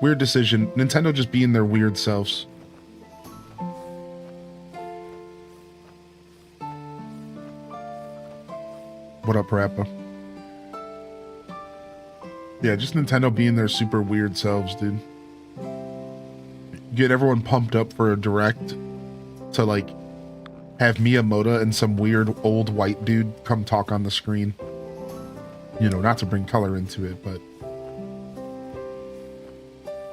Weird decision. Nintendo just being their weird selves. What up, Rappa? Yeah, just Nintendo being their super weird selves, dude. Get everyone pumped up for a direct to like have Miyamoto and some weird old white dude come talk on the screen. You know, not to bring color into it, but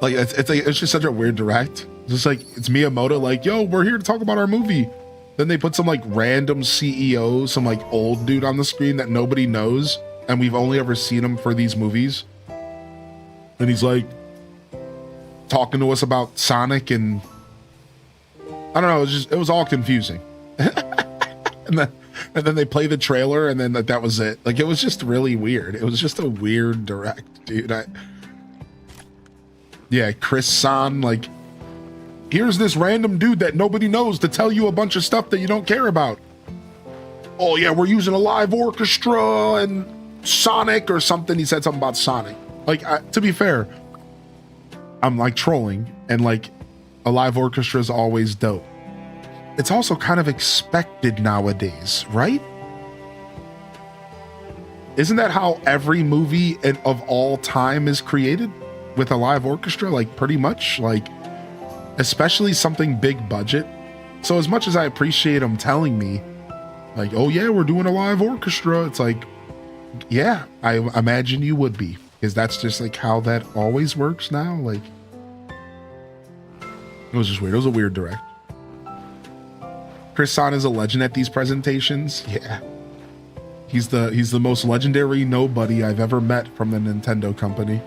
like it's just such a weird direct. Just like, it's Miyamoto like, yo, we're here to talk about our movie. Then they put some like random CEO, some like old dude on the screen that nobody knows. And we've only ever seen him for these movies. And he's like talking to us about Sonic and I don't know, it was all confusing. and then they play the trailer and then that was it. Like it was just really weird. It was just a weird direct, dude. Yeah, Chris San, like, here's this random dude that nobody knows to tell you a bunch of stuff that you don't care about. Oh yeah, we're using a live orchestra and Sonic or something. He said something about Sonic. Like, to be fair, I'm like trolling and like a live orchestra is always dope. It's also kind of expected nowadays, right? Isn't that how every movie of all time is created? With a live orchestra, like pretty much, like especially something big budget. So as much as I appreciate them telling me like, oh yeah, we're doing a live orchestra, it's like, yeah, I imagine you would be, because that's just like how that always works now. Like it was just weird. It was a weird direct. Chris San is a legend at these presentations. Yeah, he's the most legendary nobody I've ever met from the Nintendo company.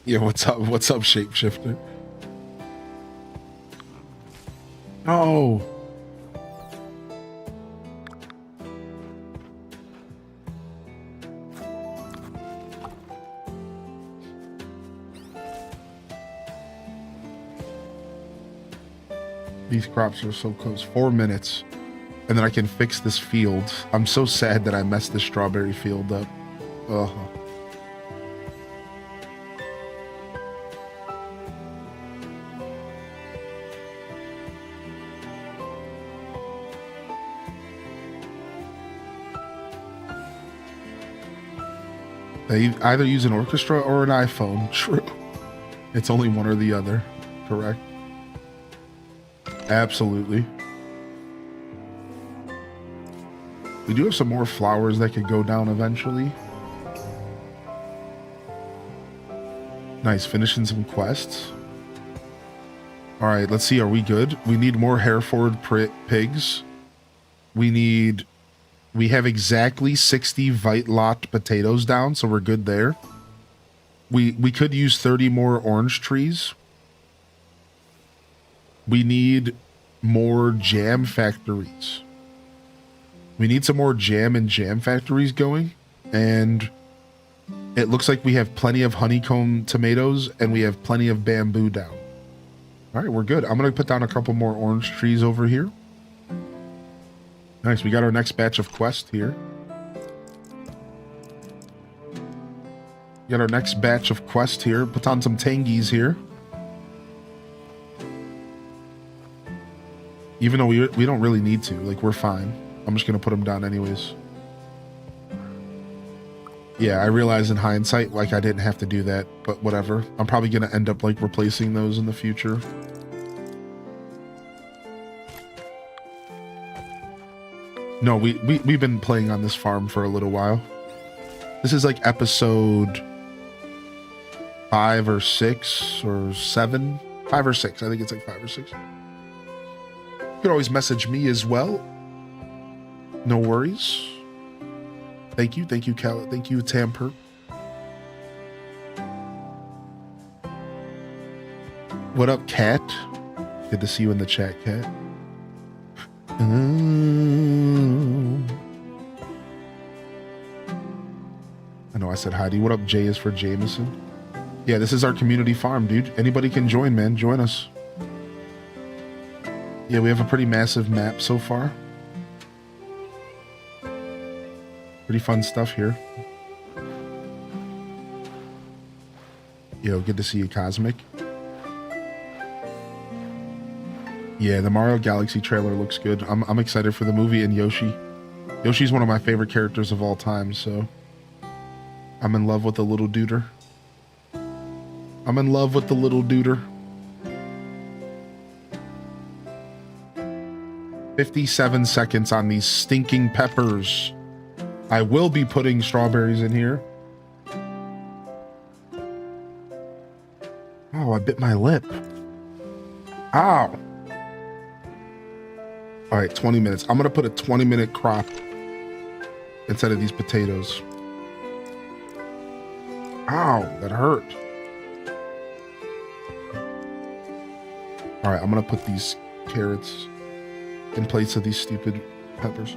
Yeah, what's up? What's up, Shapeshifter? Oh. These crops are so close. 4 minutes. And then I can fix this field. I'm so sad that I messed this strawberry field up. Ugh. They either use an orchestra or an iPhone. True. It's only one or the other. Correct. Absolutely. We do have some more flowers that could go down eventually. Nice, finishing some quests. All right, let's see. Are we good? We need more Hereford pigs. We have exactly 60 Vite-Lot potatoes down, so we're good there. We could use 30 more orange trees. We need more jam factories. We need some more jam and jam factories going. And it looks like we have plenty of honeycomb tomatoes and we have plenty of bamboo down. All right, we're good. I'm going to put down a couple more orange trees over here. Nice, we got our next batch of quests here. We got our next batch of quests here. Put on some tangies here. Even though we don't really need to. Like, we're fine. I'm just going to put them down anyways. Yeah, I realize in hindsight, like, I didn't have to do that. But whatever. I'm probably going to end up, like, replacing those in the future. No, we've been playing on this farm for a little while. This is like episode 5 or 6 or 7. 5 or 6. I think it's like 5 or 6. You could always message me as well. No worries. Thank you. Thank you, Cal. Thank you, Tamper. What up, Cat? Good to see you in the chat, Cat. I know I said Heidi. What up, J is for Jameson? Yeah, this is our community farm, dude. Anybody can join, man. Join us. Yeah, we have a pretty massive map so far. Pretty fun stuff here. Yo, good to see you, Cosmic. Yeah, the Mario Galaxy trailer looks good. I'm excited for the movie and Yoshi. Yoshi's one of my favorite characters of all time, so I'm in love with the little duder. I'm in love with the little duder. 57 seconds on these stinking peppers. I will be putting strawberries in here. I bit my lip. Ow. All right, 20 minutes. I'm going to put a 20-minute crop instead of these potatoes. Ow, that hurt. All right, I'm going to put these carrots in place of these stupid peppers.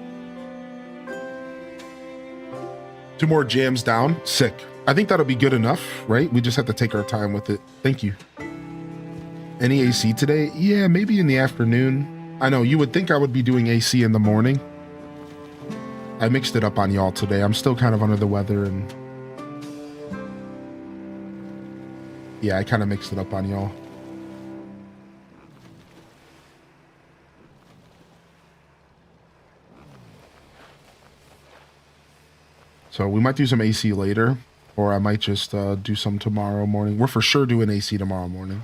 2 more jams down. Sick. I think that'll be good enough, right? We just have to take our time with it. Thank you. Any AC today? Yeah, maybe in the afternoon. I know, you would think I would be doing AC in the morning. I mixed it up on y'all today. I'm still kind of under the weather and... yeah, I kind of mixed it up on y'all. So we might do some AC later, or I might just do some tomorrow morning. We're for sure doing AC tomorrow morning.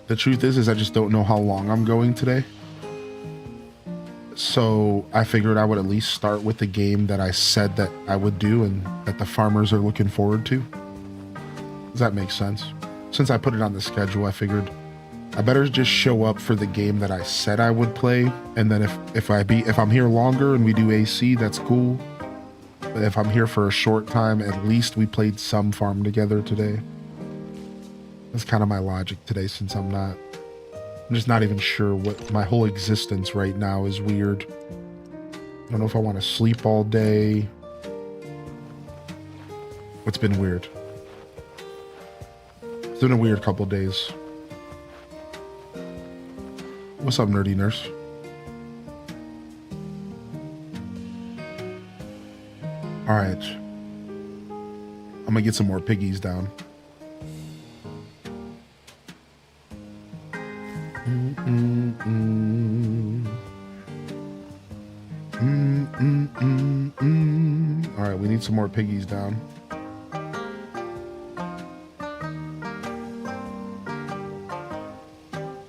The truth is I just don't know how long I'm going today. So I figured I would at least start with the game that I said that I would do and that the farmers are looking forward to. Does that make sense? Since I put it on the schedule, I figured I better just show up for the game that I said I would play. And then if I'm here longer and we do AC, that's cool. But if I'm here for a short time, at least we played some farm together today. That's kind of my logic today, since I'm just not even sure what my whole existence right now is weird. I don't know if I want to sleep all day. It's been weird. It's been a weird couple days. What's up, nerdy nurse? All right. I'm gonna get some more piggies down. All right, we need some more piggies down.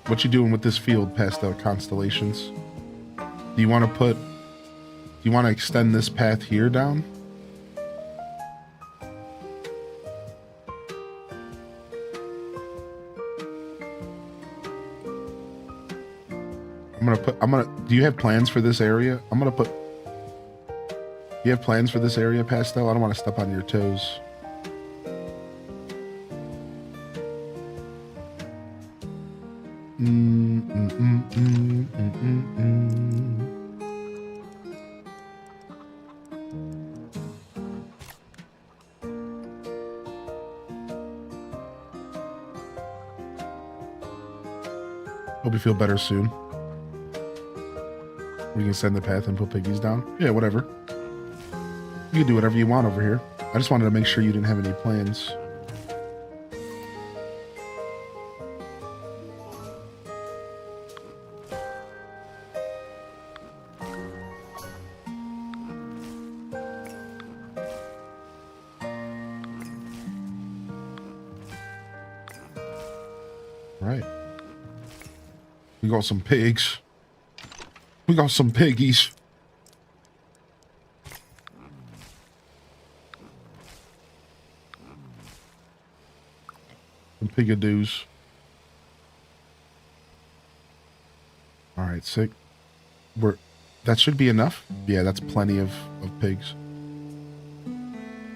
What you doing with this field, Pastel Constellations? Do you want to extend this path here down? Do you have plans for this area? Do you have plans for this area, Pastel? I don't want to step on your toes. Hope you feel better soon. We can send the path and put piggies down. Yeah, whatever. You can do whatever you want over here. I just wanted to make sure you didn't have any plans. Right. We got some pigs. We got some piggies. Some pigadoos. All right, sick. That should be enough. Yeah, that's plenty of pigs.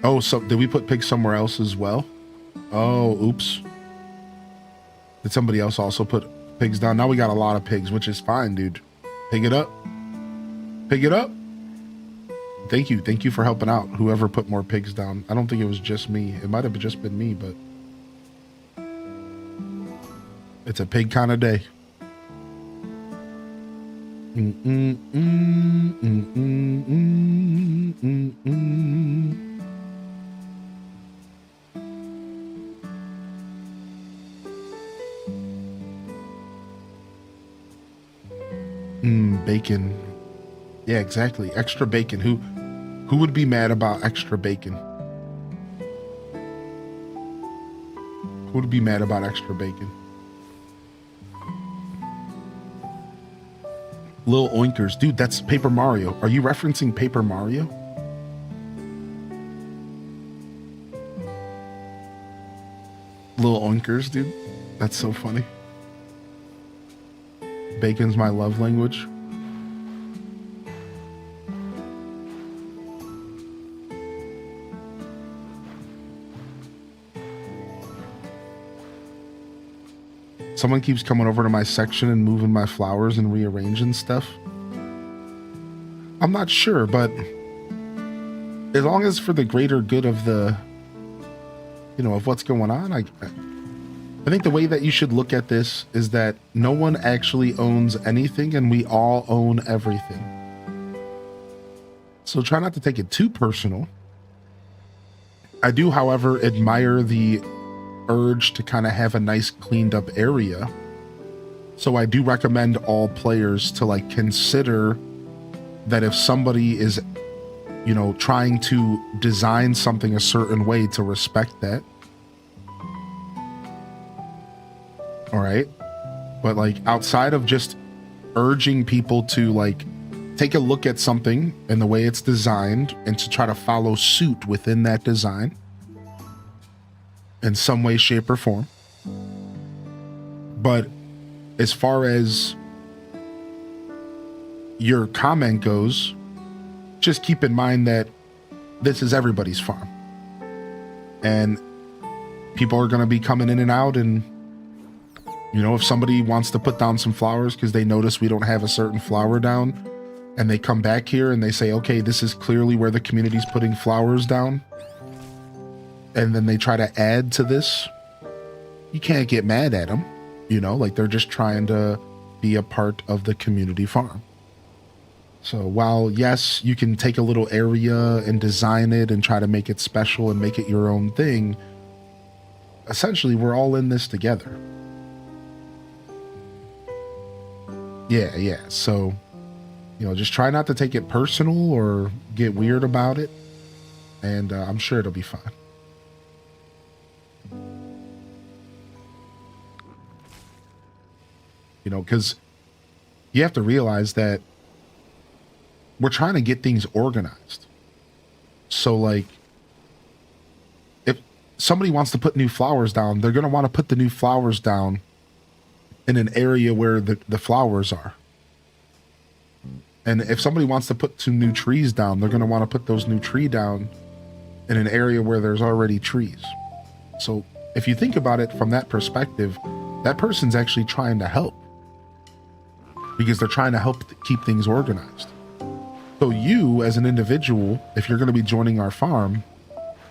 Oh, so did we put pigs somewhere else as well? Oh, oops. Did somebody else also put pigs down? Now we got a lot of pigs, which is fine, dude. Pick it up. Pick it up. Thank you. Thank you for helping out. Whoever put more pigs down. I don't think it was just me. It might have just been me, but it's a pig kind of day. Bacon. Yeah, exactly. Extra bacon. Who would be mad about extra bacon? Who would be mad about extra bacon? Lil Oinkers. Dude, that's Paper Mario. Are you referencing Paper Mario? Lil Oinkers, dude. That's so funny. Bacon's my love language. Someone keeps coming over to my section and moving my flowers and rearranging stuff. I'm not sure, but as long as for the greater good of the, you know, of what's going on, I think the way that you should look at this is that no one actually owns anything and we all own everything. So try not to take it too personal. I do, however, admire the urge to kind of have a nice cleaned up area. So I do recommend all players to like consider that if somebody is, you know, trying to design something a certain way, to respect that. All right. But like outside of just urging people to like take a look at something and the way it's designed and to try to follow suit within that design in some way, shape, or form. But as far as your comment goes, just keep in mind that this is everybody's farm. And people are going to be coming in and out. And, you know, if somebody wants to put down some flowers because they notice we don't have a certain flower down, and they come back here and they say, okay, this is clearly where the community's putting flowers down, and then they try to add to this, you can't get mad at them. You know, like they're just trying to be a part of the community farm. So while, yes, you can take a little area and design it and try to make it special and make it your own thing, essentially we're all in this together. Yeah. So, you know, just try not to take it personal or get weird about it. And I'm sure it'll be fine. You know, because you have to realize that we're trying to get things organized. So like, if somebody wants to put new flowers down, they're going to want to put the new flowers down in an area where the flowers are. And if somebody wants to put some new trees down, they're going to want to put those new tree down in an area where there's already trees. So if you think about it from that perspective, that person's actually trying to help, because they're trying to help keep things organized. So you as an individual, if you're going to be joining our farm,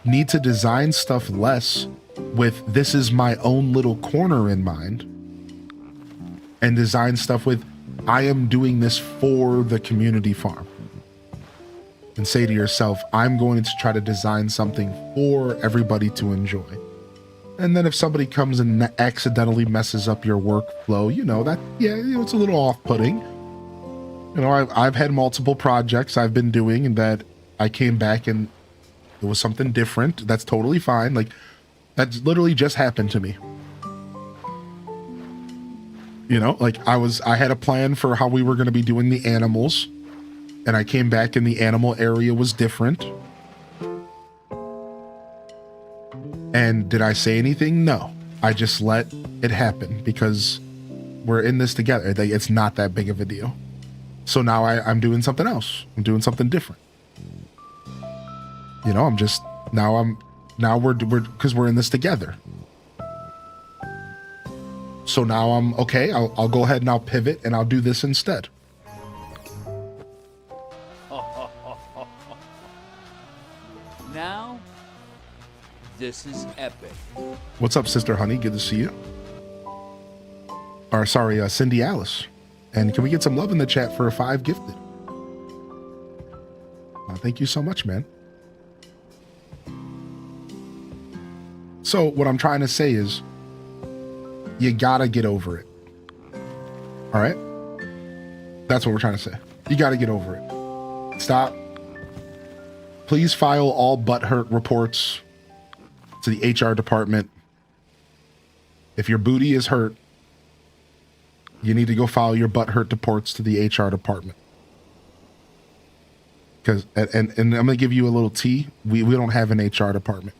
need to design stuff less with this is my own little corner in mind, and design stuff with I am doing this for the community farm. And say to yourself, I'm going to try to design something for everybody to enjoy. And then if somebody comes and accidentally messes up your workflow, you know, that, yeah, you know, it's a little off-putting. You know, I've had multiple projects I've been doing and that I came back and it was something different. That's totally fine. Like, that's literally just happened to me. You know, like I had a plan for how we were going to be doing the animals, and I came back and the animal area was different. And did I say anything? No. I just let it happen because we're in this together. It's not that big of a deal. So now I'm doing something else. I'm doing something different. You know, now we're because we're in this together. So now I'm okay. I'll go ahead and I'll pivot and I'll do this instead. Now, this is epic. What's up, Sister Honey? Good to see you. Or sorry, Cindy Alice. And can we get some love in the chat for a 5 gifted? Thank you so much, man. So what I'm trying to say is, you gotta get over it. All right? That's what we're trying to say. You gotta get over it. Stop. Please file all butthurt reports to the HR department. If your booty is hurt, you need to go file your butt hurt reports to the HR department. Because and I'm gonna give you a little tea. We don't have an HR department.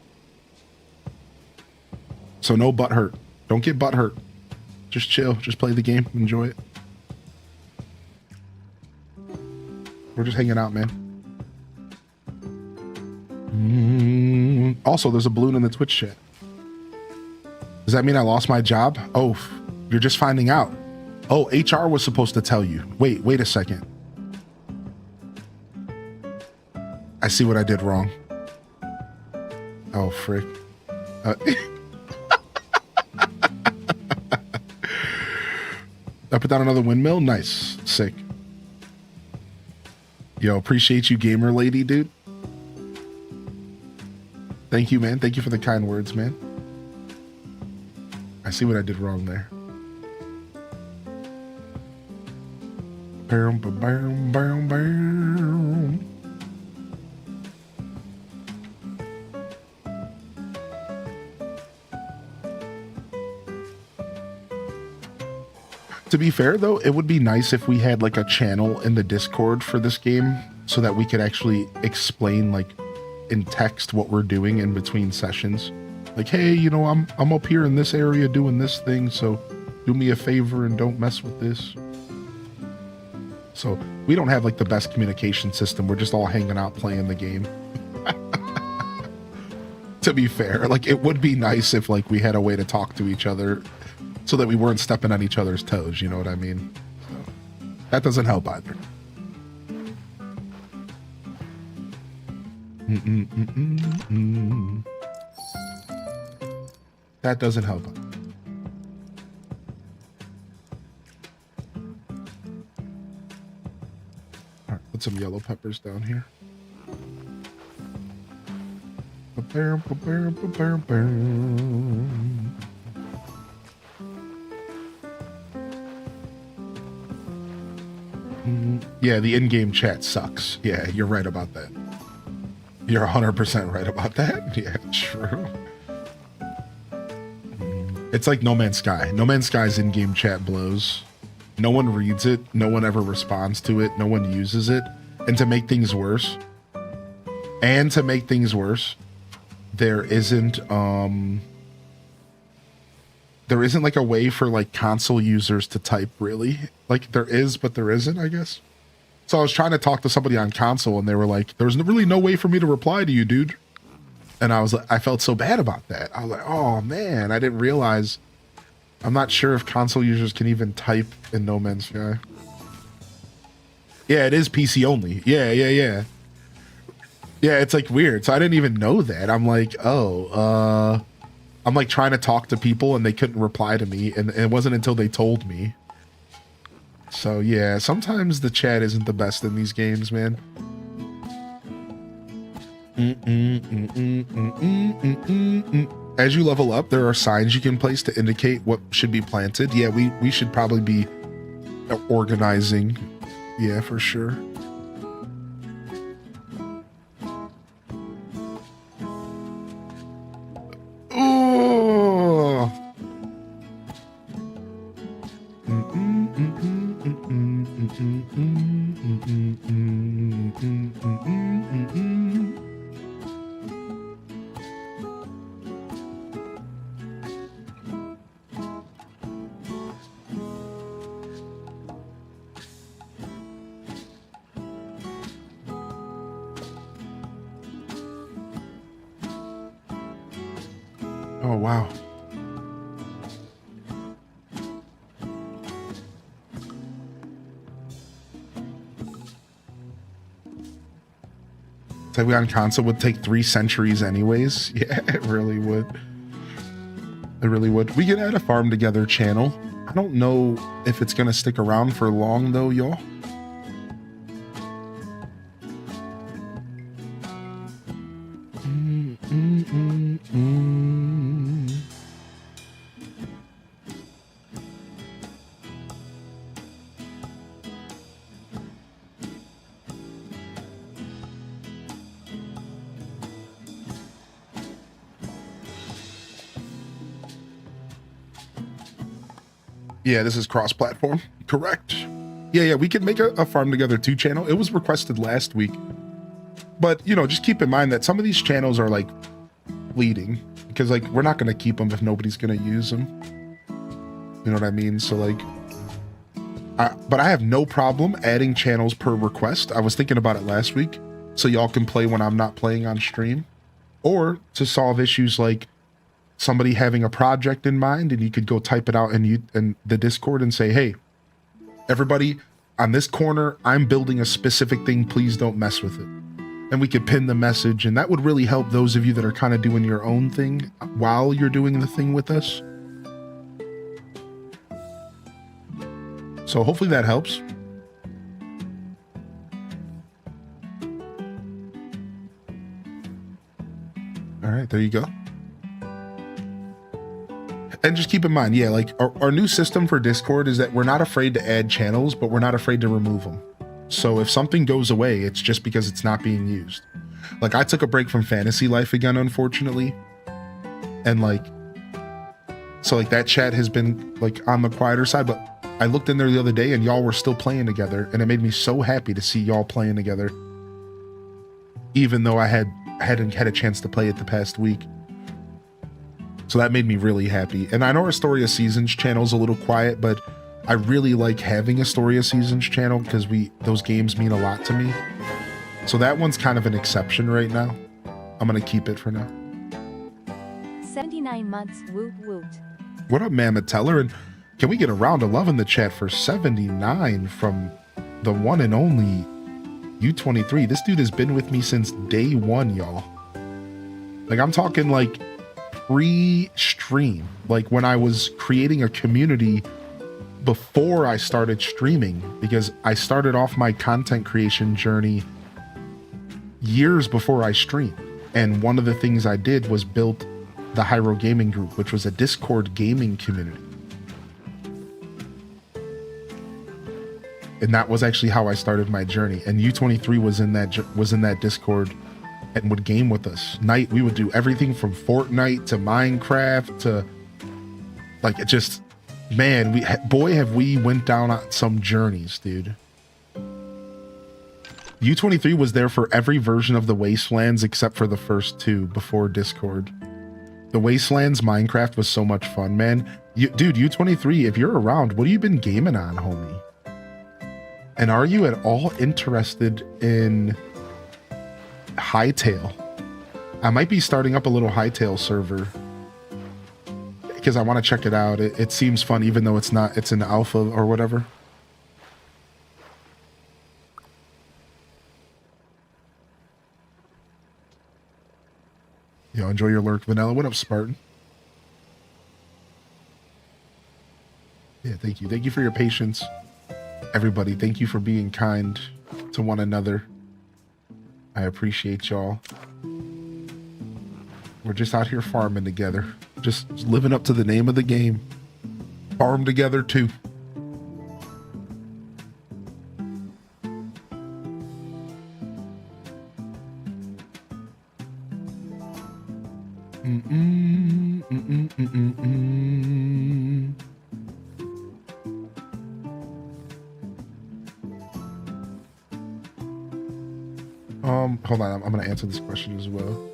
So no butt hurt. Don't get butt hurt. Just chill. Just play the game. Enjoy it. We're just hanging out, man. Also, there's a balloon in the Twitch chat. Does that mean I lost my job? Oh, you're just finding out. Oh, HR was supposed to tell you. Wait a second. I see what I did wrong. Oh, frick. I put down another windmill. Nice. Sick. Yo, appreciate you, gamer lady, dude. Thank you, man. Thank you for the kind words, man. I see what I did wrong there. Bam, bam, bam, bam, bam. To be fair, though, it would be nice if we had like a channel in the Discord for this game so that we could actually explain like in text what we're doing in between sessions. Like, hey, you know, I'm up here in this area doing this thing, so do me a favor and don't mess with this. So we don't have like the best communication system. We're just all hanging out playing the game. To be fair, like it would be nice if like we had a way to talk to each other so that we weren't stepping on each other's toes, you know what I mean? So, that doesn't help either. That doesn't help. All right, put some yellow peppers down here. Yeah, the in-game chat sucks. Yeah, you're right about that. You're 100% right about that. Yeah, true. It's like No Man's Sky. No Man's Sky's in-game chat blows. No one reads it. No one ever responds to it. No one uses it. And to make things worse, there isn't like a way for like console users to type, really. Like there is, but there isn't, I guess. So I was trying to talk to somebody on console and they were like, there's really no way for me to reply to you, dude. And I was like, I felt so bad about that. I was like, oh man, I didn't realize. I'm not sure if console users can even type in No Man's Sky. Yeah, it is PC only. Yeah. Yeah, it's like weird. So I didn't even know that. I'm like, I'm like trying to talk to people and they couldn't reply to me. And it wasn't until they told me. So yeah, sometimes the chat isn't the best in these games, man. As you level up, there are signs you can place to indicate what should be planted. Yeah, we should probably be organizing. Yeah, for sure. Oh. Oh, wow. Typing on console would take 3 centuries anyways. Yeah, it really would. It really would. We can add a farm together channel. I don't know if it's gonna stick around for long though, y'all. Yeah, this is cross-platform. Correct. Yeah, we could make a Farm Together 2 channel. It was requested last week. But, you know, just keep in mind that some of these channels are, like, fleeting. Because, like, we're not going to keep them if nobody's going to use them. You know what I mean? So, like... but I have no problem adding channels per request. I was thinking about it last week. So y'all can play when I'm not playing on stream. Or to solve issues like somebody having a project in mind and you could go type it out in the Discord and say, hey, everybody on this corner, I'm building a specific thing. Please don't mess with it. And we could pin the message, and that would really help those of you that are kind of doing your own thing while you're doing the thing with us. So hopefully that helps. All right, there you go. And just keep in mind, yeah, like our new system for Discord is that we're not afraid to add channels, but we're not afraid to remove them. So if something goes away, it's just because it's not being used. Like I took a break from Fantasy Life again, unfortunately. And like, so like that chat has been like on the quieter side, but I looked in there the other day and y'all were still playing together. And it made me so happy to see y'all playing together. Even though I hadn't had a chance to play it the past week. So that made me really happy. And I know our Story of Seasons channel is a little quiet, but I really like having a Story of Seasons channel because those games mean a lot to me. So that one's kind of an exception right now. I'm going to keep it for now. 79 months, woot woot. What up, Mammoth Teller? And can we get a round of love in the chat for 79 from the one and only U23? This dude has been with me since day one, y'all. Like, I'm talking like pre-stream, like when I was creating a community before I started streaming, because I started off my content creation journey years before I streamed. And one of the things I did was build the Hyro Gaming Group, which was a Discord gaming community. And that was actually how I started my journey. And U23 was in that Discord and would game with us. We would do everything from Fortnite to Minecraft to like it just, man, boy have we went down on some journeys, dude. U23 was there for every version of the Wastelands except for the first two before Discord. The Wastelands Minecraft was so much fun, man. Dude, U23, if you're around, what have you been gaming on, homie? And are you at all interested in Hytale? I might be starting up a little Hytale server because I want to check it out. It seems fun, even though it's an alpha or whatever. Yo, enjoy your lurk, Vanilla. What up, Spartan? Yeah, thank you. Thank you for your patience. Everybody, thank you for being kind to one another. I appreciate y'all. We're just out here farming together. Just living up to the name of the game. Farm together too. Hold on, I'm gonna answer this question as well.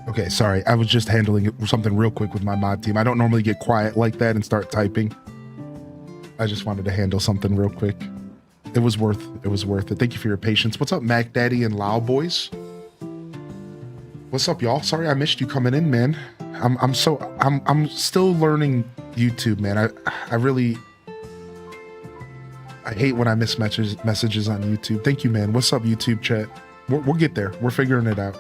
Okay, sorry. I was just handling something real quick with my mod team. I don't normally get quiet like that and start typing. I just wanted to handle something real quick. It was worth it. Thank you for your patience. What's up, Mac Daddy and Lao Boys? What's up, y'all? Sorry I missed you coming in, man. I'm still learning YouTube, man. I hate when I miss messages on YouTube. Thank you, man. What's up, YouTube chat? We'll get there. We're figuring it out.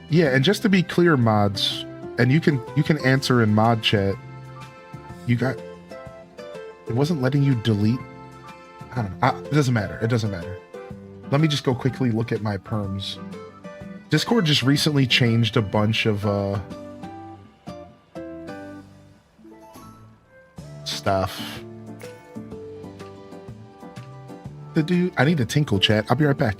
Yeah, and just to be clear, mods, and you can answer in mod chat. It wasn't letting you delete. I don't know. It doesn't matter. It doesn't matter. Let me just go quickly look at my perms. Discord just recently changed a bunch of stuff. I need to tinkle chat. I'll be right back.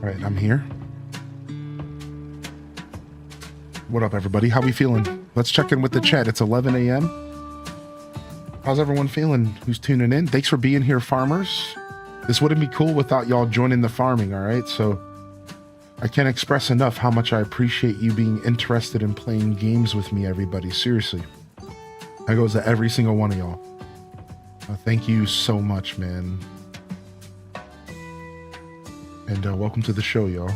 All right, I'm here. What up, everybody? How we feeling? Let's check in with the chat. It's 11 a.m. How's everyone feeling who's tuning in? Thanks for being here, farmers. This wouldn't be cool without y'all joining the farming, all right? So I can't express enough how much I appreciate you being interested in playing games with me, everybody. Seriously. That goes to every single one of y'all. Thank you so much, man. And welcome to the show, y'all.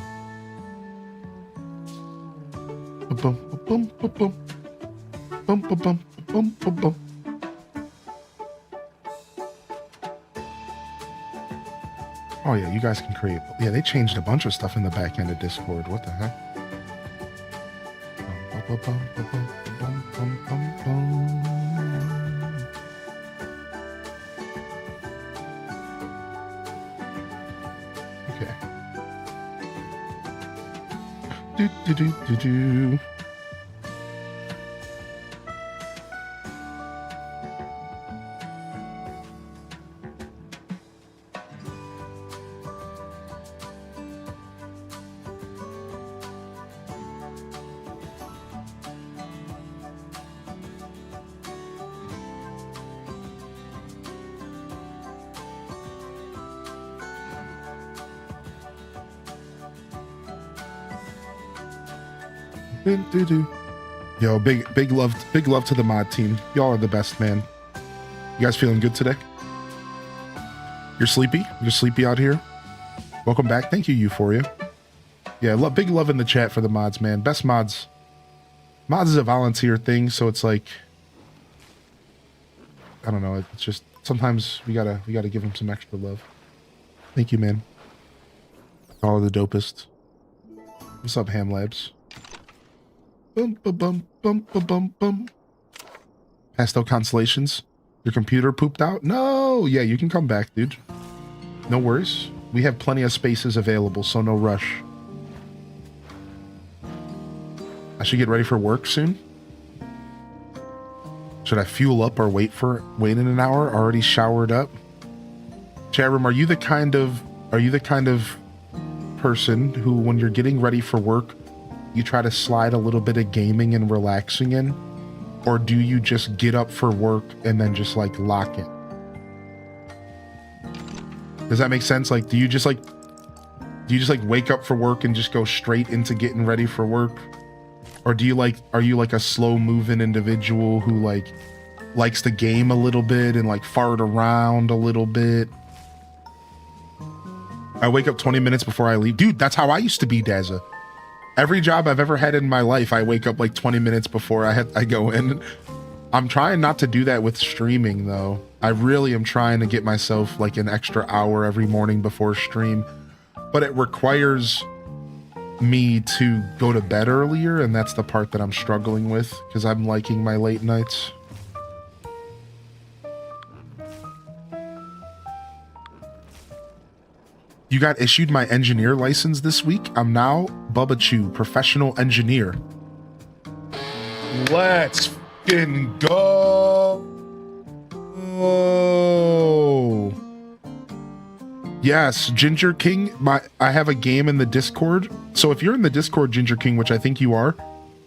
Oh yeah, you guys can create. Yeah, they changed a bunch of stuff in the back end of Discord. What the heck? Okay. Do. Yo, big love to the mod team. Y'all are the best, man. You guys feeling good today? You're sleepy? You're sleepy out here? Welcome back. Thank you, Euphoria. Yeah, big love in the chat for the mods, man. Best mods. Mods is a volunteer thing, so it's like, I don't know. It's just sometimes we gotta give them some extra love. Thank you, man. All of the dopest. What's up, Ham Labs? Bum, bum, bum, bum, bum, bum. Pastel Constellations. Your computer pooped out? No! Yeah, you can come back, dude. No worries. We have plenty of spaces available, so no rush. I should get ready for work soon. Should I fuel up or wait in an hour? Already showered up? Chat room, are you the kind of person who, when you're getting ready for work, you try to slide a little bit of gaming and relaxing in? or do you just get up for work and then just like lock in? Does that make sense? Like, do you just like wake up for work and just go straight into getting ready for work? Or do you like, are you like a slow moving individual who like likes the game a little bit and like fart around a little bit? I wake up 20 minutes before I leave. Dude, that's how I used to be, Dazza. Every job I've ever had in my life, I wake up like 20 minutes before I go in. I'm trying not to do that with streaming though. I really am trying to get myself like an extra hour every morning before stream, but it requires me to go to bed earlier, and that's the part that I'm struggling with because I'm liking my late nights. You got issued my engineer license this week. I'm now Bubba Chew, professional engineer. Let's fucking go. Oh. Yes, Ginger King, I have a game in the Discord. So if you're in the Discord, Ginger King, which I think you are,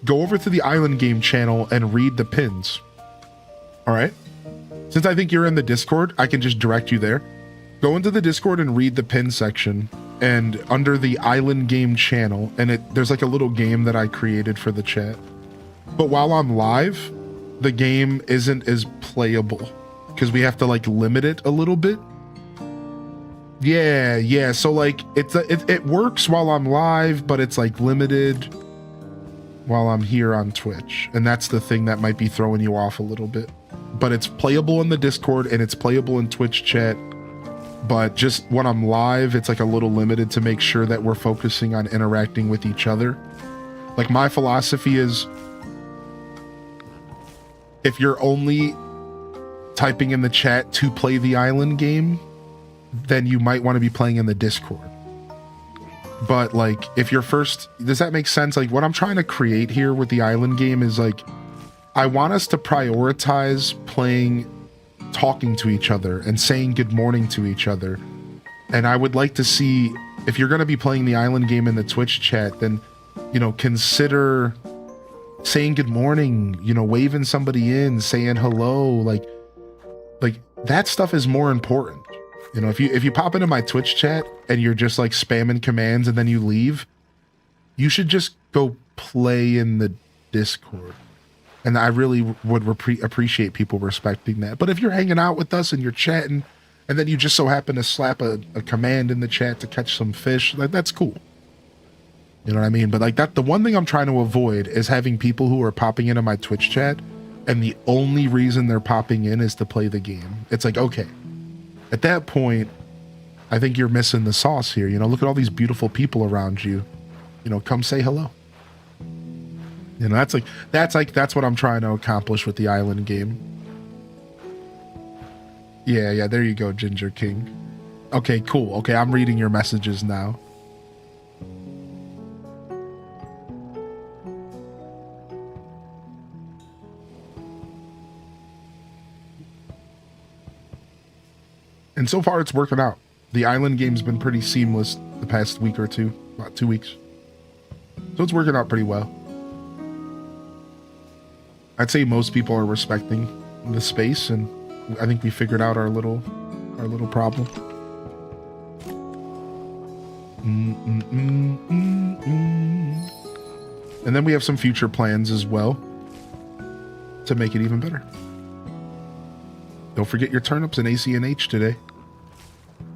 go over to the Island Game channel and read the pins. All right? Since I think you're in the Discord, I can just direct you there. Go into the Discord and read the pin section, and under the Island Game channel, and there's like a little game that I created for the chat. But while I'm live, the game isn't as playable because we have to like limit it a little bit. Yeah. So like it works while I'm live, but it's like limited while I'm here on Twitch, and that's the thing that might be throwing you off a little bit. But it's playable in the Discord and it's playable in Twitch chat. But just when I'm live, it's like a little limited to make sure that we're focusing on interacting with each other. Like my philosophy is, if you're only typing in the chat to play the Island Game, then you might want to be playing in the Discord. But like, if you're first, does that make sense? Like what I'm trying to create here with the Island Game is like, I want us to prioritize talking to each other and saying good morning to each other. And I would like to see, if you're going to be playing the Island Game in the Twitch chat, then, you know, consider saying good morning, you know, waving somebody in, saying hello, like that stuff is more important. You know, if you pop into my Twitch chat and you're just like spamming commands and then you leave, you should just go play in the Discord. And I really would appreciate people respecting that. But if you're hanging out with us and you're chatting, and then you just so happen to slap a command in the chat to catch some fish, like that's cool. You know what I mean? But like the one thing I'm trying to avoid is having people who are popping into my Twitch chat, and the only reason they're popping in is to play the game. It's like, okay, at that point, I think you're missing the sauce here. You know, look at all these beautiful people around you. You know, come say hello. You know, that's what I'm trying to accomplish with the Island Game. Yeah, there you go, Ginger King. Okay, cool. Okay, I'm reading your messages now. And so far it's working out. The Island Game's been pretty seamless the past week or two, about 2 weeks. So it's working out pretty well. I'd say most people are respecting the space, and I think we figured out our little problem. And then we have some future plans as well to make it even better. Don't forget your turnips and ACNH today.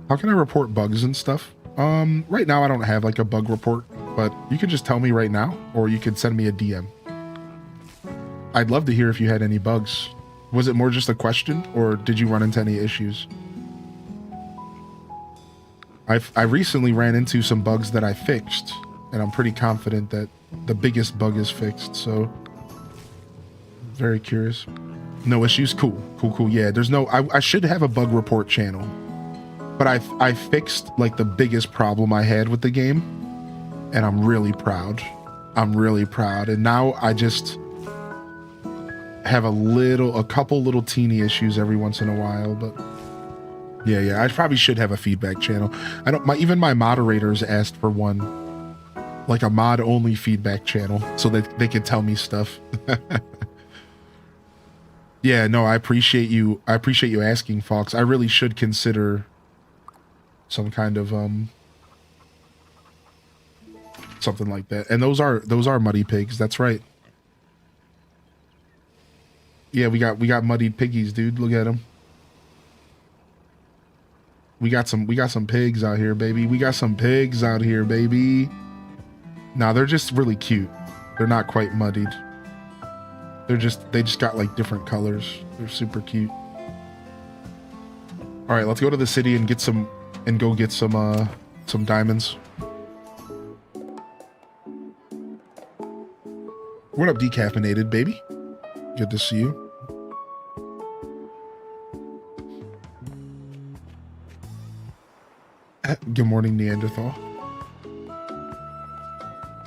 How can I report bugs and stuff? Right now I don't have like a bug report, but you could just tell me right now, or you could send me a DM. I'd love to hear if you had any bugs. Was it more just a question, or did you run into any issues? I recently ran into some bugs that I fixed, and I'm pretty confident that the biggest bug is fixed, so very curious. No issues? Cool. Yeah, there's no, I should have a bug report channel, but I fixed like the biggest problem I had with the game, and I'm really proud. And now I just have a couple little teeny issues every once in a while, but yeah, I probably should have a feedback channel. Even my moderators asked for one, like a mod only feedback channel, so that they could tell me stuff. Yeah, no, I appreciate you. I appreciate you asking, Fox. I really should consider some kind of something like that. And those are muddy pigs. That's right. Yeah, we got muddied piggies, dude. Look at them. We got some pigs out here, baby. We got some pigs out here, baby. Nah, they're just really cute. They're not quite muddied. They just got like different colors. They're super cute. All right, let's go to the city and go get some diamonds. What up, decaffeinated baby? Good to see you. Good morning, Neanderthal.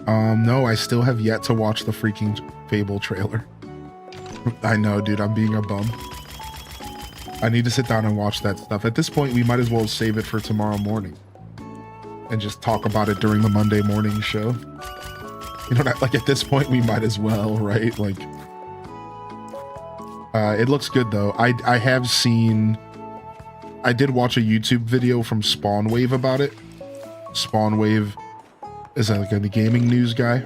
No, I still have yet to watch the freaking Fable trailer. I know, dude, I'm being a bum. I need to sit down and watch that stuff. At this point, we might as well save it for tomorrow morning and just talk about it during the Monday morning show. You know, like at this point, we might as well, right? Like, it looks good though. I did watch a YouTube video from Spawnwave about it. Spawnwave is like a gaming news guy,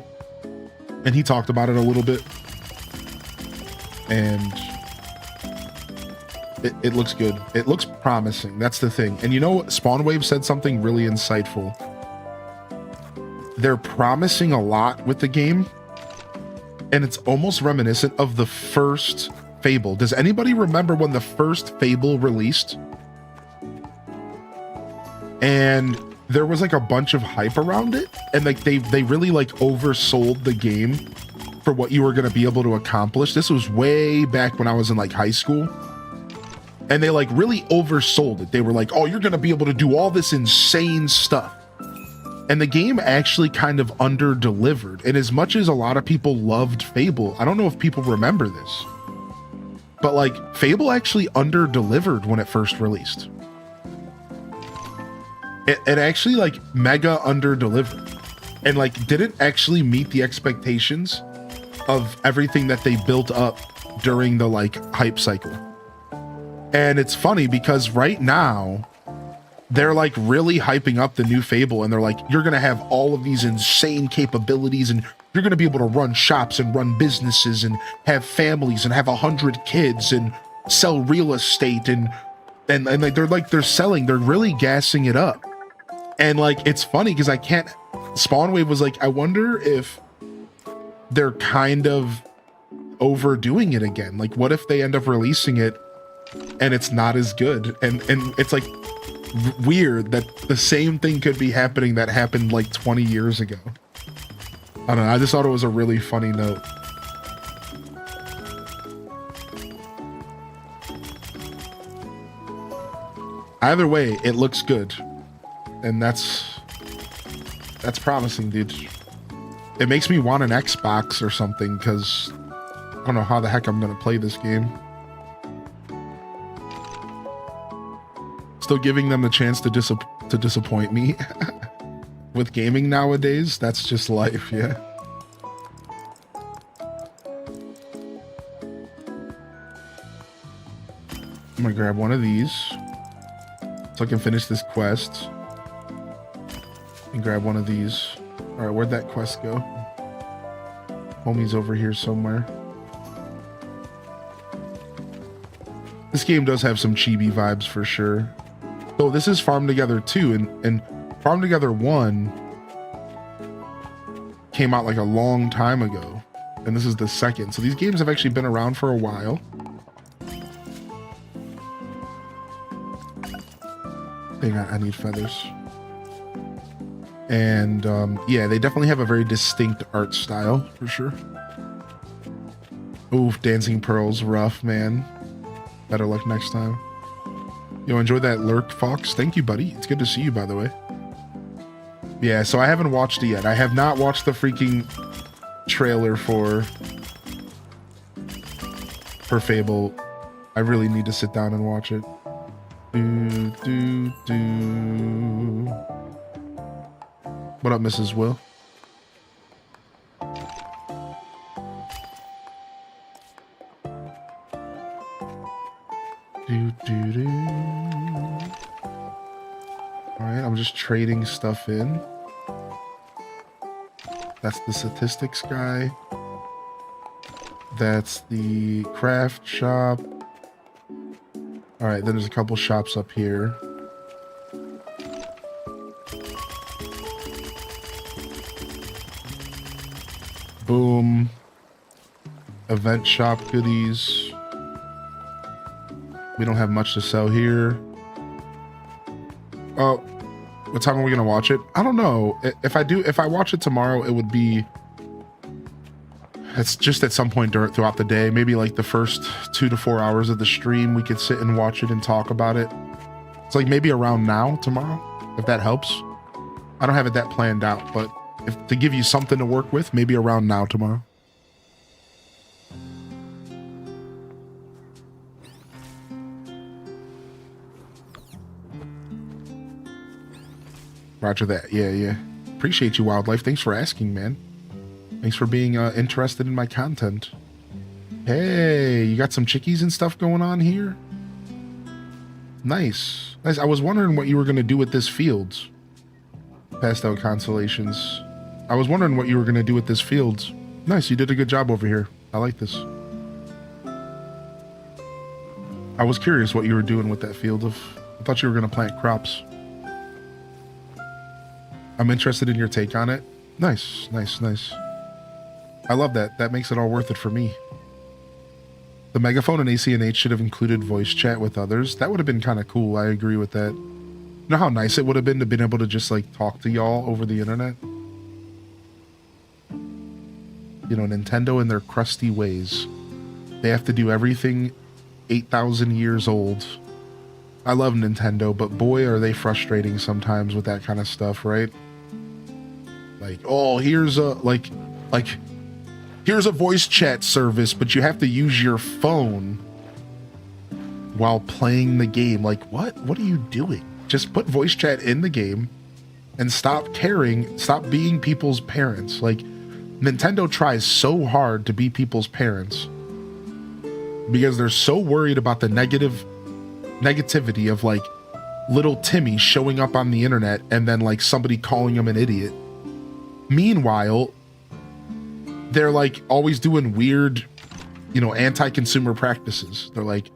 and he talked about it a little bit. And it looks good. It looks promising. That's the thing. And you know, Spawnwave said something really insightful. They're promising a lot with the game, and it's almost reminiscent of the first Fable. Does anybody remember when the first Fable released? And there was like a bunch of hype around it, and like they really like oversold the game for what you were going to be able to accomplish. This was way back when I was in like high school, and they like really oversold it. They were like, oh, you're going to be able to do all this insane stuff. And the game actually kind of under-delivered. And as much as a lot of people loved Fable, I don't know if people remember this, but like Fable actually under-delivered when it first released. It actually like mega under-delivered and like didn't actually meet the expectations of everything that they built up during the like hype cycle. And it's funny because right now they're like really hyping up the new Fable, and they're like, you're gonna have all of these insane capabilities, and you're gonna be able to run shops and run businesses and have families and have 100 kids and sell real estate and like they're really gassing it up. And like it's funny because Spawnwave was like, I wonder if they're kind of overdoing it again. Like, what if they end up releasing it and it's not as good? And it's like weird that the same thing could be happening that happened like 20 years ago. I don't know. I just thought it was a really funny note. Either way, it looks good. And that's promising, dude. It makes me want an Xbox or something, because I don't know how the heck I'm gonna play this game. Still giving them the chance to disappoint me with gaming nowadays. That's just life, yeah. I'm gonna grab one of these so I can finish this quest. And grab one of these. All right, where'd that quest go? Homie's over here somewhere. This game does have some chibi vibes for sure. So this is Farm Together 2, and Farm Together 1 came out like a long time ago, and this is the second. So these games have actually been around for a while. Dang, I need feathers. And yeah, they definitely have a very distinct art style for sure. Oof, Dancing Pearls, rough, man. Better luck next time. Yo, enjoy that lurk, Fox. Thank you, buddy. It's good to see you, by the way. Yeah, so I haven't watched it yet. I have not watched the freaking trailer for Fable. I really need to sit down and watch it. What up, Mrs. Will? All right, I'm just trading stuff in. That's the statistics guy. That's the craft shop. All right, then there's a couple shops up here. Boom. Event shop goodies. We don't have much to sell here. Oh, what time are we gonna watch it? I don't know. If I watch it tomorrow, it would be. It's just at some point throughout the day, maybe like the first 2 to 4 hours of the stream, we could sit and watch it and talk about it. It's like maybe around now tomorrow, if that helps. I don't have it that planned out, but to give you something to work with, maybe around now tomorrow. Roger that. Yeah. Appreciate you, Wildlife. Thanks for asking, man. Thanks for being interested in my content. Hey, you got some chickies and stuff going on here? Nice. I was wondering what you were going to do with this fields. Passed out constellations. I was wondering what you were going to do with this fields. Nice, you did a good job over here. I like this. I was curious what you were doing with that field of... I thought you were going to plant crops. I'm interested in your take on it. Nice. I love that. That makes it all worth it for me. The megaphone and ACNH should have included voice chat with others. That would have been kind of cool. I agree with that. You know how nice it would have been to been able to just like talk to y'all over the internet? You know, Nintendo and their crusty ways. They have to do everything 8,000 years old. I love Nintendo, but boy, are they frustrating sometimes with that kind of stuff, right? Like, oh, here's a here's a voice chat service, but you have to use your phone while playing the game. Like, what are you doing? Just put voice chat in the game and stop caring, stop being people's parents. Like, Nintendo tries so hard to be people's parents because they're so worried about the negativity of like little Timmy showing up on the internet and then like somebody calling him an idiot. Meanwhile, they're like always doing weird, you know, anti-consumer practices. They're like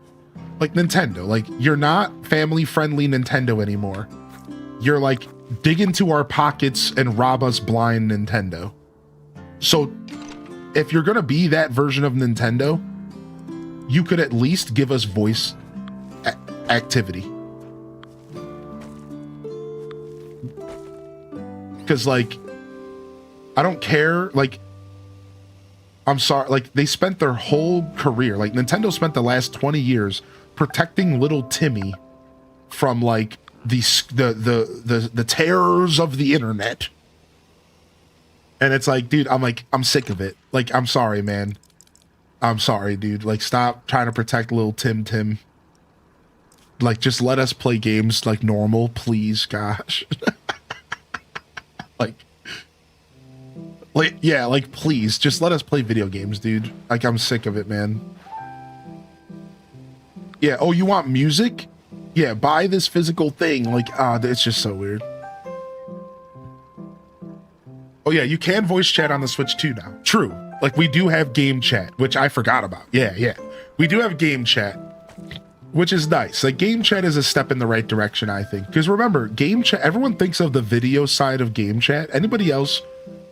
Nintendo, like, you're not family friendly Nintendo anymore. You're like, dig into our pockets and rob us blind Nintendo. So if you're gonna be that version of Nintendo, you could at least give us voice activity. Because like, I don't care, like, I'm sorry, like, they spent their whole career, like, Nintendo spent the last 20 years protecting little Timmy from, like, the terrors of the internet. And it's like, dude, I'm sick of it. Like, I'm sorry, man. I'm sorry, dude. Like, stop trying to protect little Tim. Like, just let us play games like normal, please, gosh. Like, please, just let us play video games, dude. Like, I'm sick of it, man. Yeah, oh, you want music? Yeah, buy this physical thing. Like, it's just so weird. Oh, yeah, you can voice chat on the Switch too now. True. Like, we do have game chat, which I forgot about. Yeah. We do have game chat, which is nice. Like, game chat is a step in the right direction, I think. Because remember, game chat, everyone thinks of the video side of game chat. Anybody else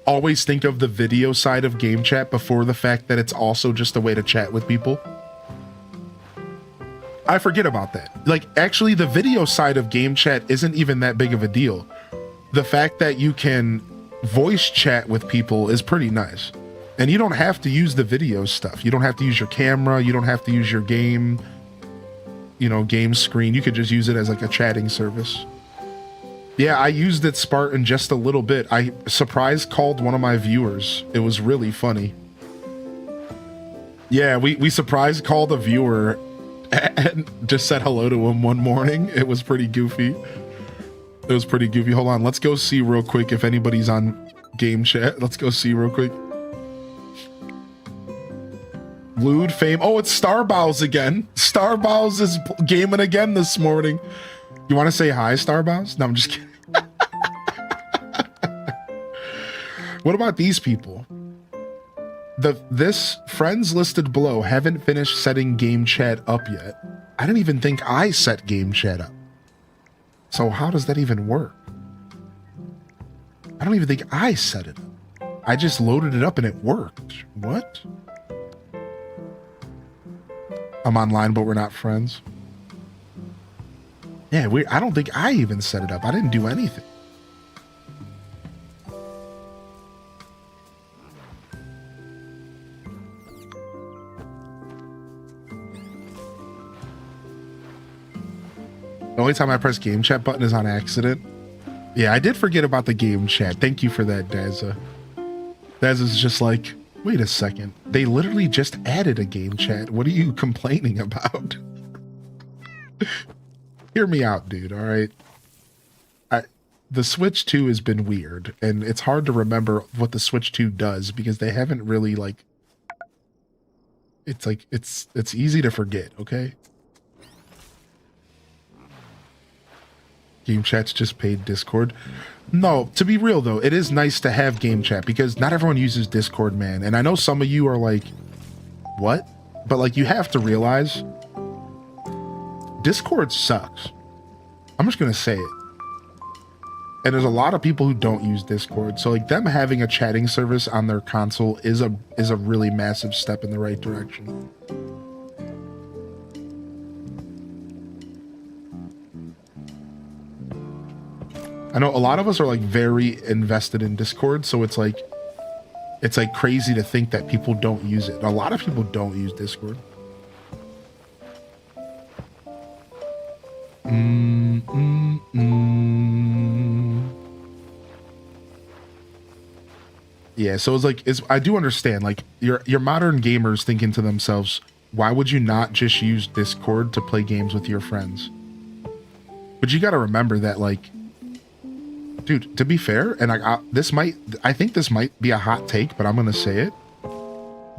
always think of the video side of game chat before the fact that it's also just a way to chat with people? I forget about that. Like, actually, the video side of game chat isn't even that big of a deal. The fact that you can voice chat with people is pretty nice. And you don't have to use the video stuff. You don't have to use your camera. You don't have to use your game, game screen. You could just use it as like a chatting service. Yeah, I used it, Spartan, just a little bit. I surprise called one of my viewers. It was really funny. Yeah, we surprise called a viewer and just said hello to him one morning. It was pretty goofy. Hold on, let's go see real quick if anybody's on game chat. Let's go see real quick. Lude fame. Oh, it's Starbows again. Starbows is gaming again this morning. You want to say hi, Starbows? No, I'm just kidding. What about these people? This friends listed below haven't finished setting game chat up yet. I didn't even think I set game chat up. So how does that even work? I don't even think I set it up. I just loaded it up and it worked. What? I'm online, but we're not friends. Yeah, I don't think I even set it up. I didn't do anything. The only time I press game chat button is on accident. Yeah, I did forget about the game chat. Thank you for that, Daza. Daza's just like, wait a second. They literally just added a game chat. What are you complaining about? Hear me out, dude, all right? The Switch 2 has been weird, and it's hard to remember what the Switch 2 does because they haven't really, like... It's easy to forget, okay? Game chat's just paid Discord. No, to be real though, it is nice to have game chat because not everyone uses Discord, man. And I know some of you are like, what? But like, you have to realize Discord sucks. I'm just gonna say it. And there's a lot of people who don't use Discord. So like them having a chatting service on their console is a really massive step in the right direction. I know a lot of us are like very invested in Discord, so it's like crazy to think that people don't use it. A lot of people don't use Discord. Yeah, so I do understand, like your modern gamers thinking to themselves, why would you not just use Discord to play games with your friends? But you got to remember that, like, dude, to be fair, and I think this might be a hot take, but I'm going to say it.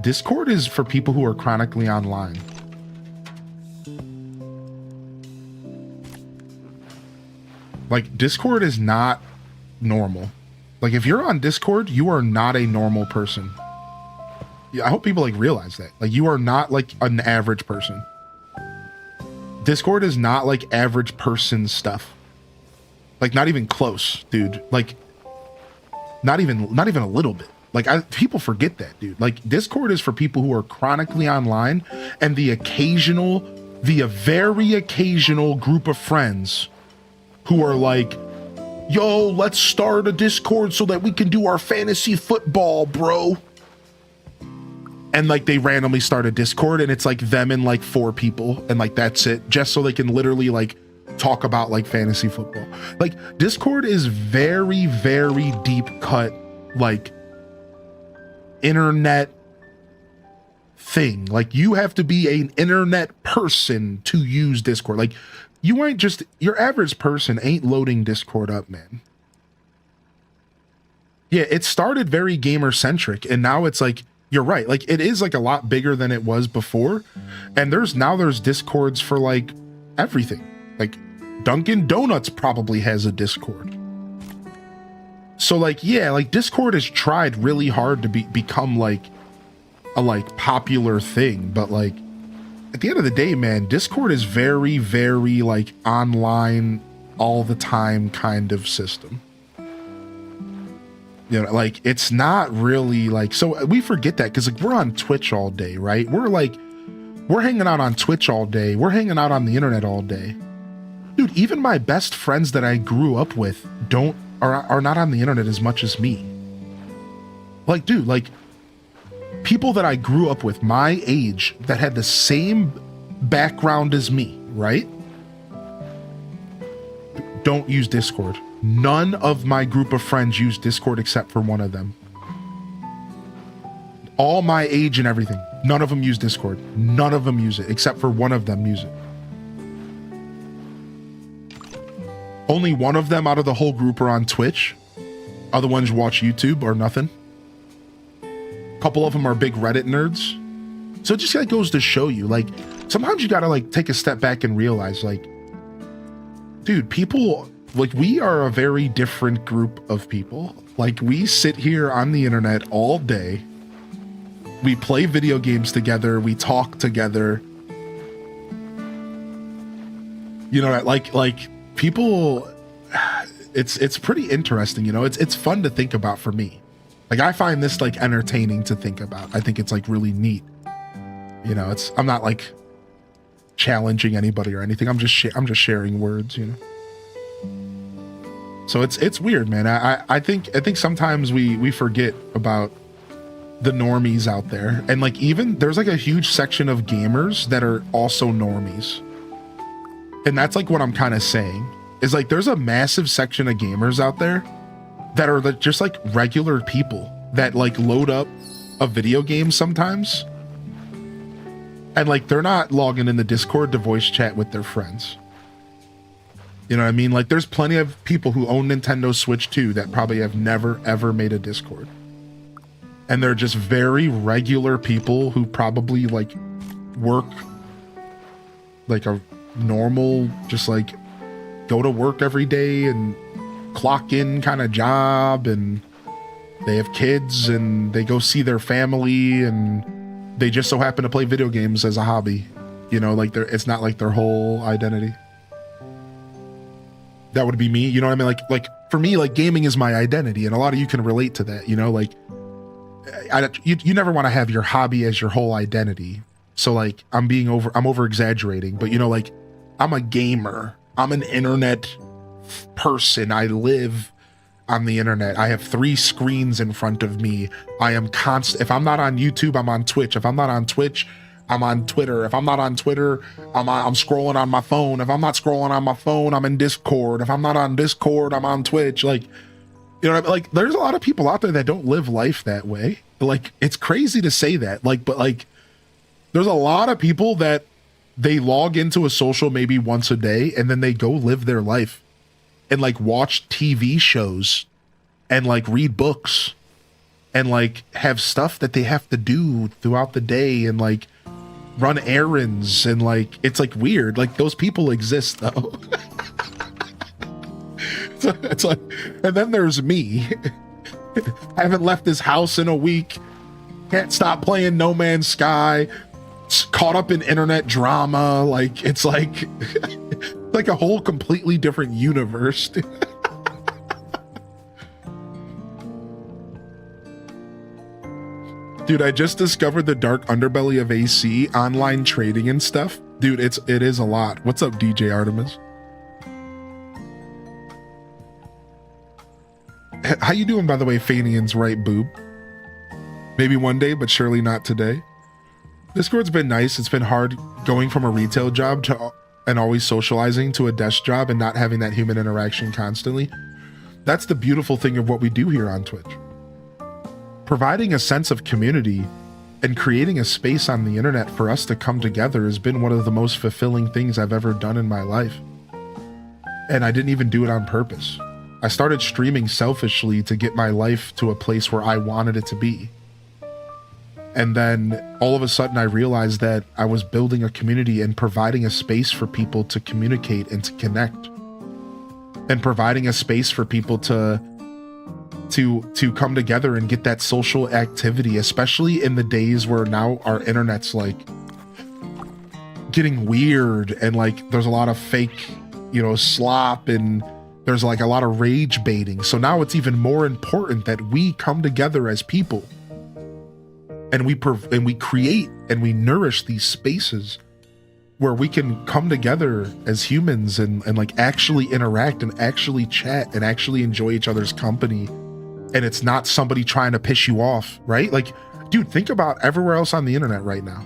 Discord is for people who are chronically online. Like, Discord is not normal. Like, if you're on Discord, you are not a normal person. Yeah, I hope people, like, realize that. Like, you are not, like, an average person. Discord is not, like, average person stuff. Like, not even close, dude. Like, not even a little bit. Like, people forget that, dude. Like, Discord is for people who are chronically online and the very occasional group of friends who are like, yo, let's start a Discord so that we can do our fantasy football, bro. And, like, they randomly start a Discord and it's, like, them and, like, 4 people. And, like, that's it. Just so they can literally, like, talk about like fantasy football. Like, Discord is very, very deep cut, like, internet thing. Like, you have to be an internet person to use Discord. Like, you ain't just, your average person ain't loading Discord up, man. Yeah, it started very gamer centric and now it's like, you're right, like it is like a lot bigger than it was before. And there's Discords for like everything. Like, Dunkin' Donuts probably has a Discord. So like, yeah, like Discord has tried really hard to become like a like popular thing, but like at the end of the day, man, Discord is very, very like online all the time kind of system. You know, like it's not really like, so we forget that because like we're on Twitch all day, right? We're hanging out on Twitch all day. We're hanging out on the internet all day. Dude, even my best friends that I grew up with are not on the internet as much as me. Like, dude, like people that I grew up with my age that had the same background as me, right? Don't use Discord. None of my group of friends use Discord except for one of them. All my age and everything. None of them use Discord. None of them use it except for one of them use it. Only one of them out of the whole group are on Twitch. Other ones watch YouTube or nothing. A couple of them are big Reddit nerds. So it just like goes to show you, like, sometimes you gotta like take a step back and realize, like, dude, people, like, we are a very different group of people. Like, we sit here on the internet all day. We play video games together. We talk together. You know, like people, it's pretty interesting, you know. It's fun to think about for me. Like, I find this like entertaining to think about. I think it's like really neat. You know, I'm not like challenging anybody or anything. I'm just sharing words, you know. So it's weird, man. I think sometimes we forget about the normies out there, and like even there's like a huge section of gamers that are also normies, and that's like what I'm kind of saying is like there's a massive section of gamers out there that are just like regular people that like load up a video game sometimes, and like they're not logging in the Discord to voice chat with their friends. You know what I mean? Like, there's plenty of people who own Nintendo Switch 2 that probably have never, ever made a Discord. And they're just very regular people who probably, like, work like a normal, just, like, go to work every day and clock in kind of job, and they have kids, and they go see their family, and they just so happen to play video games as a hobby. You know, like, it's not, like, their whole identity. That would be me, you know what I mean? Like for me, like, gaming is my identity, and a lot of you can relate to that, you know? Like, you never want to have your hobby as your whole identity. So like, I'm over exaggerating, but you know, like, I'm a gamer. I'm an internet person. I live on the internet. I have 3 screens in front of me. I am constant. If I'm not on YouTube, I'm on Twitch. If I'm not on Twitch, I'm on Twitter. If I'm not on Twitter, I'm scrolling on my phone. If I'm not scrolling on my phone, I'm in Discord. If I'm not on Discord, I'm on Twitch. Like, you know what I mean? Like, there's a lot of people out there that don't live life that way. Like, it's crazy to say that. Like, but like, there's a lot of people that they log into a social maybe once a day, and then they go live their life and like watch TV shows and like read books and like have stuff that they have to do throughout the day and like run errands, and like, it's like weird. Like, those people exist though. So it's like, and then there's me. I haven't left this house in a week. Can't stop playing No Man's Sky. Caught up in internet drama. Like, it's like like a whole completely different universe. Dude, I just discovered the dark underbelly of AC, online trading and stuff. Dude, it is a lot. What's up, DJ Artemis? How you doing, by the way, Fanian's right boob? Maybe one day, but surely not today. Discord's been nice. It's been hard going from a retail job and always socializing to a desk job and not having that human interaction constantly. That's the beautiful thing of what we do here on Twitch. Providing a sense of community and creating a space on the internet for us to come together has been one of the most fulfilling things I've ever done in my life. And I didn't even do it on purpose. I started streaming selfishly to get my life to a place where I wanted it to be. And then all of a sudden I realized that I was building a community and providing a space for people to communicate and to connect. And providing a space for people to come together and get that social activity, especially in the days where now our internet's like getting weird, and like there's a lot of fake, you know, slop, and there's like a lot of rage baiting. So now it's even more important that we come together as people, and we create and we nourish these spaces where we can come together as humans and like actually interact and actually chat and actually enjoy each other's company. And it's not somebody trying to piss you off, right? Like, dude, think about everywhere else on the internet right now.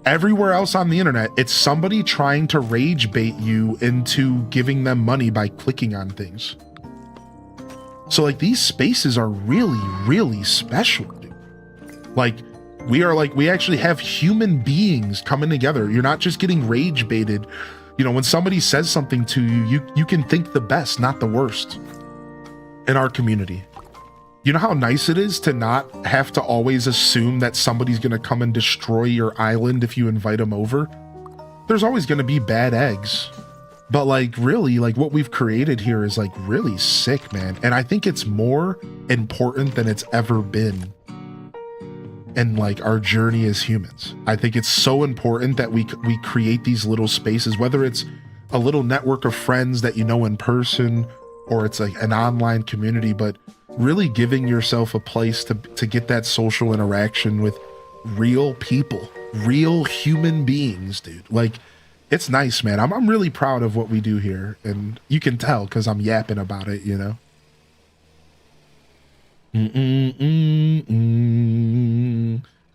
Everywhere else on the internet, it's somebody trying to rage bait you into giving them money by clicking on things. So like, these spaces are really, really special, dude. Like, we actually have human beings coming together. You're not just getting rage baited. You know, when somebody says something to you, you can think the best, not the worst. In our community. You know how nice it is to not have to always assume that somebody's going to come and destroy your island if you invite them over? There's always going to be bad eggs. But like really, like what we've created here is like really sick, man. And I think it's more important than it's ever been in like our journey as humans. I think it's so important that we create these little spaces, whether it's a little network of friends that you know in person or it's like an online community, but really giving yourself a place to get that social interaction with real people, real human beings, dude. Like, it's nice, man. I'm really proud of what we do here, and you can tell because I'm yapping about it, you know.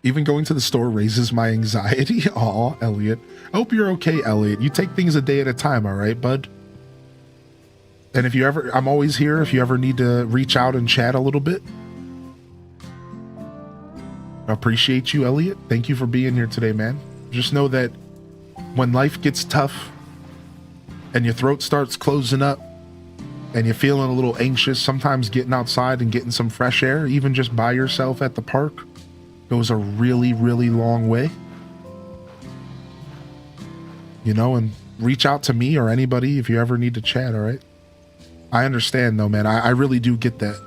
Even going to the store raises my anxiety. Aw, Elliot. I hope you're okay, Elliot. You take things a day at a time, all right, bud? And if you ever, I'm always here if you ever need to reach out and chat a little bit. I appreciate you, Elliot. Thank you for being here today, man. Just know that when life gets tough and your throat starts closing up and you're feeling a little anxious, sometimes getting outside and getting some fresh air, even just by yourself at the park, goes a really, really long way. You know, and reach out to me or anybody if you ever need to chat, all right? I understand though, man. I really do get that.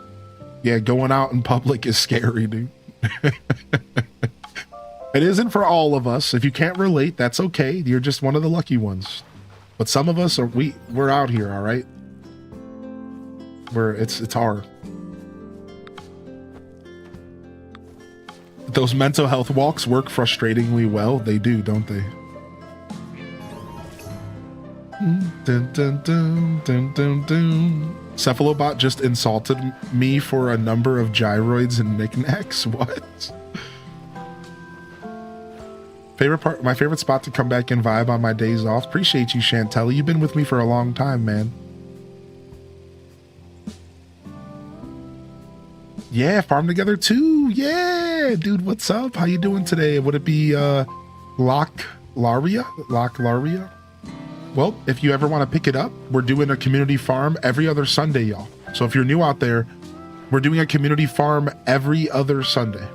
Yeah, going out in public is scary, dude. It isn't for all of us. If you can't relate, that's okay. You're just one of the lucky ones. But some of us are we're out here, all right? It's hard. Those mental health walks work frustratingly well. They do, don't they? Dun, dun, dun, dun, dun, dun. Cephalobot just insulted me for a number of gyroids and knickknacks. What? My favorite spot to come back and vibe on my days off. Appreciate you, Chantel. You've been with me for a long time, man. Yeah, farm together too. Yeah, dude, what's up? How you doing today? Would it be Loch Laria? Well, if you ever want to pick it up, we're doing a community farm every other Sunday, y'all. So if you're new out there, we're doing a community farm every other Sunday.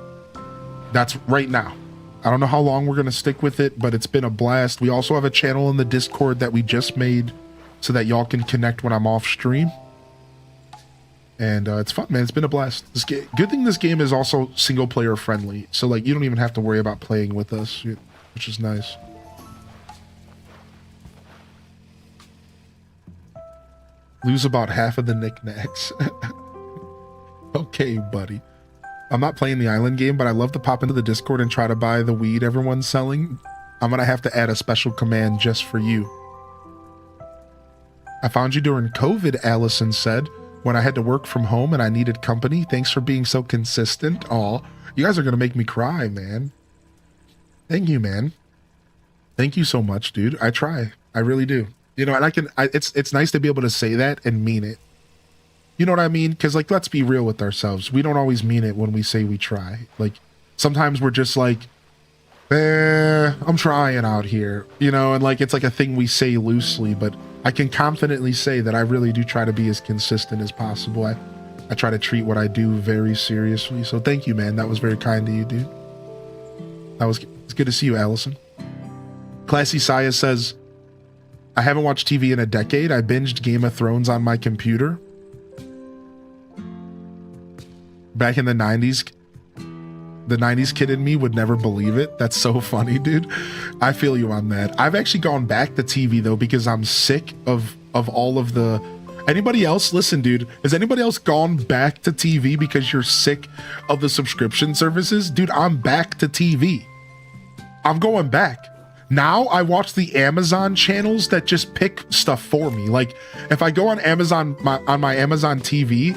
That's right now. I don't know how long we're going to stick with it, but it's been a blast. We also have a channel in the Discord that we just made so that y'all can connect when I'm off stream. And it's fun, man. It's been a blast. Good thing this game is also single player friendly. So like you don't even have to worry about playing with us, which is nice. Lose about half of the knickknacks. Okay, buddy. I'm not playing the island game, but I love to pop into the Discord and try to buy the weed everyone's selling. I'm gonna have to add a special command just for you. I found you during COVID, Allison said, when I had to work from home and I needed company. Thanks for being so consistent. Aw, you guys are gonna make me cry, man. Thank you, man. Thank you so much, dude. I try. I really do. You know, and it's nice to be able to say that and mean it. You know what I mean? Because, like, let's be real with ourselves. We don't always mean it when we say we try. Like, sometimes we're just like, I'm trying out here. You know, and, like, it's like a thing we say loosely. But I can confidently say that I really do try to be as consistent as possible. I try to treat what I do very seriously. So thank you, man. That was very kind of you, dude. It's good to see you, Allison. Classy Saya says, I haven't watched TV in a decade. I binged Game of Thrones on my computer. Back in the 90s, the 90s kid in me would never believe it. That's so funny, dude. I feel you on that. I've actually gone back to TV, though, because I'm sick of all of the... Anybody else? Listen, dude. Has anybody else gone back to TV because you're sick of the subscription services? Dude, I'm back to TV. I'm going back. Now I watch the Amazon channels that just pick stuff for me. Like if I go on Amazon, on my Amazon TV,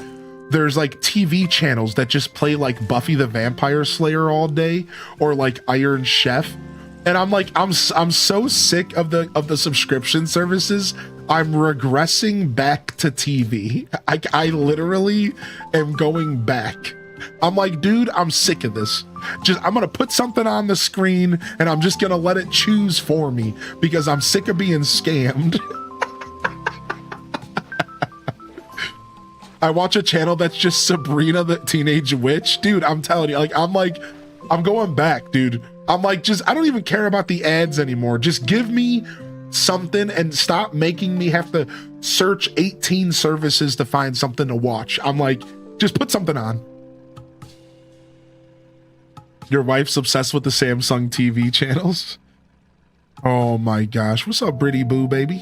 there's like TV channels that just play like Buffy the Vampire Slayer all day or like Iron Chef. And I'm like, I'm so sick of the subscription services. I'm regressing back to TV. I literally am going back. I'm like, dude, I'm sick of this. I'm gonna put something on the screen and I'm just gonna let it choose for me because I'm sick of being scammed. I watch a channel that's just Sabrina the Teenage Witch. Dude, I'm telling you, like, I'm going back, dude. I'm like, I don't even care about the ads anymore. Just give me something and stop making me have to search 18 services to find something to watch. I'm like, just put something on. Your wife's obsessed with the Samsung TV channels. Oh my gosh. What's up, Britty Boo, baby?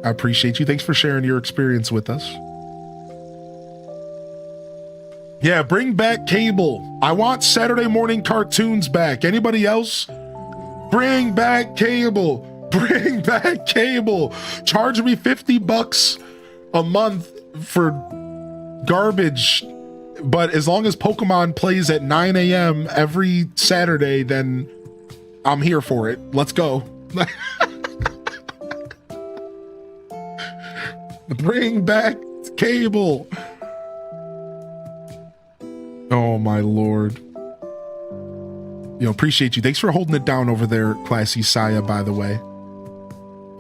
I appreciate you. Thanks for sharing your experience with us. Yeah, bring back cable. I want Saturday morning cartoons back. Anybody else? Bring back cable. Bring back cable. Charge me $50 a month for garbage. But as long as Pokemon plays at 9 a.m. every Saturday, then I'm here for it. Let's go. Bring back cable. Oh my Lord. Yo, appreciate you. Thanks for holding it down over there, Classy Saya, by the way.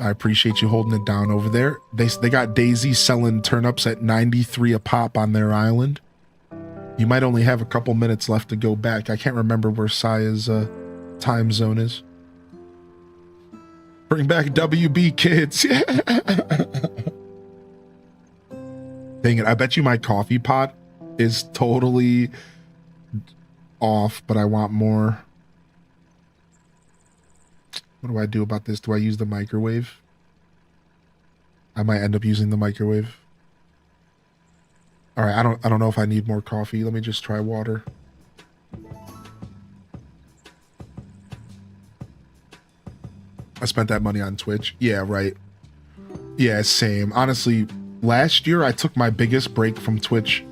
I appreciate you holding it down over there. They got Daisy selling turnips at 93 a pop on their island. You might only have a couple minutes left to go back. I can't remember where Saya's time zone is. Bring back WB Kids. Dang it, I bet you my coffee pot is totally off, but I want more. What do I do about this? Do I use the microwave? I might end up using the microwave. All right, I don't know if I need more coffee. Let me just try water. I spent that money on Twitch. Yeah, right. Yeah, same. Honestly, last year I took my biggest break from Twitch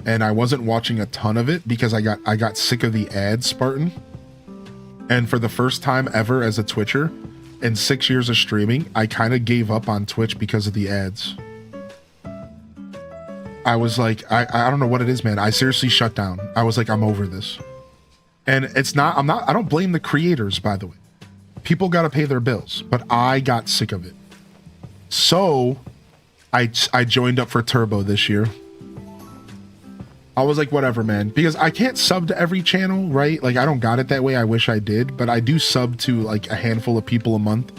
and I wasn't watching a ton of it because I got sick of the ads, Spartan. And for the first time ever as a Twitcher in 6 years of streaming, I kind of gave up on Twitch because of the ads. I was like, I don't know what it is, man. I seriously shut down. I was like, I'm over this. And I don't blame the creators, by the way. People got to pay their bills, but I got sick of it. So I joined up for Turbo this year. I was like, whatever, man, because I can't sub to every channel, right? Like, I don't got it that way. I wish I did, but I do sub to like a handful of people a month.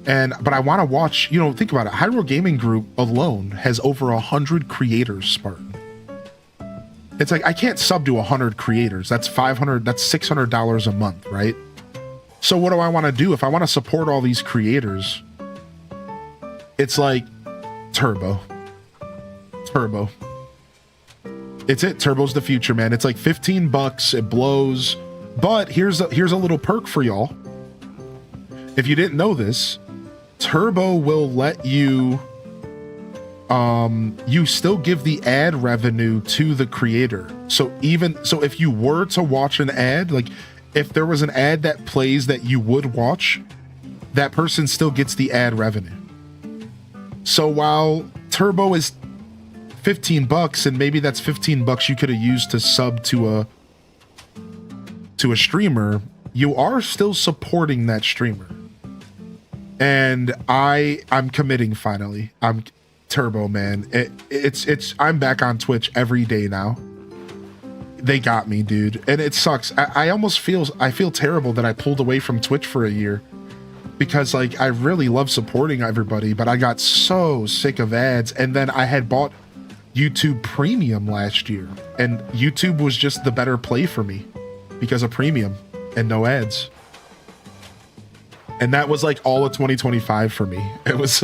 But I want to watch, think about it. Hyrule Gaming Group alone has over 100 creators, Spartan. It's like, I can't sub to 100 creators. That's $600 a month, right? So what do I want to do? If I want to support all these creators, it's like Turbo. It's it. Turbo's the future, man. It's like $15. It blows. But here's a little perk for y'all. If you didn't know this, Turbo will let you you still give the ad revenue to the creator. So if you were to watch an ad, like if there was an ad that plays that you would watch, that person still gets the ad revenue. So while Turbo is $15 and maybe that's $15 you could have used to sub to a streamer, you are still supporting that streamer. And I'm committing finally. I'm Turbo, man. I'm back on Twitch every day now. They got me, dude. And it sucks. I feel terrible that I pulled away from Twitch for a year because like I really love supporting everybody, but I got so sick of ads. And then I had bought YouTube Premium last year, and YouTube was just the better play for me because of Premium and no ads. And that was like all of 2025 for me. It was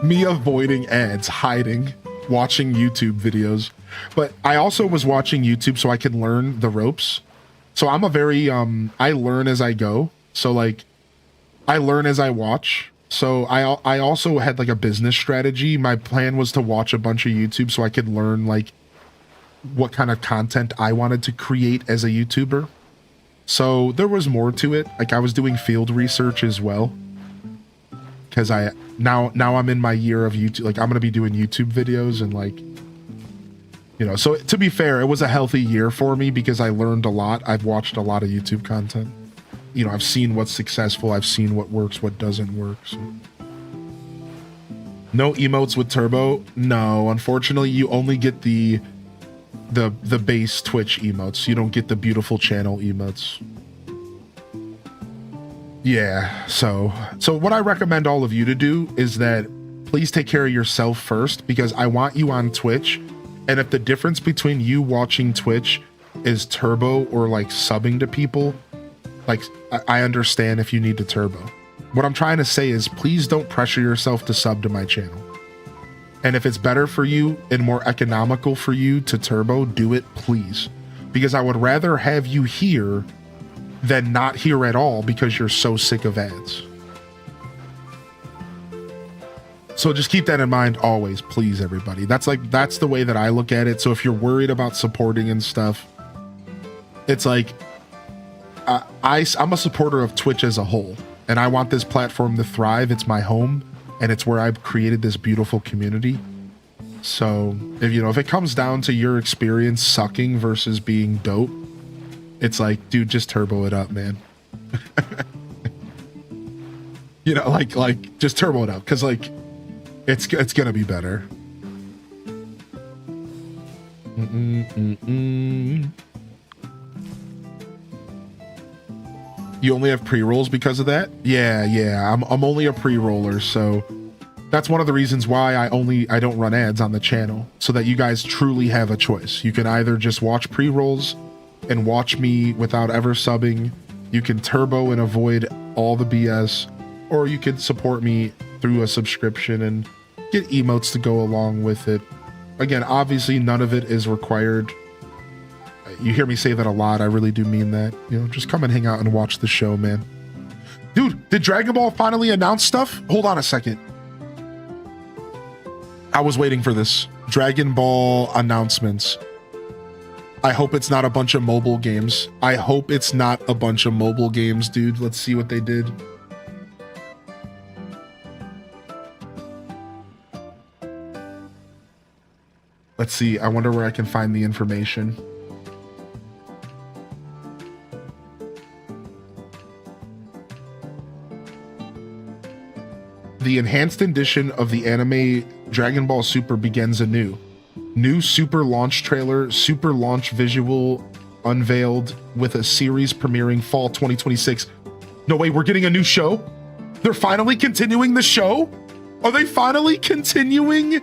me avoiding ads, hiding, watching YouTube videos. But I also was watching YouTube so I could learn the ropes. So I'm a very I learn as I go. So like I learn as I watch. So I also had like a business strategy. My plan was to watch a bunch of YouTube so I could learn like what kind of content I wanted to create as a YouTuber. So there was more to it. Like I was doing field research as well. Cause now I'm in my year of YouTube. Like I'm going to be doing YouTube videos and like, so to be fair, it was a healthy year for me because I learned a lot. I've watched a lot of YouTube content. I've seen what's successful. I've seen what works, what doesn't work. So. No emotes with Turbo? No, unfortunately, you only get the base Twitch emotes. You don't get the beautiful channel emotes. Yeah, so what I recommend all of you to do is that please take care of yourself first, because I want you on Twitch. And if the difference between you watching Twitch is Turbo or like subbing to people, like I understand if you need to Turbo. What I'm trying to say is please don't pressure yourself to sub to my channel. And if it's better for you and more economical for you to Turbo, do it, please. Because I would rather have you here than not here at all because you're so sick of ads. So just keep that in mind always, please, everybody. That's the way that I look at it. So if you're worried about supporting and stuff, it's like I'm a supporter of Twitch as a whole, and I want this platform to thrive. It's my home, and it's where I've created this beautiful community. So if it comes down to your experience sucking versus being dope, it's like, dude, just Turbo it up, man. like just Turbo it up, because like it's gonna be better. You only have pre-rolls because of that? Yeah. I'm only a pre-roller, so that's one of the reasons why I don't run ads on the channel, so that you guys truly have a choice. You can either just watch pre-rolls and watch me without ever subbing. You can Turbo and avoid all the BS, or you could support me through a subscription and get emotes to go along with it. Again, obviously none of it is required. You hear me say that a lot. I really do mean that. Just come and hang out and watch the show, man. Dude, did Dragon Ball finally announce stuff? Hold on a second. I was waiting for this. Dragon Ball announcements. I hope it's not a bunch of mobile games. I hope it's not a bunch of mobile games, dude. Let's see what they did. Let's see. I wonder where I can find the information. The enhanced edition of the anime Dragon Ball Super begins anew. New Super launch trailer, Super launch visual unveiled with a series premiering fall 2026. No way, we're getting a new show? They're finally continuing the show? Are they finally continuing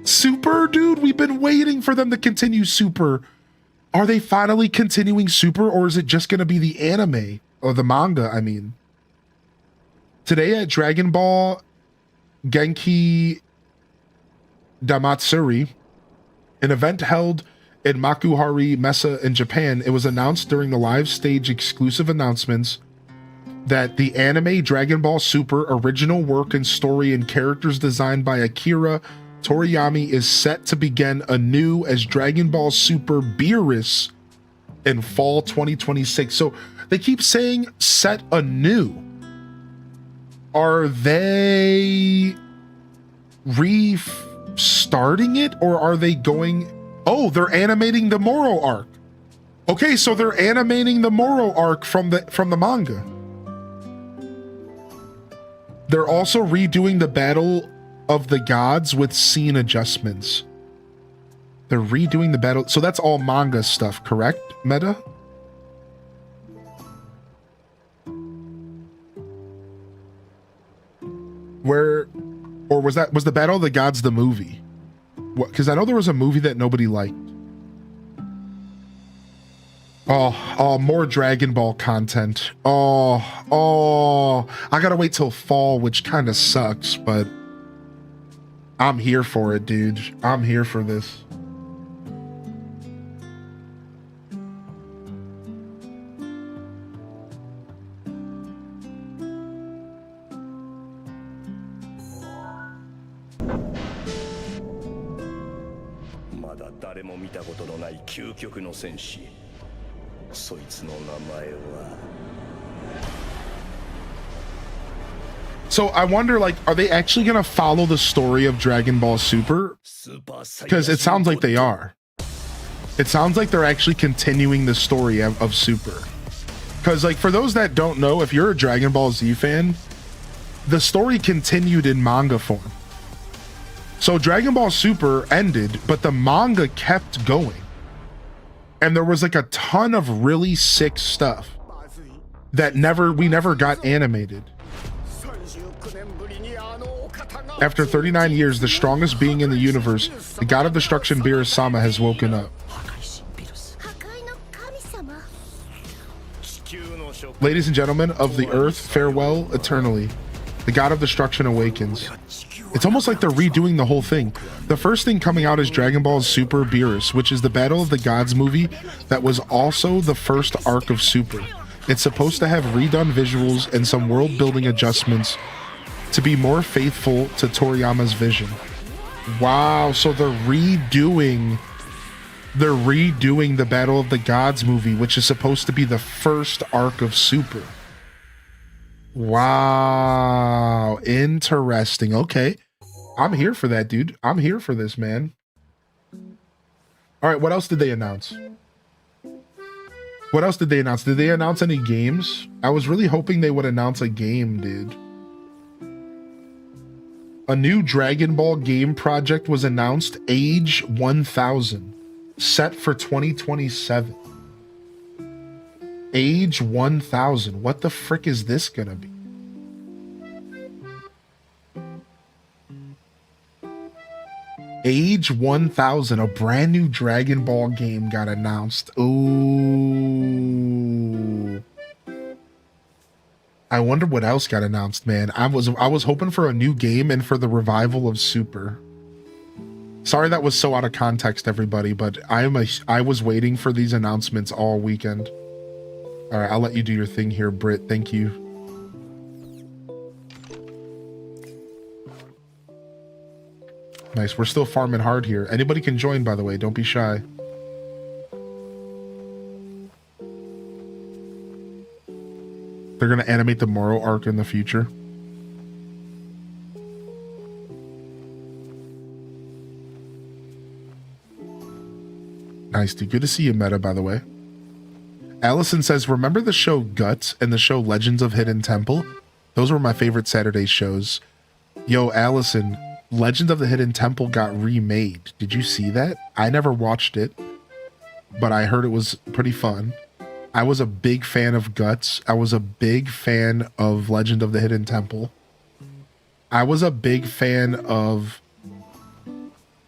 Super, dude? We've been waiting for them to continue Super. Are they finally continuing Super, or is it just going to be the anime or the manga? I mean, today at Dragon Ball Genki Damatsuri, an event held in Makuhari Messa in Japan, it was announced during the live stage exclusive announcements that the anime Dragon Ball Super original work and story and characters designed by Akira Toriyama is set to begin anew as Dragon Ball Super Beerus in fall 2026. So they keep saying set anew. Are they restarting it, or are they going... Oh, they're animating the Moro arc. Okay, so they're animating the Moro arc from the manga. They're also redoing the Battle of the Gods with scene adjustments. They're redoing the battle. So that's all manga stuff, correct, Meta? Where, or was the Battle of the Gods the movie? What? Because I know there was a movie that nobody liked. Oh, more Dragon Ball content. Oh, I gotta wait till fall, which kind of sucks, but I'm here for it, dude. I'm here for this. So I wonder, like, are they actually going to follow the story of Dragon Ball Super? Because it sounds like they are. It sounds like they're actually continuing the story of Super. Because, like, for those that don't know, if you're a Dragon Ball Z fan, the story continued in manga form. So Dragon Ball Super ended, but the manga kept going. And there was like a ton of really sick stuff that we never got animated. After 39 years, the strongest being in the universe, the god of destruction, Beerus-sama, has woken up. Ladies and gentlemen of the earth, farewell eternally. The god of destruction awakens. It's almost like they're redoing the whole thing. The first thing coming out is Dragon Ball Super Beerus, which is the Battle of the Gods movie that was also the first arc of Super. It's supposed to have redone visuals and some world building adjustments to be more faithful to Toriyama's vision. Wow, so they're redoing the Battle of the Gods movie, which is supposed to be the first arc of Super. Wow, interesting. Okay, I'm here for that, dude. I'm here for this, man. All right, what else did they announce? What else did they announce? Did they announce any games? I was really hoping they would announce a game, dude. A new Dragon Ball game project was announced, Age 1000, set for 2027. Age 1000. What the frick is this gonna be? Age 1000, a brand new Dragon Ball game got announced. Ooh. I wonder what else got announced, man. I was hoping for a new game and for the revival of Super. Sorry that was so out of context, everybody, but I was waiting for these announcements all weekend. All right, I'll let you do your thing here, Britt. Thank you. Nice. We're still farming hard here. Anybody can join, by the way. Don't be shy. They're going to animate the Moro arc in the future. Nice, dude. Good to see you, Meta, by the way. Allison says, remember the show Guts and the show Legends of Hidden Temple? Those were my favorite Saturday shows. Yo, Allison, Legend of the Hidden Temple got remade. Did you see that? I never watched it, but I heard it was pretty fun. I was a big fan of Guts. I was a big fan of Legend of the Hidden Temple. I was a big fan of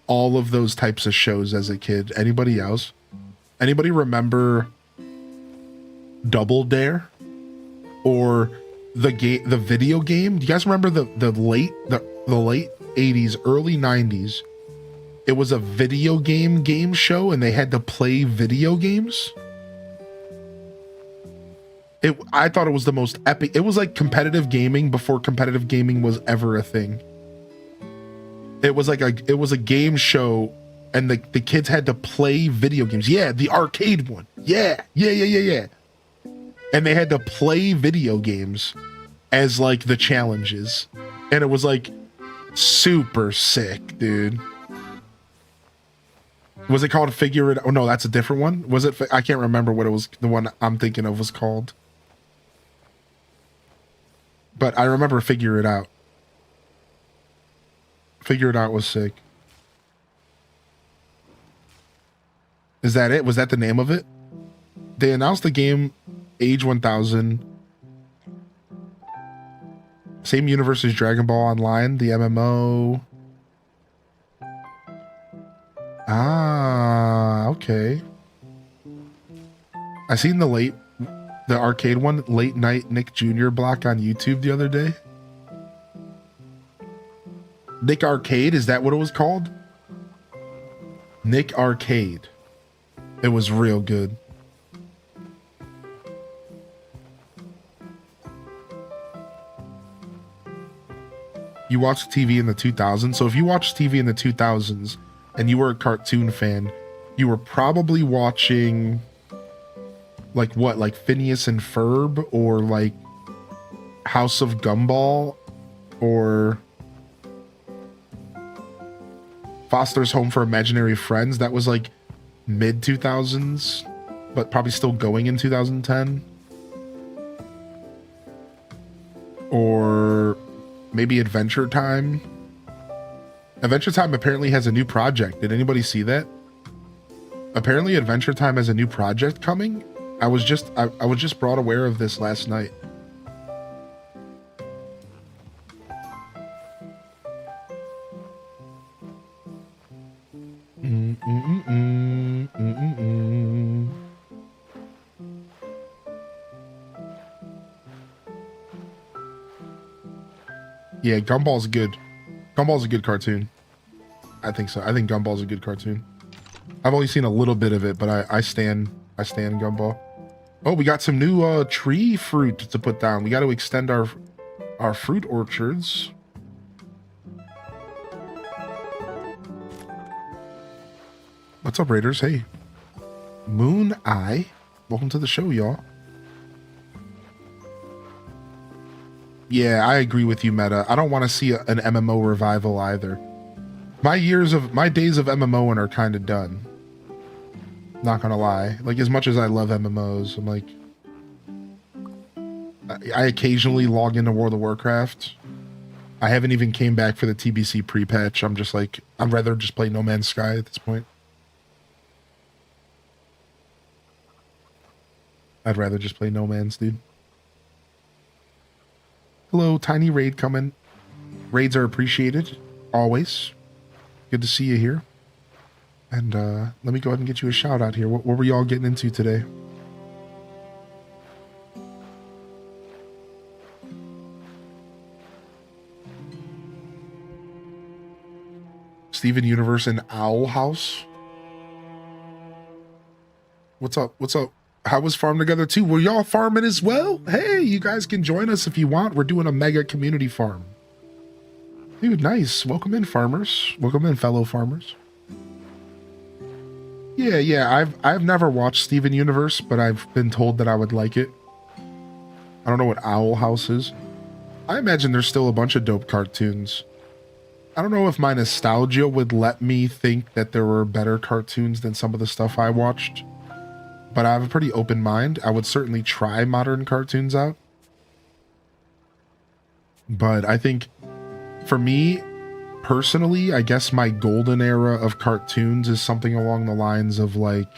all of those types of shows as a kid. Anybody else? Anybody remember Double Dare? Or the video game? Do you guys remember the late 80s, early 90s? It was a video game show and they had to play video games. I thought it was the most epic. It was like competitive gaming before competitive gaming was ever a thing. It was a game show and the kids had to play video games. Yeah, the arcade one. Yeah. And they had to play video games as like the challenges. And it was like super sick, dude. Was it called Figure It Out? Oh no, that's a different one. Was it? I can't remember what it was. The one I'm thinking of was called. But I remember Figure It Out. Figure It Out was sick. Is that it? Was that the name of it? They announced the game Age 1000. Same universe as Dragon Ball Online, the MMO. Ah, okay. I seen the arcade one, Late Night Nick Jr. block on YouTube the other day. Nick Arcade, is that what it was called? Nick Arcade. It was real good. You watched TV in the 2000s. So if you watched TV in the 2000s and you were a cartoon fan, you were probably watching like what? Like Phineas and Ferb or like House of Gumball or Foster's Home for Imaginary Friends. That was like mid 2000s, but probably still going in 2010. Or maybe Adventure Time. Adventure Time apparently has a new project. Did anybody see that? Apparently Adventure Time has a new project coming. I was just brought aware of this last night. Yeah, Gumball's good. Gumball's a good cartoon. I think so. I think Gumball's a good cartoon. I've only seen a little bit of it, but I stand Gumball. Oh, we got some new tree fruit to put down. We got to extend our fruit orchards. What's up, Raiders? Hey. Moon Eye. Welcome to the show, y'all. Yeah, I agree with you, Meta. I don't want to see an MMO revival either. My days of MMOing are kind of done. Not gonna lie. Like, as much as I love MMOs, I'm like, I occasionally log into World of Warcraft. I haven't even came back for the TBC pre-patch. I'm just like, I'd rather just play No Man's Sky at this point. I'd rather just play No Man's, dude. Hello, tiny raid coming. Raids are appreciated, always. Good to see you here. And let me go ahead and get you a shout out here. What were y'all getting into today? Steven Universe and Owl House. What's up? What's up? How was Farm Together 2? Were y'all farming as well? Hey, you guys can join us if you want. We're doing a mega community farm. Dude, nice. Welcome in, farmers. Welcome in, fellow farmers. Yeah. I've never watched Steven Universe, but I've been told that I would like it. I don't know what Owl House is. I imagine there's still a bunch of dope cartoons. I don't know if my nostalgia would let me think that there were better cartoons than some of the stuff I watched. But I have a pretty open mind. I would certainly try modern cartoons out. But I think, for me, personally, I guess my golden era of cartoons is something along the lines of, like,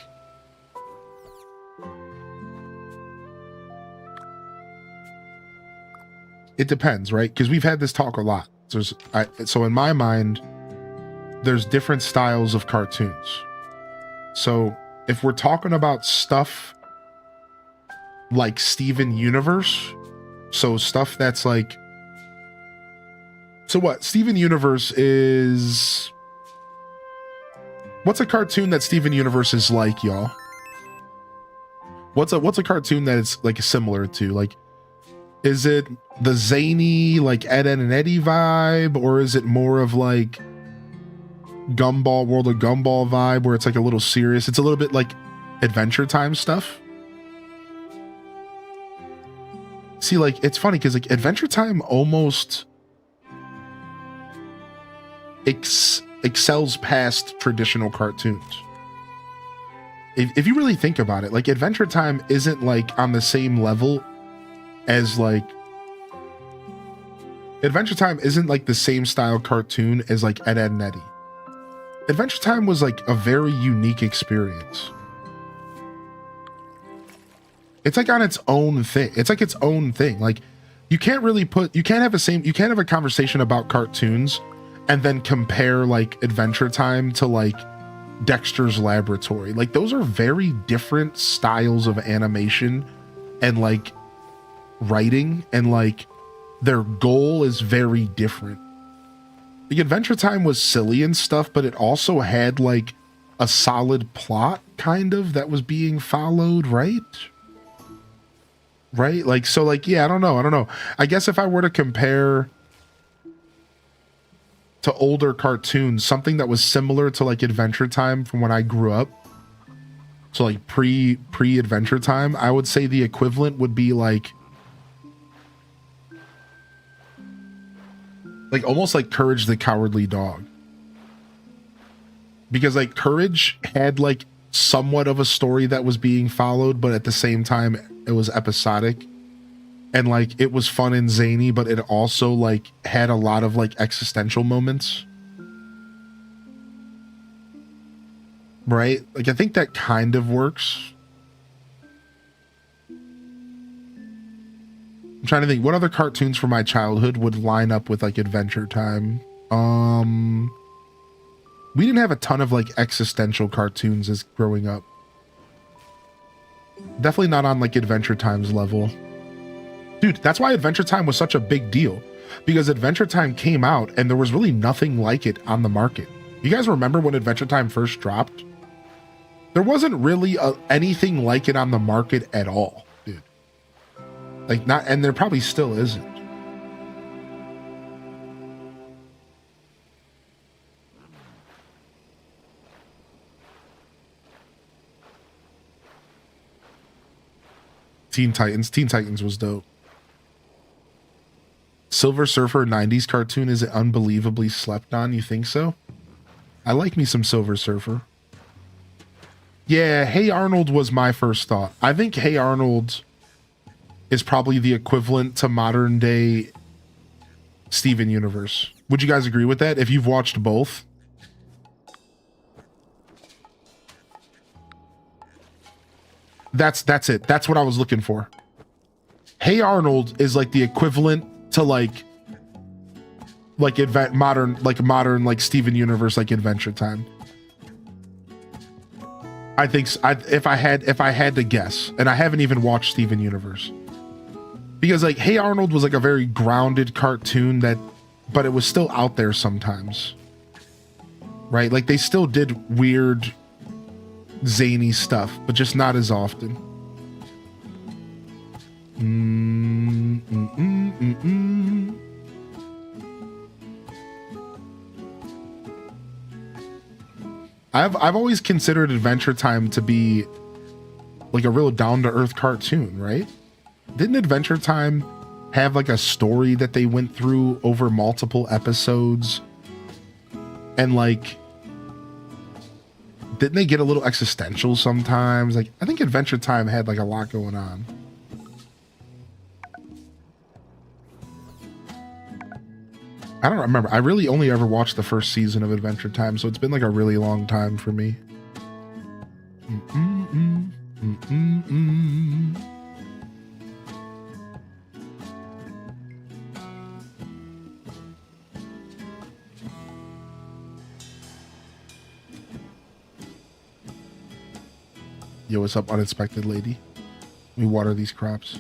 it depends, right? Because we've had this talk a lot. So in my mind, there's different styles of cartoons. So if we're talking about stuff like Steven Universe, so stuff that's like, so what? Steven Universe is, what's a cartoon that Steven Universe is like, y'all? What's a cartoon that it's like similar to? Like, is it the zany, like Ed, Edd and Eddy vibe, or is it more of like Gumball, World of Gumball vibe, where it's like a little serious? It's a little bit like Adventure Time stuff. See, like, it's funny because like Adventure Time almost excels past traditional cartoons. If you really think about it, like Adventure Time isn't like on the same level as like, Adventure Time isn't like the same style cartoon as like Ed, Edd and Eddy. Adventure Time was like a very unique experience. It's like on its own thing. It's like its own thing. Like, you can't have a conversation about cartoons and then compare like Adventure Time to like Dexter's Laboratory. Like, those are very different styles of animation and like writing, and like their goal is very different. The Adventure Time was silly and stuff, but it also had like a solid plot kind of that was being followed, right? Like, so like, yeah, I don't know. I guess if I were to compare to older cartoons, something that was similar to like Adventure Time from when I grew up, so like pre Adventure Time, I would say the equivalent would be like almost like Courage the Cowardly Dog. Because like Courage had like somewhat of a story that was being followed, but at the same time it was episodic. And like it was fun and zany, but it also like had a lot of like existential moments. right? Like, I think that kind of works. I'm trying to think what other cartoons from my childhood would line up with like Adventure Time. We didn't have a ton of like existential cartoons as growing up. Definitely not on like Adventure Time's level. Dude, that's why Adventure Time was such a big deal, because Adventure Time came out and there was really nothing like it on the market. You guys remember when Adventure Time first dropped? There wasn't really anything like it on the market at all, dude. Like, not, and there probably still isn't. Teen Titans was dope. Silver Surfer 90s cartoon is unbelievably slept on. You think so? I like me some Silver Surfer. Yeah, Hey Arnold was my first thought. I think Hey Arnold is probably the equivalent to modern day Steven Universe. Would you guys agree with that if you've watched both? That's it. That's what I was looking for. Hey Arnold is like the equivalent to like modern like Steven Universe, like Adventure Time. I think if I had to guess, and I haven't even watched Steven Universe, because like Hey Arnold was like a very grounded cartoon but it was still out there sometimes, right? Like they still did weird, zany stuff, but just not as often. I've always considered Adventure Time to be like a real down-to-earth cartoon, right? Didn't Adventure Time have like a story that they went through over multiple episodes? And like, didn't they get a little existential sometimes? Like, I think Adventure Time had like a lot going on. I don't remember. I really only ever watched the first season of Adventure Time, so it's been like a really long time for me. Yo, what's up, unexpected lady? Let me water these crops.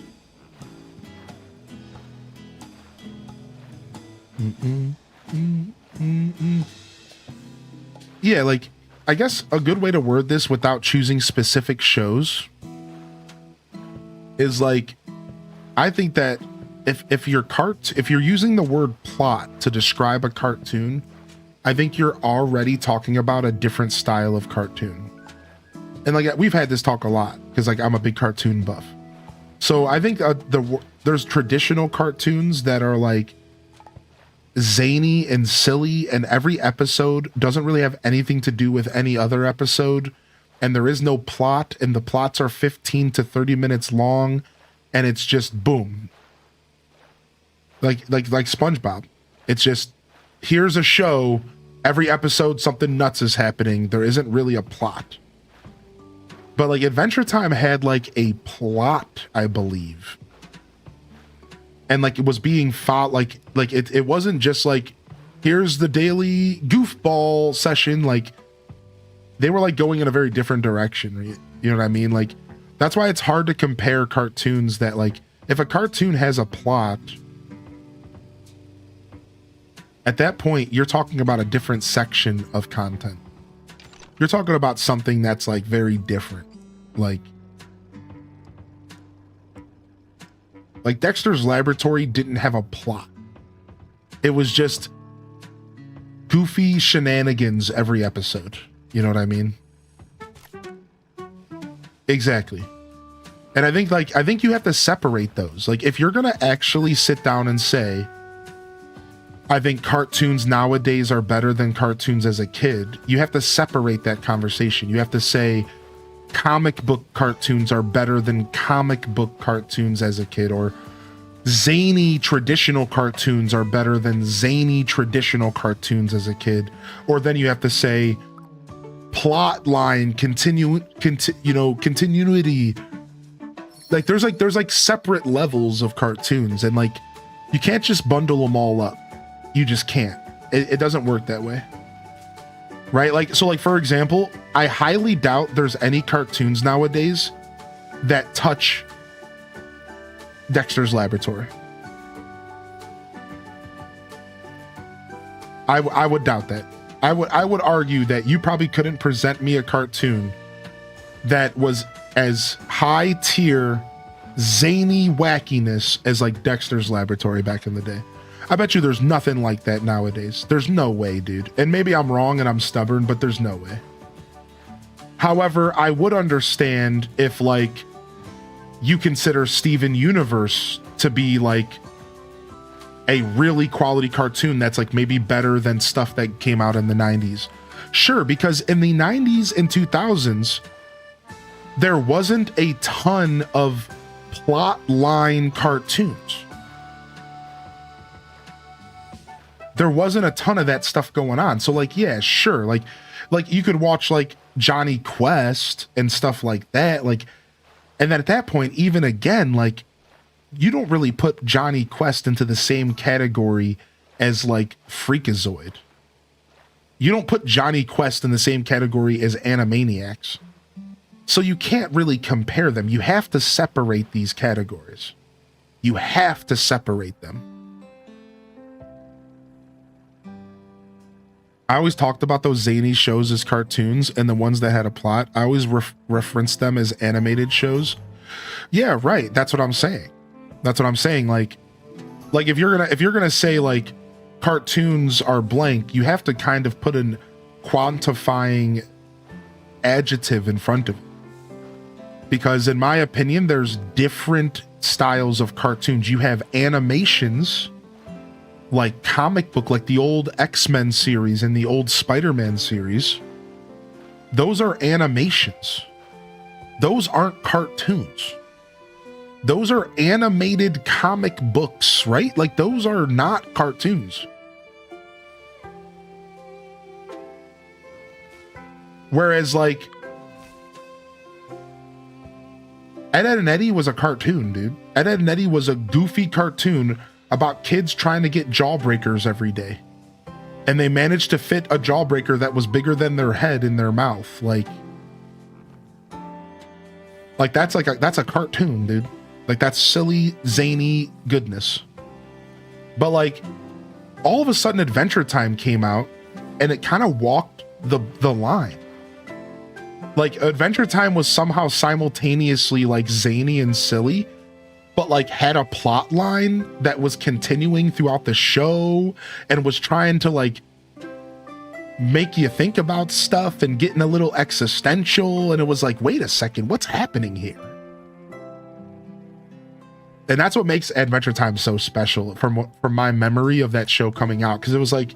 Yeah, like, I guess a good way to word this without choosing specific shows is like, I think that if you're using the word plot to describe a cartoon, I think you're already talking about a different style of cartoon. And like, we've had this talk a lot because like I'm a big cartoon buff. So I think there's traditional cartoons that are like zany and silly, and every episode doesn't really have anything to do with any other episode, and there is no plot, and the plots are 15 to 30 minutes long, and it's just boom. Like SpongeBob. It's just, here's a show, every episode something nuts is happening. There isn't really a plot. But like Adventure Time had like a plot, I believe. And like it was being fought, like it wasn't just like, here's the daily goofball session. Like they were like going in a very different direction. You know what I mean? Like that's why it's hard to compare cartoons that like, if a cartoon has a plot, at that point you're talking about a different section of content. You're talking about something that's like very different. Like Dexter's Laboratory didn't have a plot. It was just goofy shenanigans every episode. You know what I mean? Exactly. And I think you have to separate those. Like if you're going to actually sit down and say, I think cartoons nowadays are better than cartoons as a kid, you have to separate that conversation. You have to say comic book cartoons are better than comic book cartoons as a kid, or zany traditional cartoons are better than zany traditional cartoons as a kid. Or then you have to say plot line continuity. Like there's like separate levels of cartoons, and like you can't just bundle them all up. You just can't. It doesn't work that way. Right? Like, so like, for example, I highly doubt there's any cartoons nowadays that touch Dexter's Laboratory. I would doubt that. I would argue that you probably couldn't present me a cartoon that was as high tier zany wackiness as like Dexter's Laboratory back in the day. I bet you there's nothing like that nowadays. There's no way, dude. And maybe I'm wrong and I'm stubborn, but there's no way. However, I would understand if like you consider Steven Universe to be like a really quality cartoon that's like maybe better than stuff that came out in the 90s. Sure, because in the 90s and 2000s, there wasn't a ton of plot line cartoons. There wasn't a ton of that stuff going on. So like, yeah, sure. Like you could watch like Johnny Quest and stuff like that. Like, and then at that point, even again, like you don't really put Johnny Quest into the same category as like Freakazoid. You don't put Johnny Quest in the same category as Animaniacs. So you can't really compare them. You have to separate these categories. You have to separate them. I always talked about those zany shows as cartoons, and the ones that had a plot, I always referenced them as animated shows. Yeah, right. That's what I'm saying. That's what I'm saying. Like if you're gonna say like cartoons are blank, you have to kind of put an quantifying adjective in front of it. Because in my opinion, there's different styles of cartoons. You have animations, like comic book, like the old X-Men series and the old Spider-Man series. Those are animations. Those aren't cartoons. Those are animated comic books, right? Like those are not cartoons. Whereas like Ed, Edd n Eddy was a cartoon, dude. Ed, Edd n Eddy was a goofy cartoon about kids trying to get jawbreakers every day. And they managed to fit a jawbreaker that was bigger than their head in their mouth. Like that's a cartoon, dude. Like that's silly, zany goodness. But like all of a sudden Adventure Time came out and it kind of walked the line. Like Adventure Time was somehow simultaneously like zany and silly, but like had a plot line that was continuing throughout the show and was trying to like make you think about stuff and getting a little existential. And it was like, wait a second, what's happening here? And that's what makes Adventure Time so special from my memory of that show coming out. Cause it was like,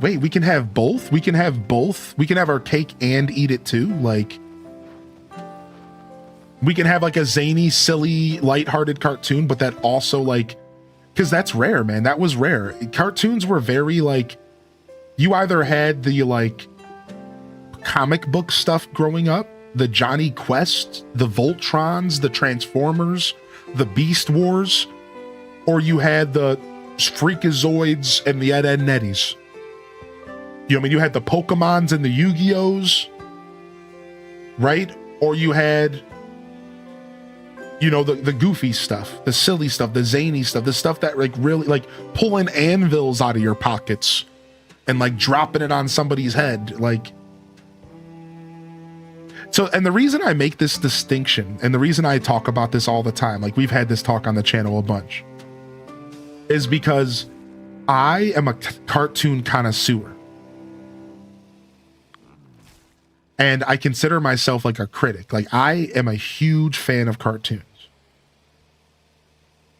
wait, we can have both. We can have both. We can have our cake and eat it too. Like we can have like a zany, silly, lighthearted cartoon, but that also like, cause that's rare, man. That was rare. Cartoons were very like, you either had the like comic book stuff growing up, the Johnny Quest, the Voltrons, the Transformers, the Beast Wars, or you had the Freakazoids and the Ed, Edd n Eddies. You know what I mean? You had the Pokemons and the Yu-Gi-Ohs, right? Or you had, you know, the goofy stuff, the silly stuff, the zany stuff, the stuff that like really like pulling anvils out of your pockets and like dropping it on somebody's head. Like, so, and the reason I make this distinction and the reason I talk about this all the time, like we've had this talk on the channel a bunch, is because I am a cartoon connoisseur. And I consider myself like a critic. Like I am a huge fan of cartoons.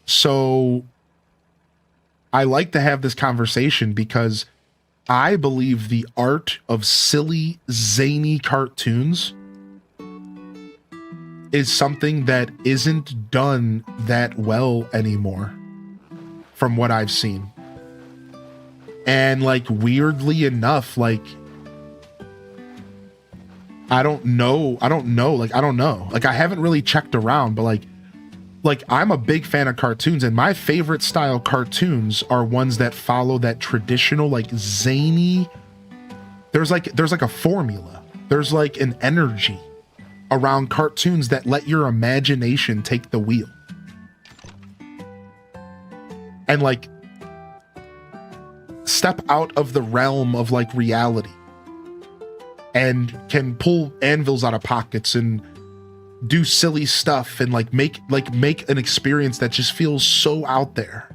So I like to have this conversation because I believe the art of silly, zany cartoons is something that isn't done that well anymore from what I've seen. And like weirdly enough, like I don't know. Like, I don't know. Like, I haven't really checked around, but like I'm a big fan of cartoons, and my favorite style cartoons are ones that follow that traditional, like, zany. There's like a formula. There's like an energy around cartoons that let your imagination take the wheel. And like step out of the realm of like reality and can pull anvils out of pockets and do silly stuff and like make an experience that just feels so out there.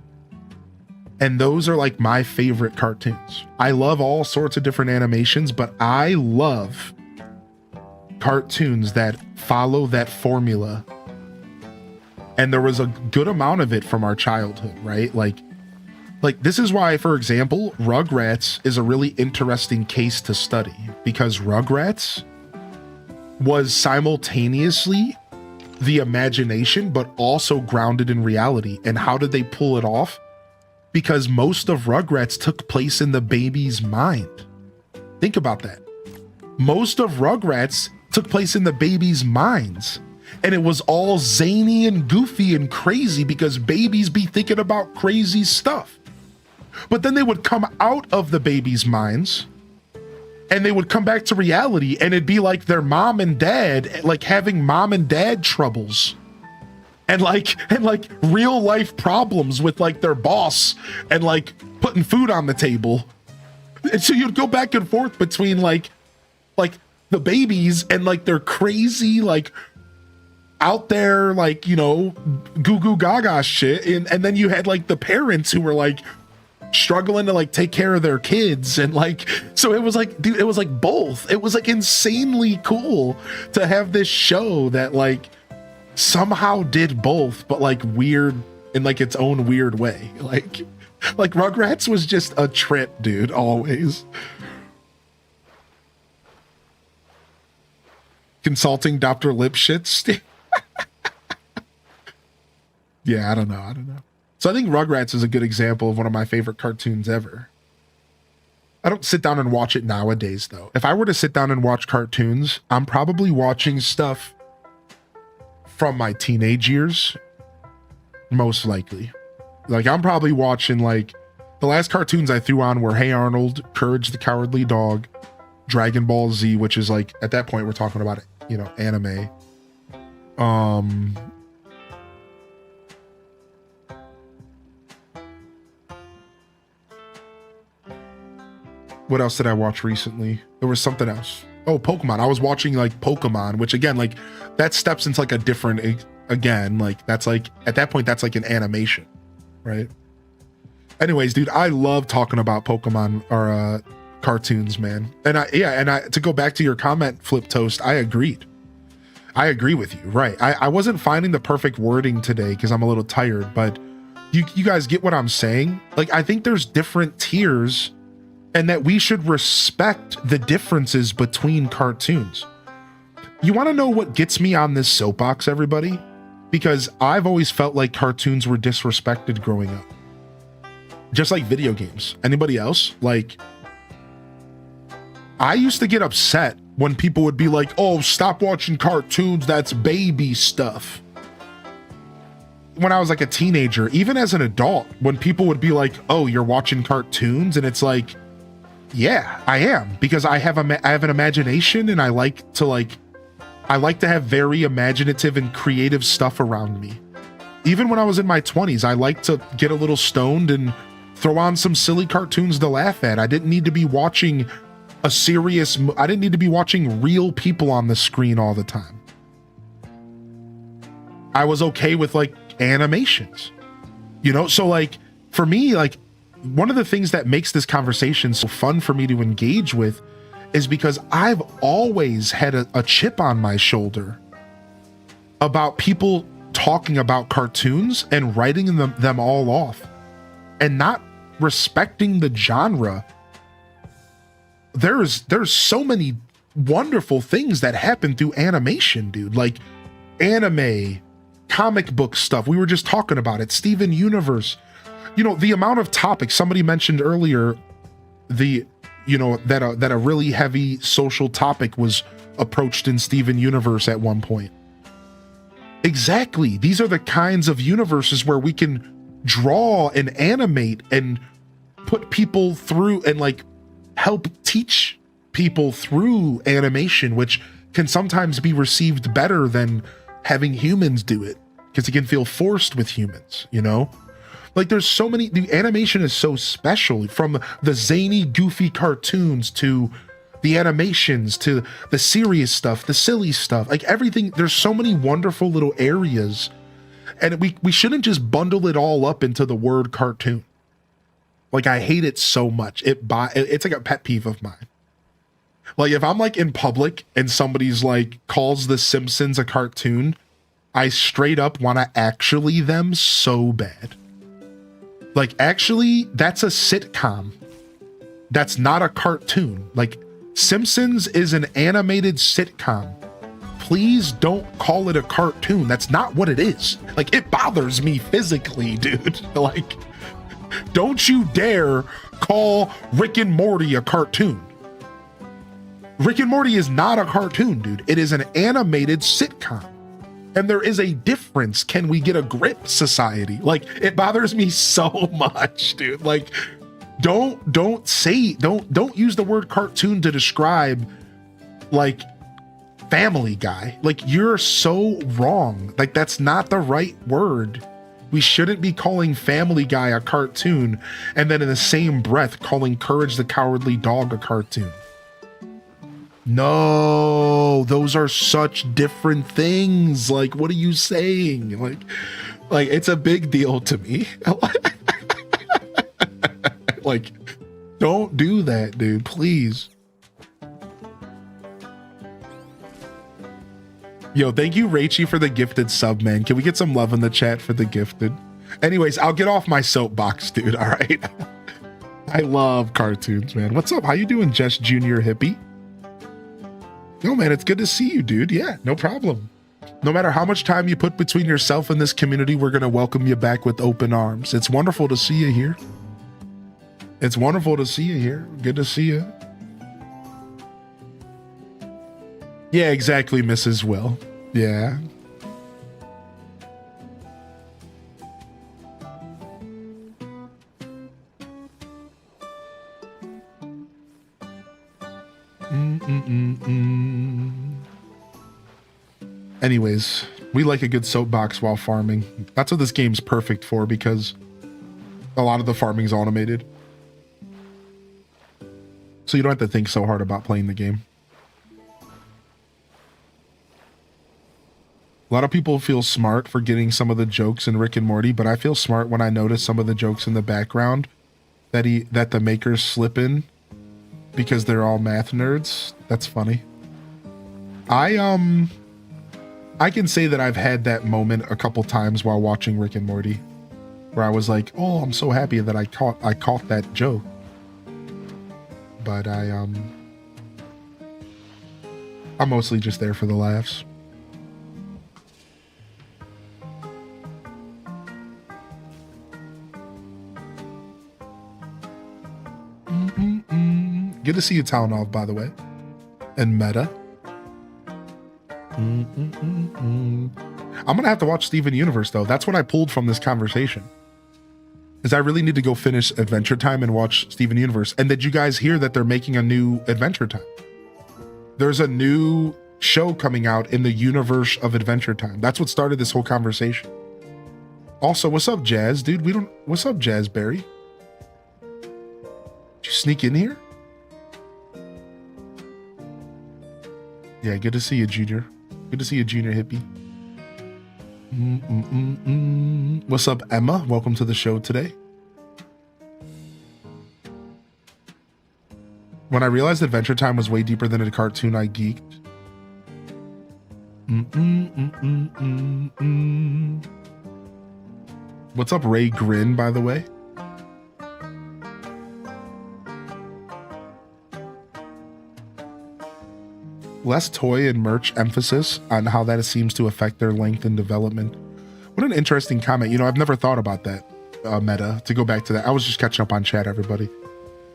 And those are like my favorite cartoons. I love all sorts of different animations, but I love cartoons that follow that formula. And there was a good amount of it from our childhood, right? Like this is why, for example, Rugrats is a really interesting case to study, because Rugrats was simultaneously the imagination, but also grounded in reality. And how did they pull it off? Because most of Rugrats took place in the baby's mind. Think about that. Most of Rugrats took place in the baby's minds. And it was all zany and goofy and crazy because babies be thinking about crazy stuff. But then they would come out of the baby's minds and they would come back to reality, and it'd be like their mom and dad, like having mom and dad troubles. And like real life problems with like their boss and like putting food on the table. And so you'd go back and forth between like the babies and like their crazy, like out there, like, you know, goo goo gaga shit. And then you had like the parents who were like struggling to like take care of their kids. And like, so it was like, dude, it was like both. It was like insanely cool to have this show that like somehow did both, but like weird in like its own weird way. Like Rugrats was just a trip, dude, always. Consulting Dr. Lipschitz. Yeah, I don't know. So I think Rugrats is a good example of one of my favorite cartoons ever. I don't sit down and watch it nowadays, though. If I were to sit down and watch cartoons, I'm probably watching stuff from my teenage years, most likely. Like, I'm probably watching, like, the last cartoons I threw on were Hey Arnold, Courage the Cowardly Dog, Dragon Ball Z, which is like, at that point we're talking about, you know, anime. What else did I watch recently? There was something else. Oh, Pokemon. I was watching like Pokemon, which again, like that steps into like a different, again, like that's like, at that point, that's like an animation, right? Anyways, dude, I love talking about Pokemon or cartoons, man. And to go back to your comment, Flip Toast, I agreed. I agree with you, right? I wasn't finding the perfect wording today because I'm a little tired, but you guys get what I'm saying? Like, I think there's different tiers and that we should respect the differences between cartoons. You want to know what gets me on this soapbox, everybody? Because I've always felt like cartoons were disrespected growing up. Just like video games. Anybody else? Like, I used to get upset when people would be like, oh, stop watching cartoons, that's baby stuff. When I was like a teenager, even as an adult, when people would be like, oh, you're watching cartoons, and it's like, yeah, I am, because I have an imagination, and I like to have very imaginative and creative stuff around me. Even when I was in my 20s, I liked to get a little stoned and throw on some silly cartoons to laugh at. I didn't need to be watching I didn't need to be watching real people on the screen all the time. I was okay with like animations, you know? So like, for me, like, one of the things that makes this conversation so fun for me to engage with is because I've always had a chip on my shoulder about people talking about cartoons and writing them all off and not respecting the genre. There's so many wonderful things that happen through animation, dude. Like anime, comic book stuff. We were just talking about it. Steven Universe. You know, the amount of topics somebody mentioned earlier, you know, that a really heavy social topic was approached in Steven Universe at one point. Exactly. These are the kinds of universes where we can draw and animate and put people through and like help teach people through animation, which can sometimes be received better than having humans do it, because it can feel forced with humans, you know? Like there's so many, the animation is so special, from the zany, goofy cartoons to the animations to the serious stuff, the silly stuff, like everything. There's so many wonderful little areas, and we shouldn't just bundle it all up into the word cartoon. Like I hate it so much. It's like a pet peeve of mine. Like if I'm like in public and somebody's like calls The Simpsons a cartoon, I straight up want to actually them so bad. Like actually, that's a sitcom. That's not a cartoon. Like Simpsons is an animated sitcom. Please don't call it a cartoon. That's not what it is. Like it bothers me physically, dude. Like don't you dare call Rick and Morty a cartoon. Rick and Morty is not a cartoon, dude. It is an animated sitcom. And there is a difference. Can we get a grip, society? Like it bothers me so much, dude. Like don't use the word cartoon to describe like Family Guy. Like you're so wrong. Like that's not the right word. We shouldn't be calling Family Guy a cartoon and then in the same breath calling Courage the Cowardly Dog a cartoon. No, those are such different things. Like, what are you saying? Like it's a big deal to me. Like, don't do that, dude, please. Yo, thank you, Rachie, for the gifted sub, man. Can we get some love in the chat for the gifted? Anyways, I'll get off my soapbox, dude, all right? I love cartoons, man. What's up? How you doing, Jess Junior Hippie? Yo, man, it's good to see you, dude. Yeah, no problem. No matter how much time you put between yourself and this community, we're going to welcome you back with open arms. It's wonderful to see you here. It's wonderful to see you here. Good to see you. Yeah, exactly, Mrs. Will. Yeah. Anyways, we like a good soapbox while farming. That's what this game's perfect for, because a lot of the farming's automated. So you don't have to think so hard about playing the game. A lot of people feel smart for getting some of the jokes in Rick and Morty, but I feel smart when I notice some of the jokes in the background that the makers slip in because they're all math nerds. That's funny. I can say that I've had that moment a couple times while watching Rick and Morty, where I was like, "Oh, I'm so happy that I caught that joke." But I'm mostly just there for the laughs. Good to see you, Townov, by the way. And Meta. I'm gonna have to watch Steven Universe, though. That's what I pulled from this conversation. Is I really need to go finish Adventure Time and watch Steven Universe. And did you guys hear that they're making a new Adventure Time? There's a new show coming out in the universe of Adventure Time. That's what started this whole conversation. Also, what's up, Jazz? Dude, what's up, Jazzberry? Did you sneak in here? Yeah, good to see you, Junior. Good to see you, Junior Hippie. What's up, Emma? Welcome to the show today. When I realized Adventure Time was way deeper than a cartoon, I geeked. What's up, Ray Grin, by the way? Less toy and merch emphasis on how that seems to affect their length and development. What an interesting comment. You know, I've never thought about that, Meta, to go back to that. I was just catching up on chat, everybody.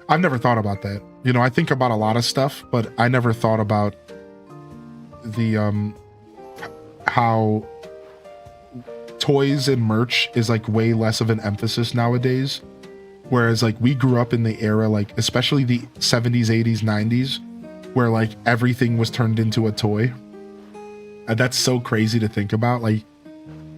I've never thought about that. You know, I think about a lot of stuff, but I never thought about the how toys and merch is like way less of an emphasis nowadays. Whereas like we grew up in the era, like especially the 70s, 80s, 90s, where like everything was turned into a toy. And that's so crazy to think about. Like,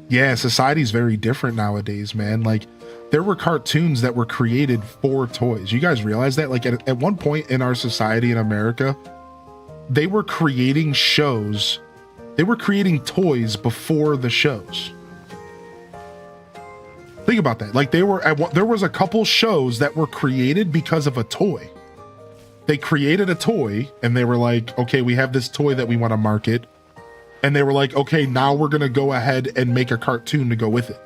yeah, society's very different nowadays, man. Like there were cartoons that were created for toys. You guys realize that? Like at one point in our society in America, they were creating shows. They were creating toys before the shows. Think about that. Like there was a couple shows that were created because of a toy. They created a toy and they were like, okay, we have this toy that we want to market. And they were like, okay, now we're going to go ahead and make a cartoon to go with it.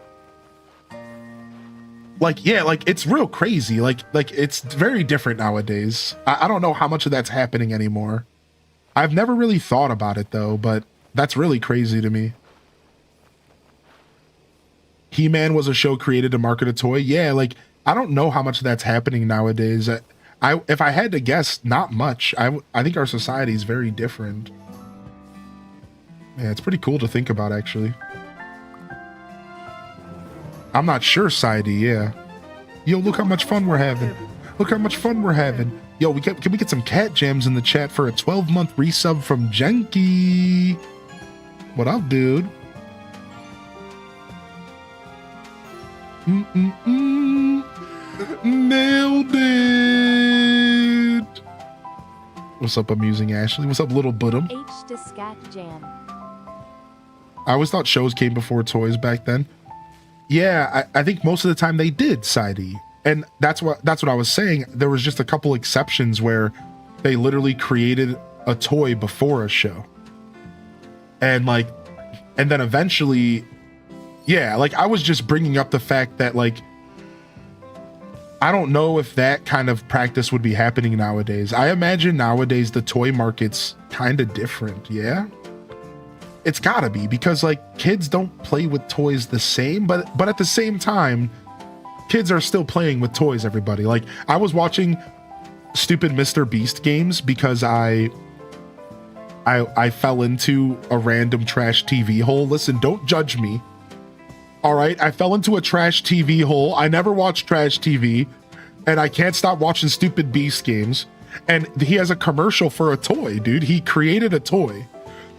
Like, yeah, like it's real crazy. Like it's very different nowadays. I don't know how much of that's happening anymore. I've never really thought about it though, but that's really crazy to me. He-Man was a show created to market a toy. Yeah, like I don't know how much that's happening nowadays. If I had to guess, not much. I think our society is very different. Yeah, it's pretty cool to think about, actually. I'm not sure, Sidey, yeah. Yo, look how much fun we're having. Look how much fun we're having. Yo, can we get some cat gems in the chat for a 12-month resub from Jenky? What up, dude? Nailed it. What's up, Amusing Ashley? What's up, Little Budum? H to Scat Jam. I always thought shows came before toys back then. Yeah, I think most of the time they did, Sidey. And that's what I was saying. There was just a couple exceptions where they literally created a toy before a show. And then eventually, yeah, like I was just bringing up the fact that like, I don't know if that kind of practice would be happening nowadays. I imagine nowadays the toy market's kind of different, yeah? It's gotta be, because like kids don't play with toys the same, but at the same time, kids are still playing with toys, everybody. Like I was watching stupid Mr. Beast games because I fell into a random trash TV hole. Listen, don't judge me. All right, I fell into a trash TV hole. I never watched trash TV, and I can't stop watching stupid Beast games. And he has a commercial for a toy, dude. He created a toy.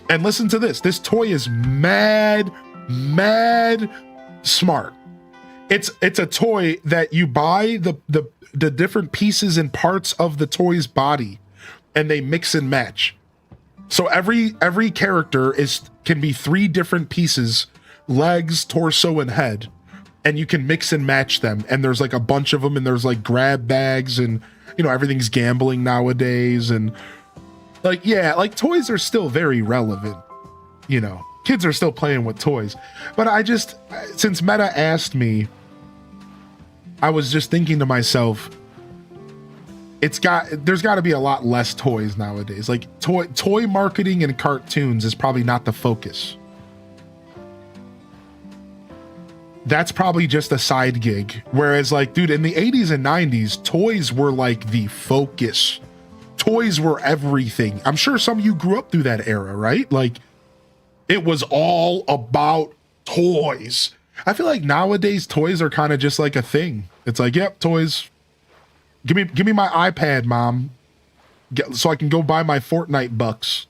And listen to this. This toy is mad smart. It's a toy that you buy the different pieces and parts of the toy's body, and they mix and match. So every character can be 3 different pieces: legs, torso, and head, and you can mix and match them. And there's like a bunch of them, and there's like grab bags, and you know, everything's gambling nowadays. And like, yeah, like toys are still very relevant. You know, kids are still playing with toys. But since Meta asked me, I was just thinking to myself, there's got to be a lot less toys nowadays. Like toy marketing and cartoons is probably not the focus. That's probably just a side gig. Whereas like, dude, in the 80s and 90s, toys were like the focus. Toys were everything. I'm sure some of you grew up through that era, right? Like it was all about toys. I feel like nowadays toys are kind of just like a thing. It's like, yep, toys. Give me my iPad, mom, so I can go buy my Fortnite bucks.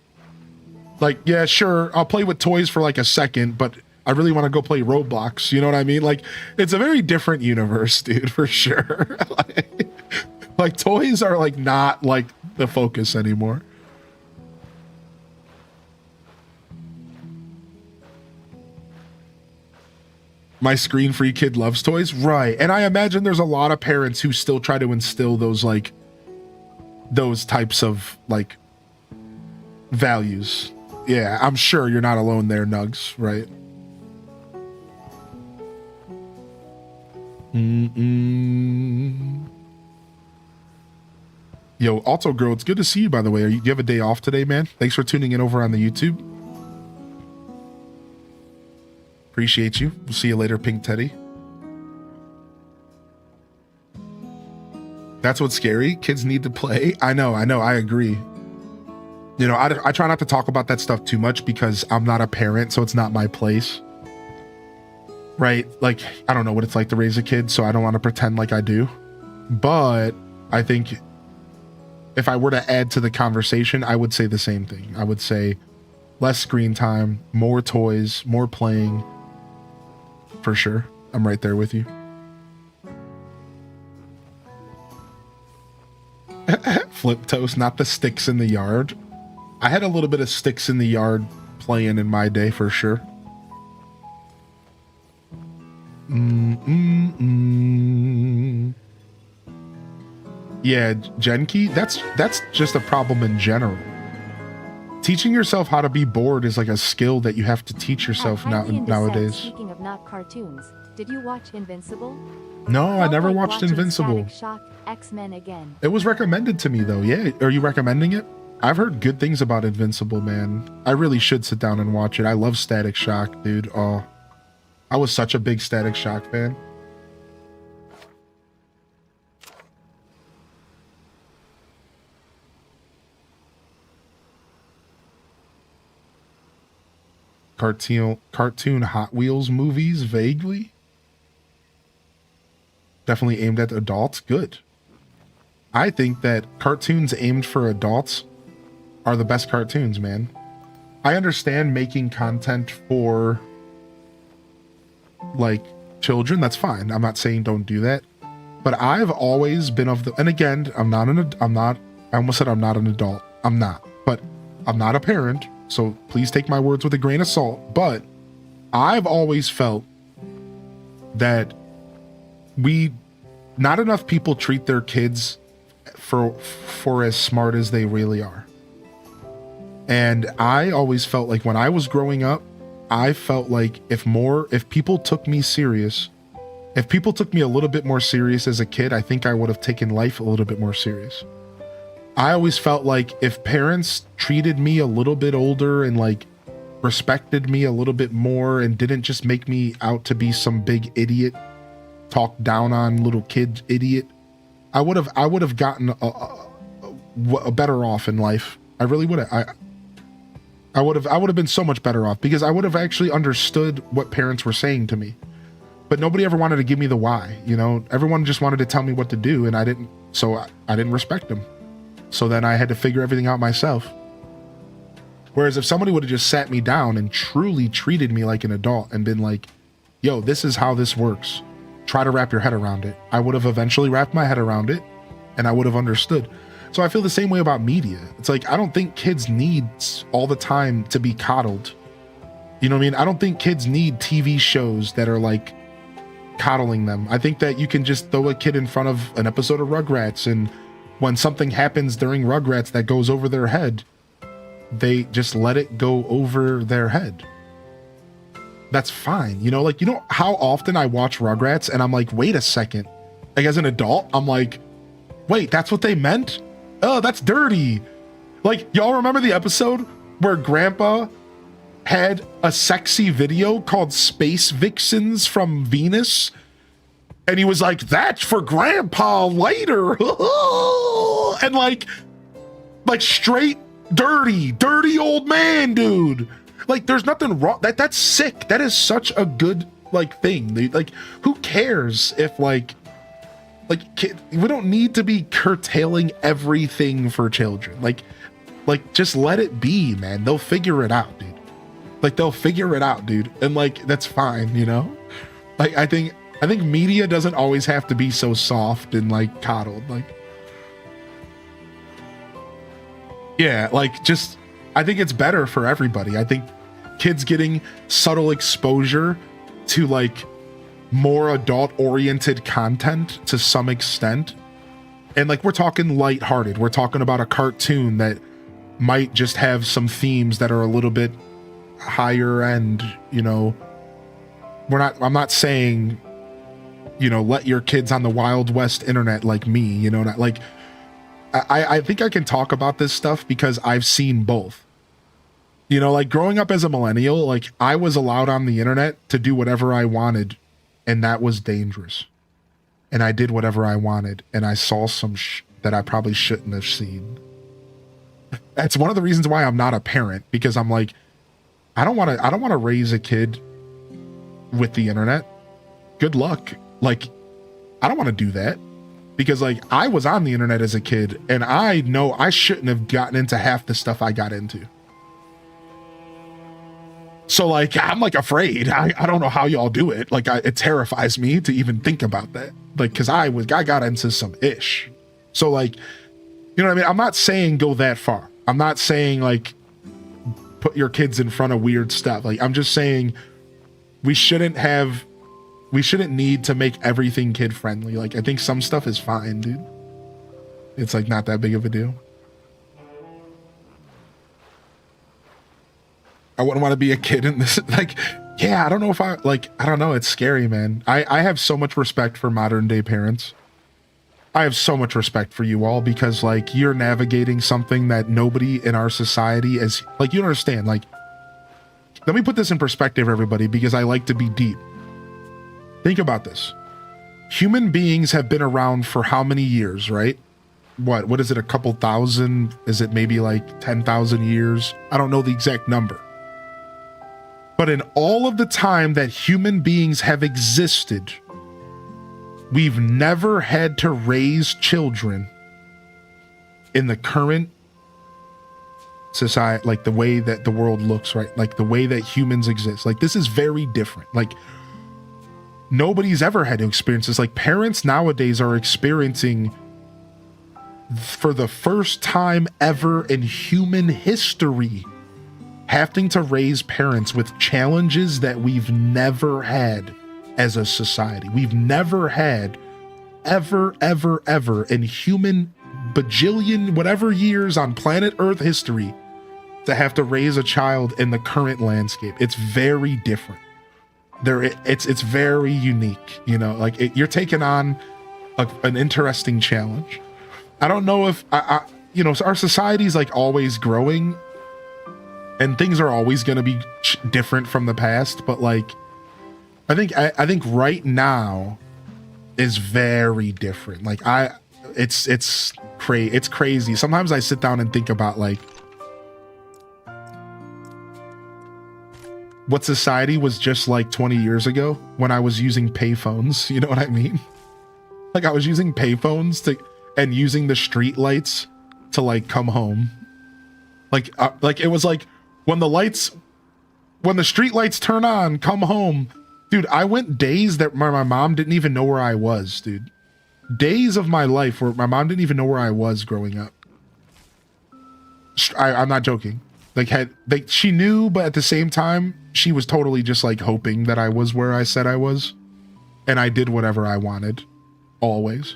Like, yeah, sure, I'll play with toys for like a second, but I really want to go play Roblox. You know what I mean? Like, it's a very different universe, dude, for sure. like toys are like not like the focus anymore. My screen-free kid loves toys, right? And I imagine there's a lot of parents who still try to instill those types of like values. Yeah, I'm sure you're not alone there, Nugs, right? Yo, Alto Girl, it's good to see you, by the way. Do you have a day off today, man? Thanks for tuning in over on the YouTube. Appreciate you. We'll see you later, Pink Teddy. That's what's scary. Kids need to play. I know, I agree. You know, I try not to talk about that stuff too much because I'm not a parent, so it's not my place. Right? Like, I don't know what it's like to raise a kid, so I don't want to pretend like I do. But I think if I were to add to the conversation, I would say the same thing. I would say less screen time, more toys, more playing. For sure. I'm right there with you. Flip toast, not the sticks in the yard. I had a little bit of sticks in the yard playing in my day for sure. Yeah, Genki, that's just a problem in general. Teaching yourself how to be bored is like a skill that you have to teach yourself nowadays. Speaking of not cartoons, did you watch Invincible? No, I Felt never like watched watching Invincible. Static Shock, X-Men again. It was recommended to me though. Yeah, are you recommending it? I've heard good things about Invincible, man. I really should sit down and watch it. I love Static Shock, dude. Oh, I was such a big Static Shock fan. Cartoon Hot Wheels movies, vaguely. Definitely aimed at adults. Good. I think that cartoons aimed for adults are the best cartoons, man. I understand making content for like children. That's fine. I'm not saying don't do that. But I've always been of the, and again, I almost said I'm not an adult. I'm not, but I'm not a parent. So please take my words with a grain of salt. But I've always felt that not enough people treat their kids for as smart as they really are. And I always felt like when I was growing up, I felt like if people took me serious, if people took me a little bit more serious as a kid, I think I would have taken life a little bit more serious. I always felt like if parents treated me a little bit older and like respected me a little bit more and didn't just make me out to be some big idiot, talk down on little kid idiot, I would have gotten a better off in life. I really would have. I would have been so much better off because I would have actually understood what parents were saying to me. But nobody ever wanted to give me the why, you know? Everyone just wanted to tell me what to do, and I didn't respect them. So then I had to figure everything out myself. Whereas if somebody would have just sat me down and truly treated me like an adult and been like, yo, this is how this works. Try to wrap your head around it. I would have eventually wrapped my head around it and I would have understood. So I feel the same way about media. It's like, I don't think kids need all the time to be coddled. You know what I mean? I don't think kids need TV shows that are like coddling them. I think that you can just throw a kid in front of an episode of Rugrats, and when something happens during Rugrats that goes over their head, they just let it go over their head. That's fine. You know, like, you know how often I watch Rugrats and I'm like, wait a second. Like, as an adult, I'm like, wait, that's what they meant? Oh, that's dirty. Like, y'all remember the episode where Grandpa had a sexy video called Space Vixens from Venus? And he was like, that's for Grandpa later. And like straight dirty old man, dude. Like, there's nothing wrong. That's sick. That is such a good like thing. Like, who cares if like we don't need to be curtailing everything for children. Like just let it be, man. They'll figure it out, dude. Like, they'll figure it out, dude. And like, that's fine, you know? Like, I think media doesn't always have to be so soft and like coddled. Like, yeah, like, just, I think it's better for everybody. I think kids getting subtle exposure to like more adult oriented content to some extent. And like, we're talking lighthearted. We're talking about a cartoon that might just have some themes that are a little bit higher end, you know. I'm not saying, you know, let your kids on the Wild West internet like me, you know, not like, I think I can talk about this stuff because I've seen both. You know, like, growing up as a millennial, like, I was allowed on the internet to do whatever I wanted, and that was dangerous. and I did whatever I wanted, and I saw some that I probably shouldn't have seen. That's one of the reasons why I'm not a parent, because I'm like, I don't want to raise a kid with the internet. Good luck. Like, I don't want to do that, because like I was on the internet as a kid, and I know I shouldn't have gotten into half the stuff I got into. So like, I'm like afraid. I don't know how y'all do it. Like, it terrifies me to even think about that. Like, cause I got into some ish. So like, you know what I mean? I'm not saying go that far. I'm not saying like put your kids in front of weird stuff. Like, I'm just saying we shouldn't need to make everything kid friendly. Like, I think some stuff is fine, dude. It's like not that big of a deal. I wouldn't want to be a kid in this. Like, yeah, I don't know if I don't know. It's scary, man. I have so much respect for modern day parents. I have so much respect for you all, because like you're navigating something that nobody in our society is like, you understand. Like, let me put this in perspective, everybody, because I like to be deep. Think about this. Human beings have been around for how many years, right? What is it? A couple thousand? Is it maybe like 10,000 years? I don't know the exact number. But in all of the time that human beings have existed, we've never had to raise children in the current society, like the way that the world looks, right? Like the way that humans exist. Like, this is very different. Like, nobody's ever had to experience this. Like, parents nowadays are experiencing, for the first time ever in human history, having to raise parents with challenges that we've never had as a society. We've never had, ever in human bajillion whatever years on planet Earth history, to have to raise a child in the current landscape. It's very different. It's very unique, you know. Like, you're taking on an interesting challenge. I don't know if you know, our society's like always growing, and things are always going to be different from the past. But like, I think right now is very different. Like, it's crazy. Sometimes I sit down and think about like what society was just like 20 years ago when I was using payphones. You know what I mean? Like, I was using payphones and using the street lights to like come home. Like it was like when the street lights turn on, come home. Dude, I went days that my mom didn't even know where I was, dude. Days of my life where my mom didn't even know where I was growing up. I'm not joking. Like, she knew, but at the same time, she was totally just like hoping that I was where I said I was. And I did whatever I wanted. Always.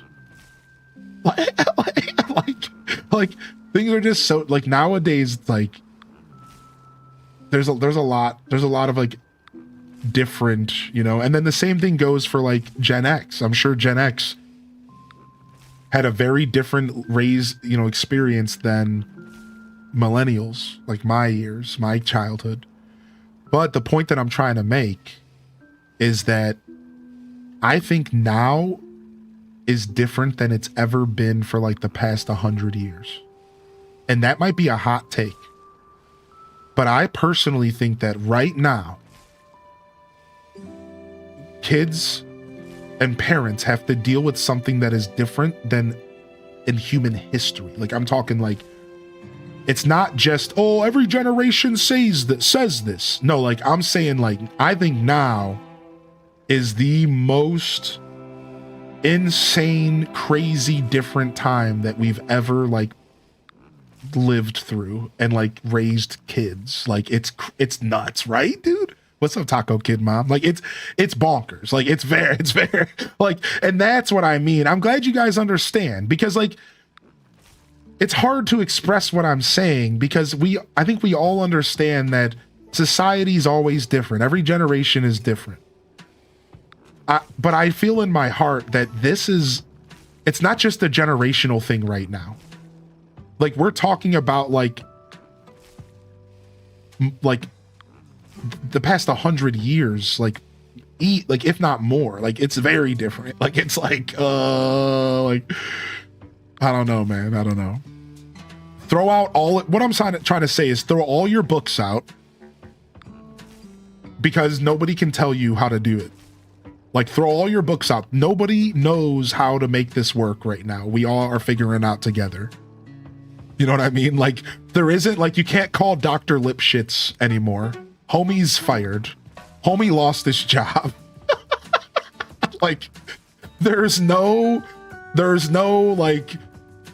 Like things are just so, like, nowadays, like, there's a lot of like different, you know. And then the same thing goes for like Gen X. I'm sure Gen X had a very different experience than millennials, like my years, my childhood. But the point that I'm trying to make is that I think now is different than it's ever been for like the past 100 years. And that might be a hot take. But I personally think that right now, kids and parents have to deal with something that is different than in human history. Like, I'm talking like, it's not just, oh, every generation says this. No, like, I'm saying, like, I think now is the most insane, crazy, different time that we've ever like lived through and like raised kids. Like, it's nuts, right, dude? What's up, Taco Kid Mom? Like, it's bonkers. Like, it's very like, and that's what I mean. I'm glad you guys understand, because like, it's hard to express what I'm saying, because I think we all understand that society is always different. Every generation is different. But I feel in my heart that it's not just a generational thing right now. Like, we're talking about like the past 100 years, like like if not more. Like it's very different. Like it's like I don't know, man. I don't know. Throw out all, what I'm trying to say is throw all your books out, because nobody can tell you how to do it. Like throw all your books out. Nobody knows how to make this work right now. We all are figuring it out together. You know what I mean? Like there isn't, like, you can't call Dr. Lipschitz anymore. Homie's fired. Homie lost his job. Like there's no like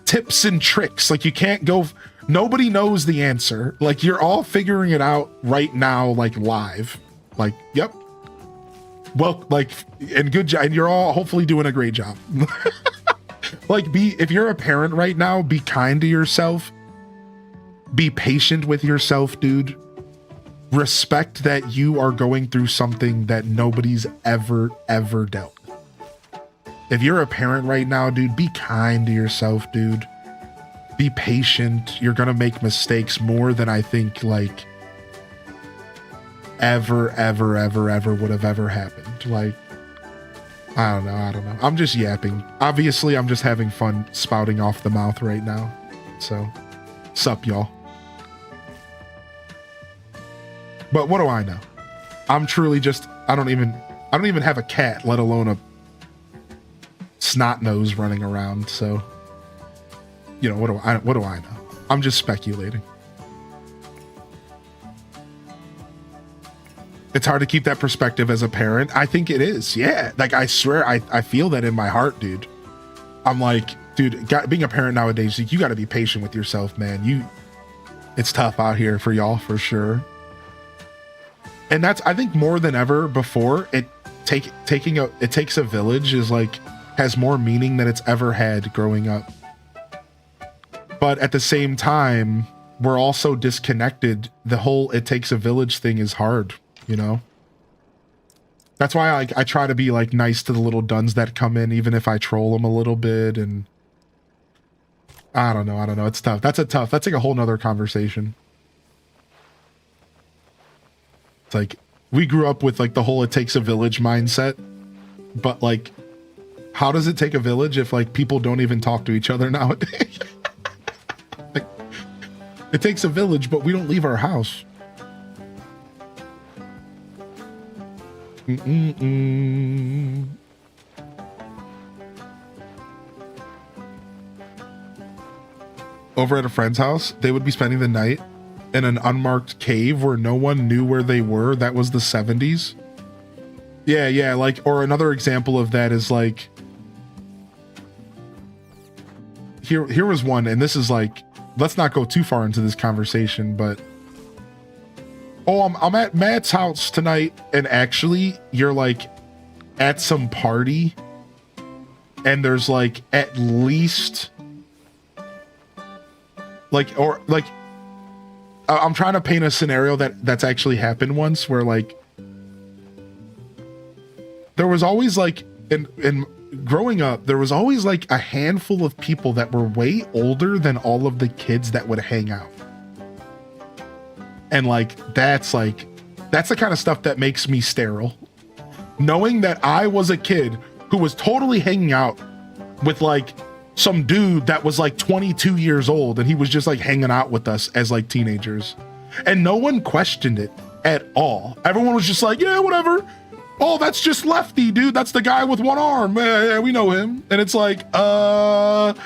tips and tricks. Like you can't go, nobody knows the answer. Like you're all figuring it out right now, like live. Like, yep. Well, like, and good job. And you're all hopefully doing a great job. Like if you're a parent right now, be kind to yourself. Be patient with yourself, dude. Respect that you are going through something that nobody's ever dealt with. If you're a parent right now, dude, be kind to yourself, dude. Be patient. You're gonna make mistakes more than I think like ever would have ever happened. Like, I don't know. I'm just yapping. Obviously, I'm just having fun spouting off the mouth right now. So, sup, y'all. But what do I know? I'm truly just, I don't even have a cat, let alone a snot nose running around. So, you know, what do I know? I'm just speculating. It's hard to keep that perspective as a parent. I think it is. Yeah. Like, I swear, I feel that in my heart, dude. I'm like, dude, being a parent nowadays, you got to be patient with yourself, man. It's tough out here for y'all, for sure. And that's, I think, more than ever before, it takes a village is like, has more meaning than it's ever had growing up. But at the same time, we're also disconnected. The whole it takes a village thing is hard, you know? That's why I try to be like nice to the little duns that come in, even if I troll them a little bit. And I don't know. It's tough. That's like a whole nother conversation. It's like, we grew up with like the whole it takes a village mindset, but like, how does it take a village if like people don't even talk to each other nowadays? Like, it takes a village, but we don't leave our house. Over at a friend's house, they would be spending the night in an unmarked cave where no one knew where they were. That was the 70s. Yeah, like, or another example of that is like, here was one, and this is like, let's not go too far into this conversation, but I'm at Matt's house tonight, and actually you're like at some party, and there's like at least like, or like, I'm trying to paint a scenario that's actually happened once, where like there was always like in growing up, there was always like a handful of people that were way older than all of the kids that would hang out. And like that's the kind of stuff that makes me sterile. Knowing that I was a kid who was totally hanging out with like some dude that was like 22 years old, and he was just like hanging out with us as like teenagers, and no one questioned it at all. Everyone was just like, yeah, whatever. Oh, that's just Lefty, dude. That's the guy with one arm. Yeah, we know him. And it's like, like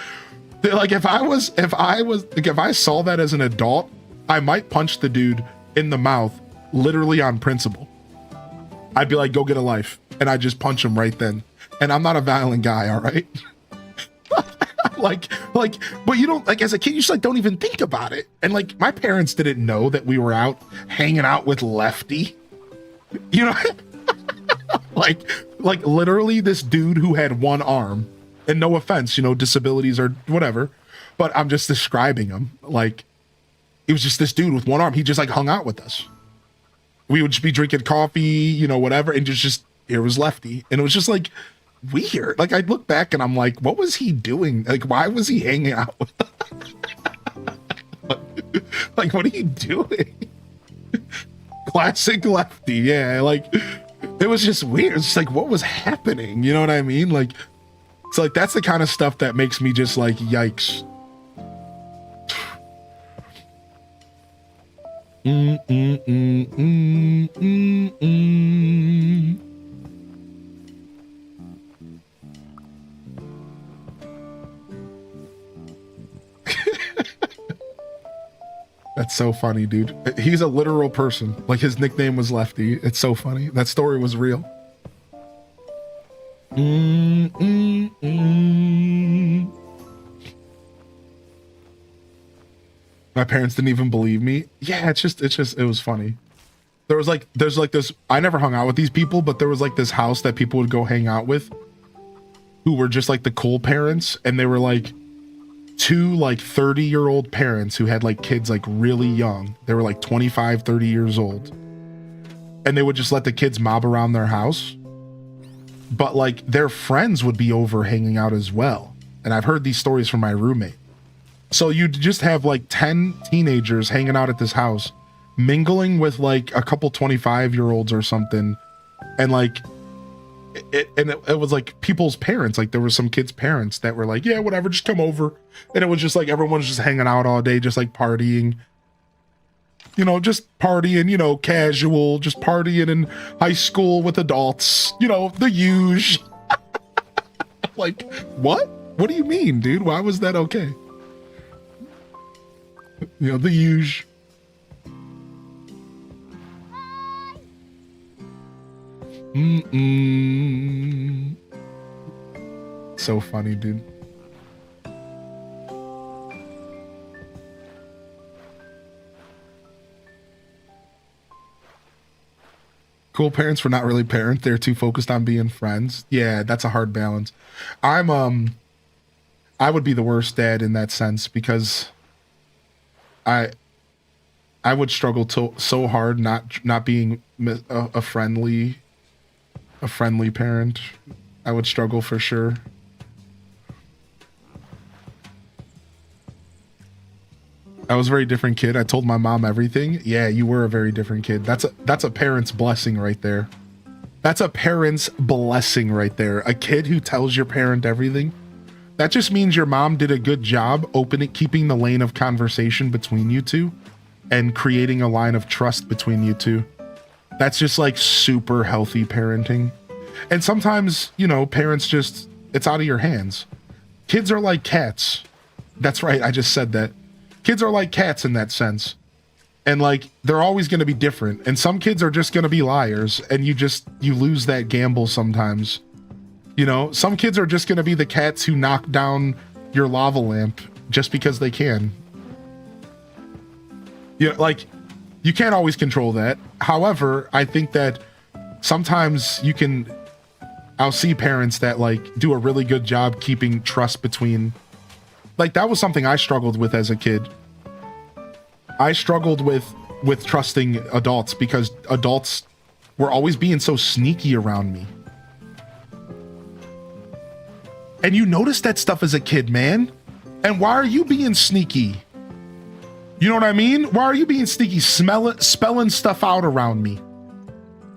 if I saw that as an adult, I might punch the dude in the mouth, literally on principle. I'd be like, go get a life. And I'd just punch him right then. And I'm not a violent guy, all right? like, but you don't, like, as a kid, you just like don't even think about it. And like, my parents didn't know that we were out hanging out with Lefty. You know, like literally this dude who had one arm, and no offense, you know, disabilities or whatever, but I'm just describing him. Like, it was just this dude with one arm. He just like hung out with us. We would just be drinking coffee, you know, whatever. And just here was Lefty. And it was just like weird. Like, I'd look back and I'm like, what was he doing? Like, why was he hanging out with us? Like, what are you doing? Classic Lefty. Yeah. Like, It was just weird. It's like, what was happening? You know what I mean? Like, it's like, that's the kind of stuff that makes me just like, yikes. That's so funny, dude. He's a literal person. Like, his nickname was Lefty. It's so funny. That story was real. My parents didn't even believe me. Yeah, it was funny. There's like this, I never hung out with these people, but there was like this house that people would go hang out with who were just like the cool parents, and they were like two like 30-year-old parents who had like kids like really young. They were like 25, 30 years old. And they would just let the kids mob around their house. But like their friends would be over hanging out as well. And I've heard these stories from my roommate. So you'd just have like 10 teenagers hanging out at this house, mingling with like a couple 25-year-olds or something. And like it was like people's parents. Like there were some kids' parents that were like, yeah, whatever, just come over. And it was just like everyone's just hanging out all day, just like partying. You know, just partying, you know, casual, just partying in high school with adults, you know, the huge. Like, what? What do you mean, dude? Why was that okay? You know, the huge. So funny, dude. Cool parents were not really parents. They're too focused on being friends. Yeah, that's a hard balance. I would be the worst dad in that sense, because I would struggle so hard not being a friendly parent. I would struggle for sure. I was a very different kid. I told my mom everything. Yeah, you were a very different kid. That's a parent's blessing right there. That's a parent's blessing right there. A kid who tells your parent everything. That just means your mom did a good job keeping the lane of conversation between you two and creating a line of trust between you two. That's just like super healthy parenting. And sometimes, you know, parents just, it's out of your hands. Kids are like cats. That's right. I just said that. Kids are like cats in that sense. And like, they're always going to be different. And some kids are just going to be liars. And you lose that gamble sometimes. You know, some kids are just going to be the cats who knock down your lava lamp just because they can. You know, like, you can't always control that. However, I think that sometimes I'll see parents that like do a really good job keeping trust between. Like, that was something I struggled with as a kid. I struggled with trusting adults because adults were always being so sneaky around me. And you notice that stuff as a kid, man. And why are you being sneaky? You know what I mean? Why are you being sneaky, spelling stuff out around me?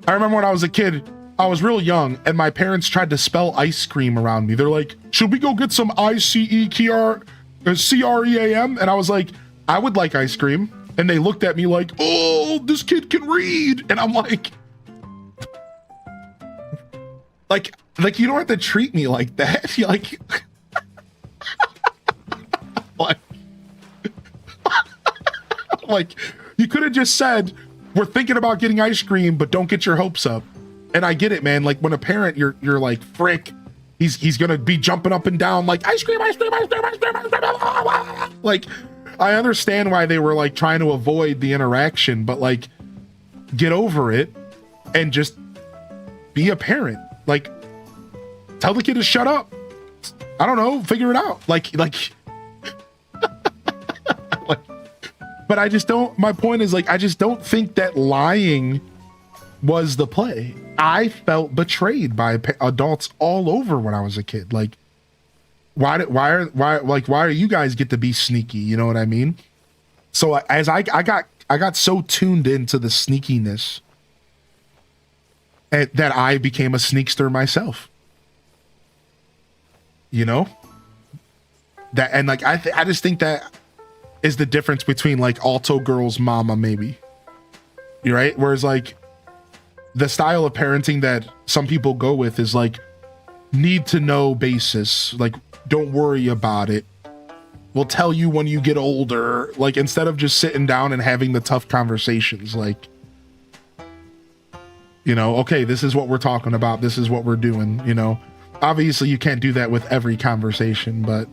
I remember when I was a kid, I was real young, and my parents tried to spell ice cream around me. They're like, should we go get some ICECREAM? And I was like, I would like ice cream. And they looked at me like, oh, this kid can read. And I'm like, you don't have to treat me like that. You're like, like, you could have just said, we're thinking about getting ice cream, but don't get your hopes up. And I get it, man. Like, when a parent, you're like, frick, he's gonna be jumping up and down like, ice cream, ice cream, ice cream, ice cream, ice cream. Like, I understand why they were like trying to avoid the interaction, but like, get over it and just be a parent. Like, tell the kid to shut up. I don't know, figure it out. Like, but I just don't, my point is like, I just don't think that lying was the play. I felt betrayed by adults all over when I was a kid. Like, why are you guys get to be sneaky? You know what I mean? So as I got so tuned into the sneakiness that I became a sneakster myself. You know? That, and like I just think that is the difference between like alto girl's mama, maybe. You're right? Whereas like the style of parenting that some people go with is like need to know basis, like don't worry about it. We'll tell you when you get older, like instead of just sitting down and having the tough conversations, like, you know, okay, this is what we're talking about, this is what we're doing, you know. Obviously you can't do that with every conversation, but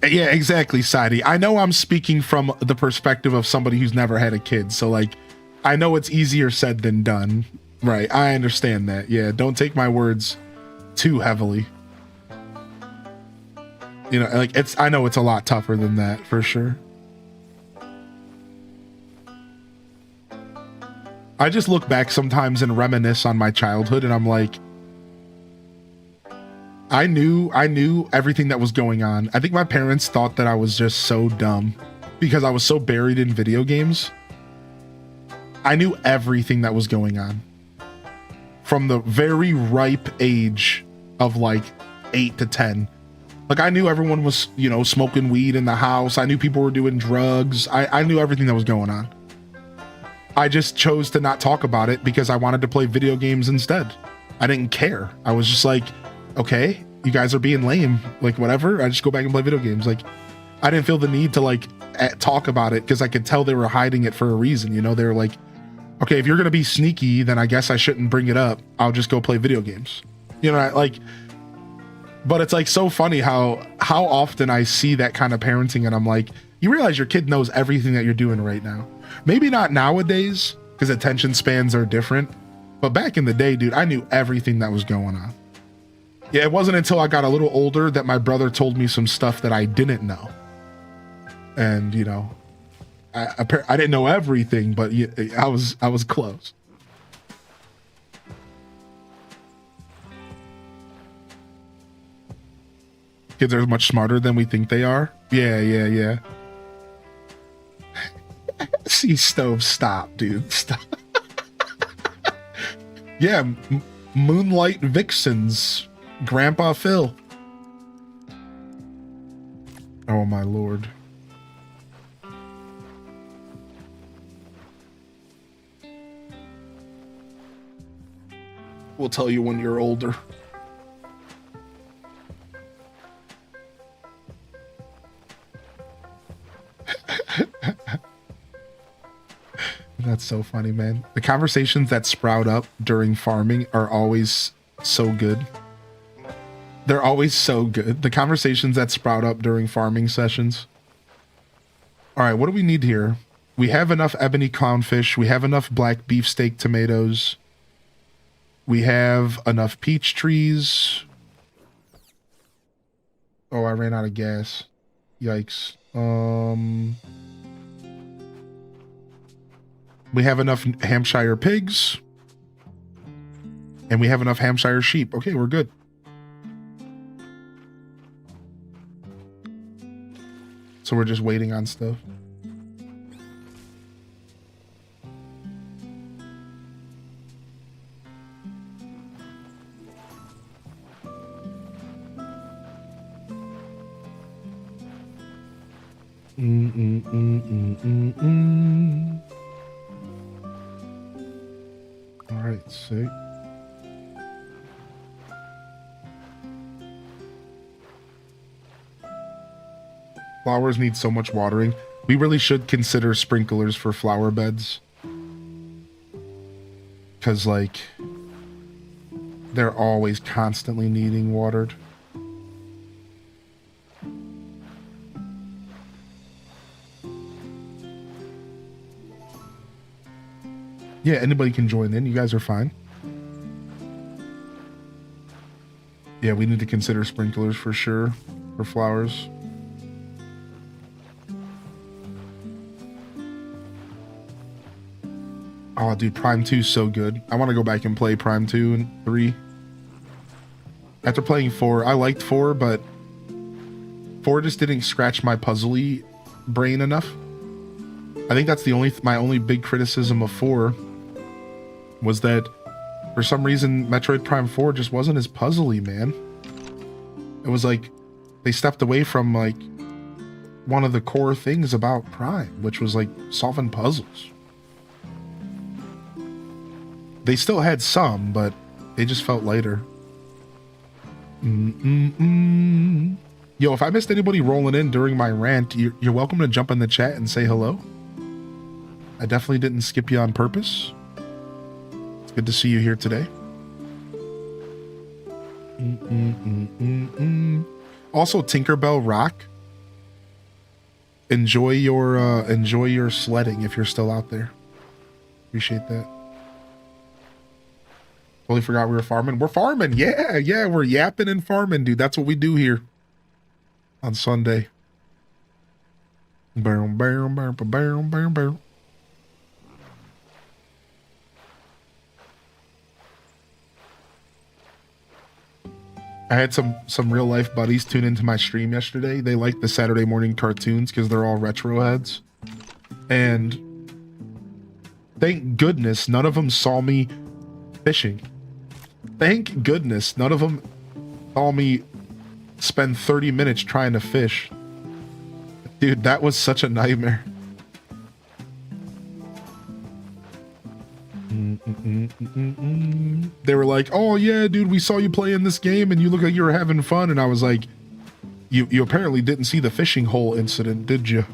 yeah, exactly, Sadie. I know I'm speaking from the perspective of somebody who's never had a kid, so like I know it's easier said than done. Right, I understand that. Yeah, don't take my words too heavily. You know, like I know it's a lot tougher than that for sure. I just look back sometimes and reminisce on my childhood and I'm like, I knew everything that was going on. I think my parents thought that I was just so dumb because I was so buried in video games. I knew everything that was going on from the very ripe age of like 8 to 10. Like I knew everyone was, you know, smoking weed in the house. I knew people were doing drugs. I knew everything that was going on. I just chose to not talk about it because I wanted to play video games instead. I didn't care. I was just like, okay, you guys are being lame, like whatever. I just go back and play video games. Like I didn't feel the need to like talk about it because I could tell they were hiding it for a reason. You know, they were like, okay, if you're going to be sneaky, then I guess I shouldn't bring it up. I'll just go play video games. You know, like, but it's like so funny how often I see that kind of parenting and I'm like, you realize your kid knows everything that you're doing right now. Maybe not nowadays because attention spans are different, but back in the day, dude, I knew everything that was going on. Yeah, it wasn't until I got a little older that my brother told me some stuff that I didn't know. And, you know, I didn't know everything, but I was close. Kids are much smarter than we think they are. Yeah. See, Stove, stop, dude. Stop. Yeah, Moonlight Vixens. Grandpa Phil. Oh, my Lord. We'll tell you when you're older. That's so funny, man. The conversations that sprout up during farming are always so good. They're always so good. The conversations that sprout up during farming sessions. All right, what do we need here? We have enough ebony clownfish. We have enough black beefsteak tomatoes. We have enough peach trees. Oh, I ran out of gas. Yikes. We have enough Hampshire pigs. And we have enough Hampshire sheep. Okay, we're good. So we're just waiting on stuff. All right, sick. Flowers need so much watering. We really should consider sprinklers for flower beds. Because, like, they're always constantly needing watered. Yeah, anybody can join in. You guys are fine. Yeah, we need to consider sprinklers for sure for flowers. Oh, dude, Prime 2 is so good. I want to go back and play Prime 2 and 3. After playing 4, I liked 4, but 4 just didn't scratch my puzzly brain enough. I think that's my only big criticism of 4 was that for some reason Metroid Prime 4 just wasn't as puzzly, man. It was like they stepped away from like one of the core things about Prime, which was like solving puzzles. They still had some, but they just felt lighter. Yo, if I missed anybody rolling in during my rant, you're welcome to jump in the chat and say hello. I definitely didn't skip you on purpose. It's good to see you here today. Also, Tinkerbell Rock. Enjoy your sledding if you're still out there. Appreciate that. Totally forgot we were farming. We're farming. Yeah, we're yapping and farming, dude. That's what we do here on Sunday. I had some real life buddies tune into my stream yesterday. They like the Saturday morning cartoons because they're all retro heads. And thank goodness none of them saw me fishing. Thank goodness none of them saw me spend 30 minutes trying to fish. Dude, that was such a nightmare. They were like, oh yeah, dude, we saw you playing this game and you look like you were having fun. And I was like, you apparently didn't see the fishing hole incident, did you?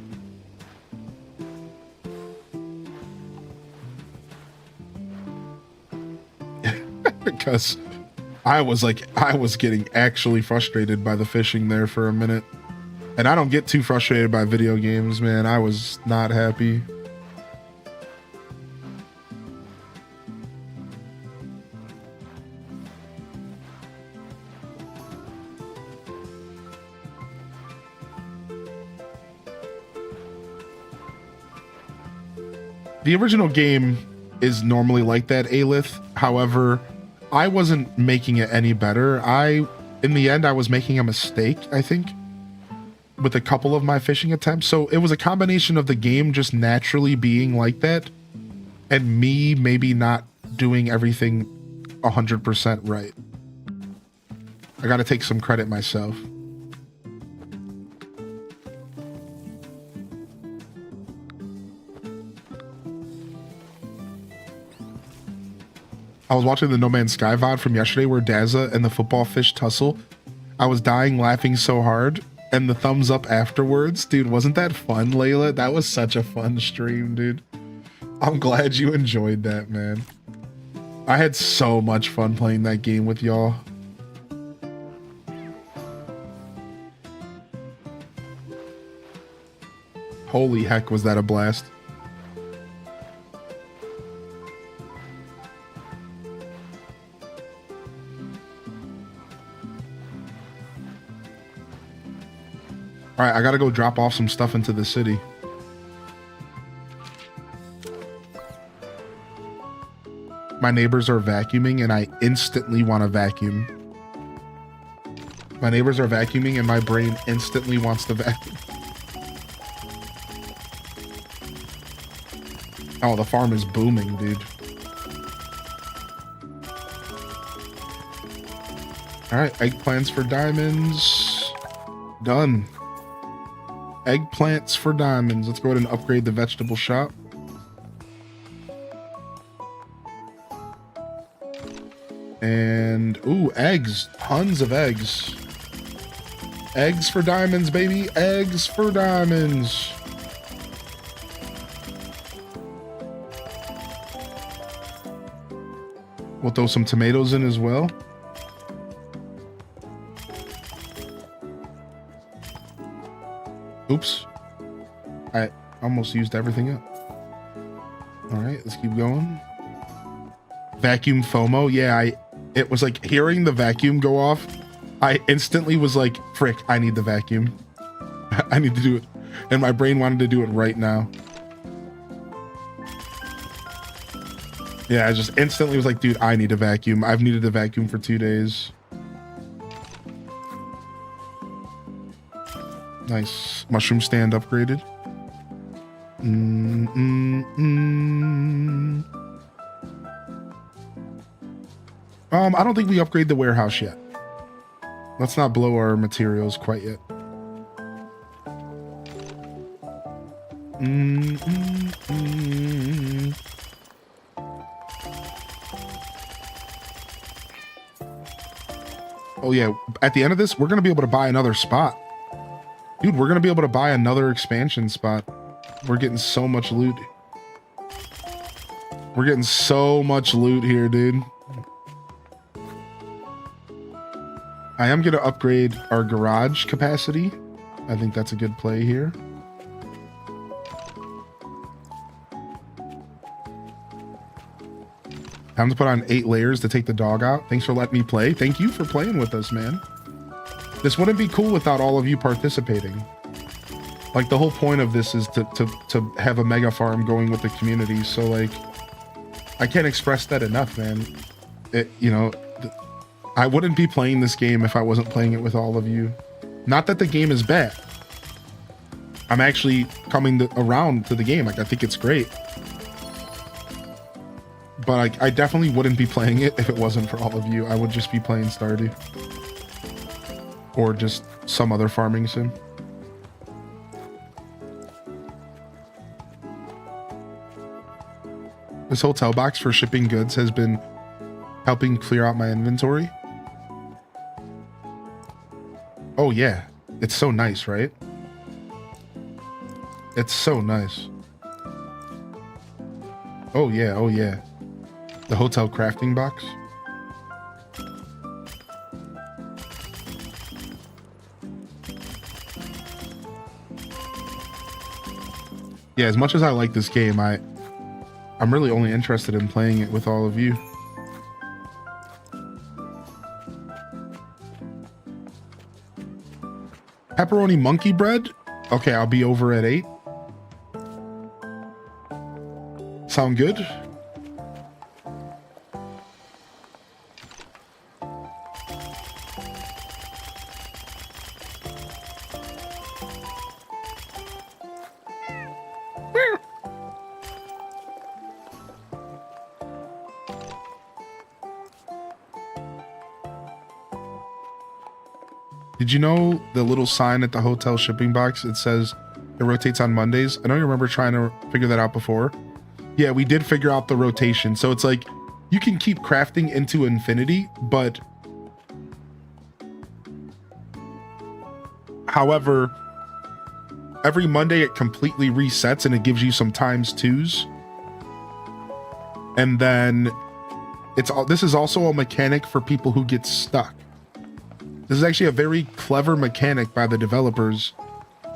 Because I was getting actually frustrated by the fishing there for a minute. And I don't get too frustrated by video games, man. I was not happy. The original game is normally like that, Aelith. However, I wasn't making it any better. In the end, I was making a mistake, I think, with a couple of my fishing attempts. So it was a combination of the game just naturally being like that and me maybe not doing everything 100% right. I gotta take some credit myself. I was watching the No Man's Sky VOD from yesterday where Dazza and the football fish tussle. I was dying laughing so hard, and the thumbs up afterwards. Dude, wasn't that fun, Layla? That was such a fun stream, dude. I'm glad you enjoyed that, man. I had so much fun playing that game with y'all. Holy heck, was that a blast. All right, I gotta go drop off some stuff into the city. My neighbors are vacuuming and I instantly want to vacuum. My neighbors are vacuuming and my brain instantly wants to vacuum. Oh, the farm is booming, dude. All right, eggplants for diamonds. Done. Eggplants for diamonds. Let's go ahead and upgrade the vegetable shop. And, ooh, eggs. Tons of eggs. Eggs for diamonds, baby. Eggs for diamonds. We'll throw some tomatoes in as well. Oops. I almost used everything up. All right, let's keep going. Vacuum FOMO. Yeah, it was like hearing the vacuum go off. I instantly was like, frick, I need the vacuum. I need to do it. And my brain wanted to do it right now. Yeah, I just instantly was like, dude, I need a vacuum. I've needed a vacuum for 2 days. Nice. Mushroom stand upgraded. I don't think we upgrade the warehouse yet. Let's not blow our materials quite yet. Oh yeah, at the end of this, we're gonna be able to buy another spot. Dude, we're gonna be able to buy another expansion spot. We're getting so much loot. We're getting so much loot here, dude. I am gonna upgrade our garage capacity. I think that's a good play here. Time to put on 8 layers to take the dog out. Thanks for letting me play. Thank you for playing with us, man. This wouldn't be cool without all of you participating. Like, the whole point of this is to have a mega farm going with the community. So, like, I can't express that enough, man. You know, I wouldn't be playing this game if I wasn't playing it with all of you. Not that the game is bad. I'm actually coming around to the game. Like, I think it's great. But I definitely wouldn't be playing it if it wasn't for all of you. I would just be playing Stardew. Or just some other farming sim. This hotel box for shipping goods has been helping clear out my inventory. Oh yeah, it's so nice, right? It's so nice. Oh yeah, oh yeah. The hotel crafting box. Yeah, as much as I like this game, I'm really only interested in playing it with all of you. Pepperoni monkey bread? Okay, I'll be over at 8. Sound good? Did you know the little sign at the hotel shipping box? It says it rotates on Mondays. I know you remember trying to figure that out before. Yeah, we did figure out the rotation. So it's like you can keep crafting into infinity, but however, every Monday it completely resets and it gives you some times 2s. And then this is also a mechanic for people who get stuck. This is actually a very clever mechanic by the developers.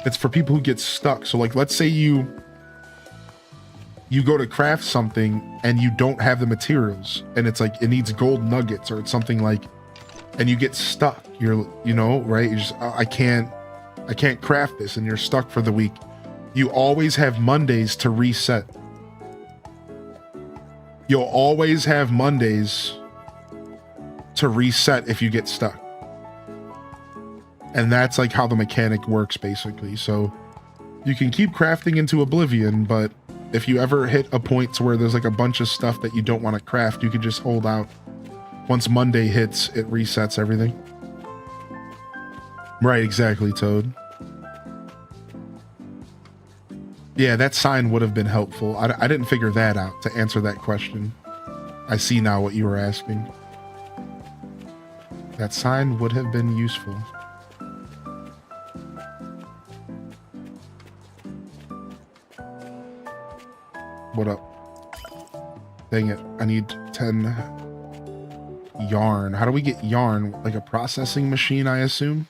It's for people who get stuck. So like, let's say you go to craft something and you don't have the materials and it's like, it needs gold nuggets or it's something like, and you get stuck, you know, right? You just, I can't craft this and you're stuck for the week. You always have Mondays to reset. You'll always have Mondays to reset if you get stuck. And that's like how the mechanic works, basically. So you can keep crafting into oblivion, but if you ever hit a point to where there's like a bunch of stuff that you don't want to craft, you can just hold out. Once Monday hits, it resets everything. Right, exactly, Toad. Yeah, that sign would have been helpful. I didn't figure that out to answer that question. I see now what you were asking. That sign would have been useful. What up? Dang it, I need 10 yarn. How do we get yarn? Like a processing machine, I assume?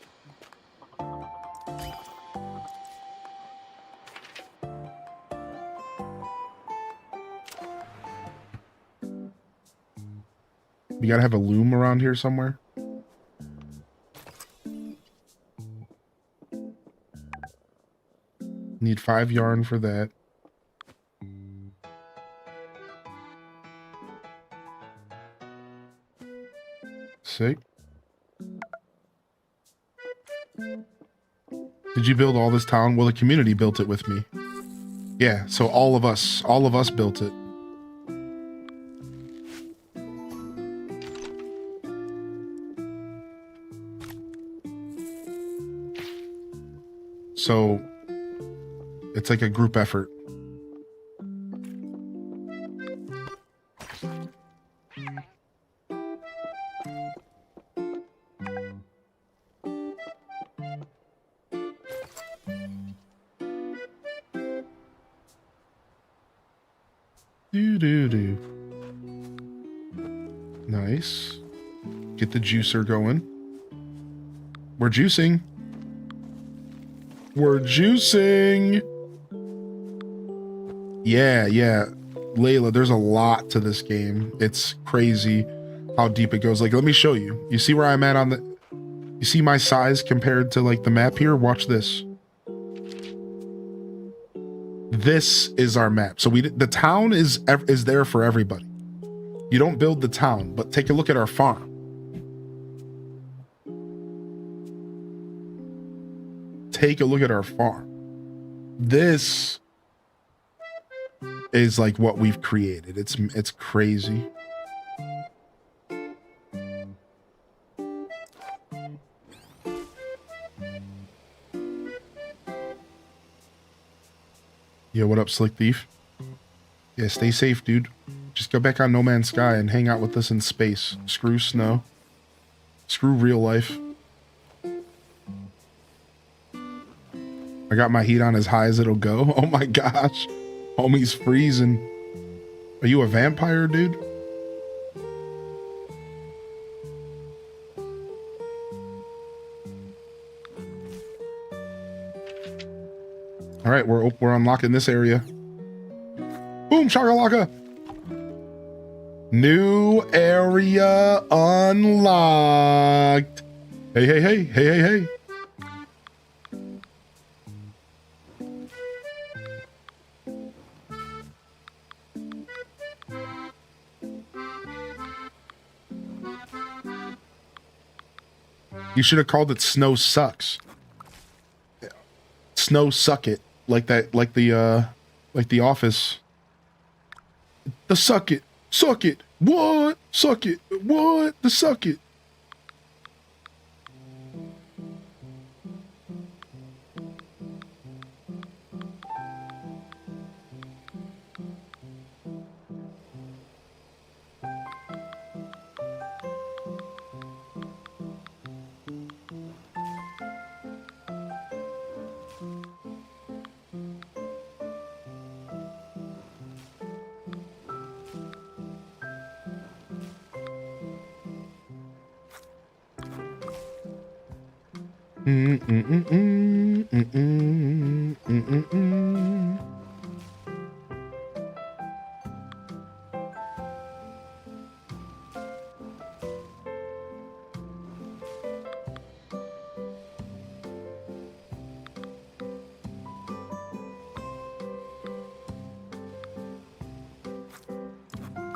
We gotta have a loom around here somewhere. Need 5 yarn for that. Sick. Did you build all this town? Well, the community built it with me. Yeah, so all of us built it. So it's like a group effort. Do. Nice. Get the juicer going. We're juicing. We're juicing. Yeah. Layla, there's a lot to this game. It's crazy how deep it goes. Like, let me show you. You see where I'm at on the... You see my size compared to, like, the map here? Watch this. This is our map. So the town is there for everybody. You don't build the town, but take a look at our farm. Take a look at our farm. This is like what we've created. It's crazy. Yo, what up, Slick Thief? Yeah, stay safe, dude. Just go back on No Man's Sky and hang out with us in space. Screw snow. Screw real life. I got my heat on as high as it'll go. Oh my gosh. Homie's freezing. Are you a vampire, dude? All right, we're unlocking this area. Boom, shakalaka. New area unlocked. Hey. You should have called it Snow Sucks. Snow Suck It. Like that, like the Office. The suck it. Suck it. What? Suck it. What? The suck it.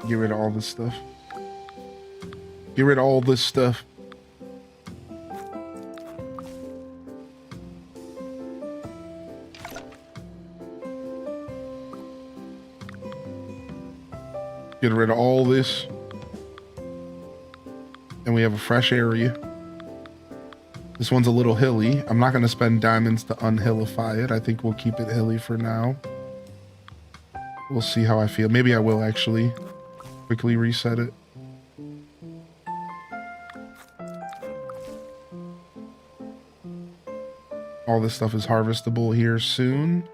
Get rid of all this stuff. Get rid of all this stuff. Get rid of all this. And we have a fresh area. This one's a little hilly. I'm not going to spend diamonds to unhillify it. I think we'll keep it hilly for now. We'll see how I feel. Maybe I will actually quickly reset it. All this stuff is harvestable here soon.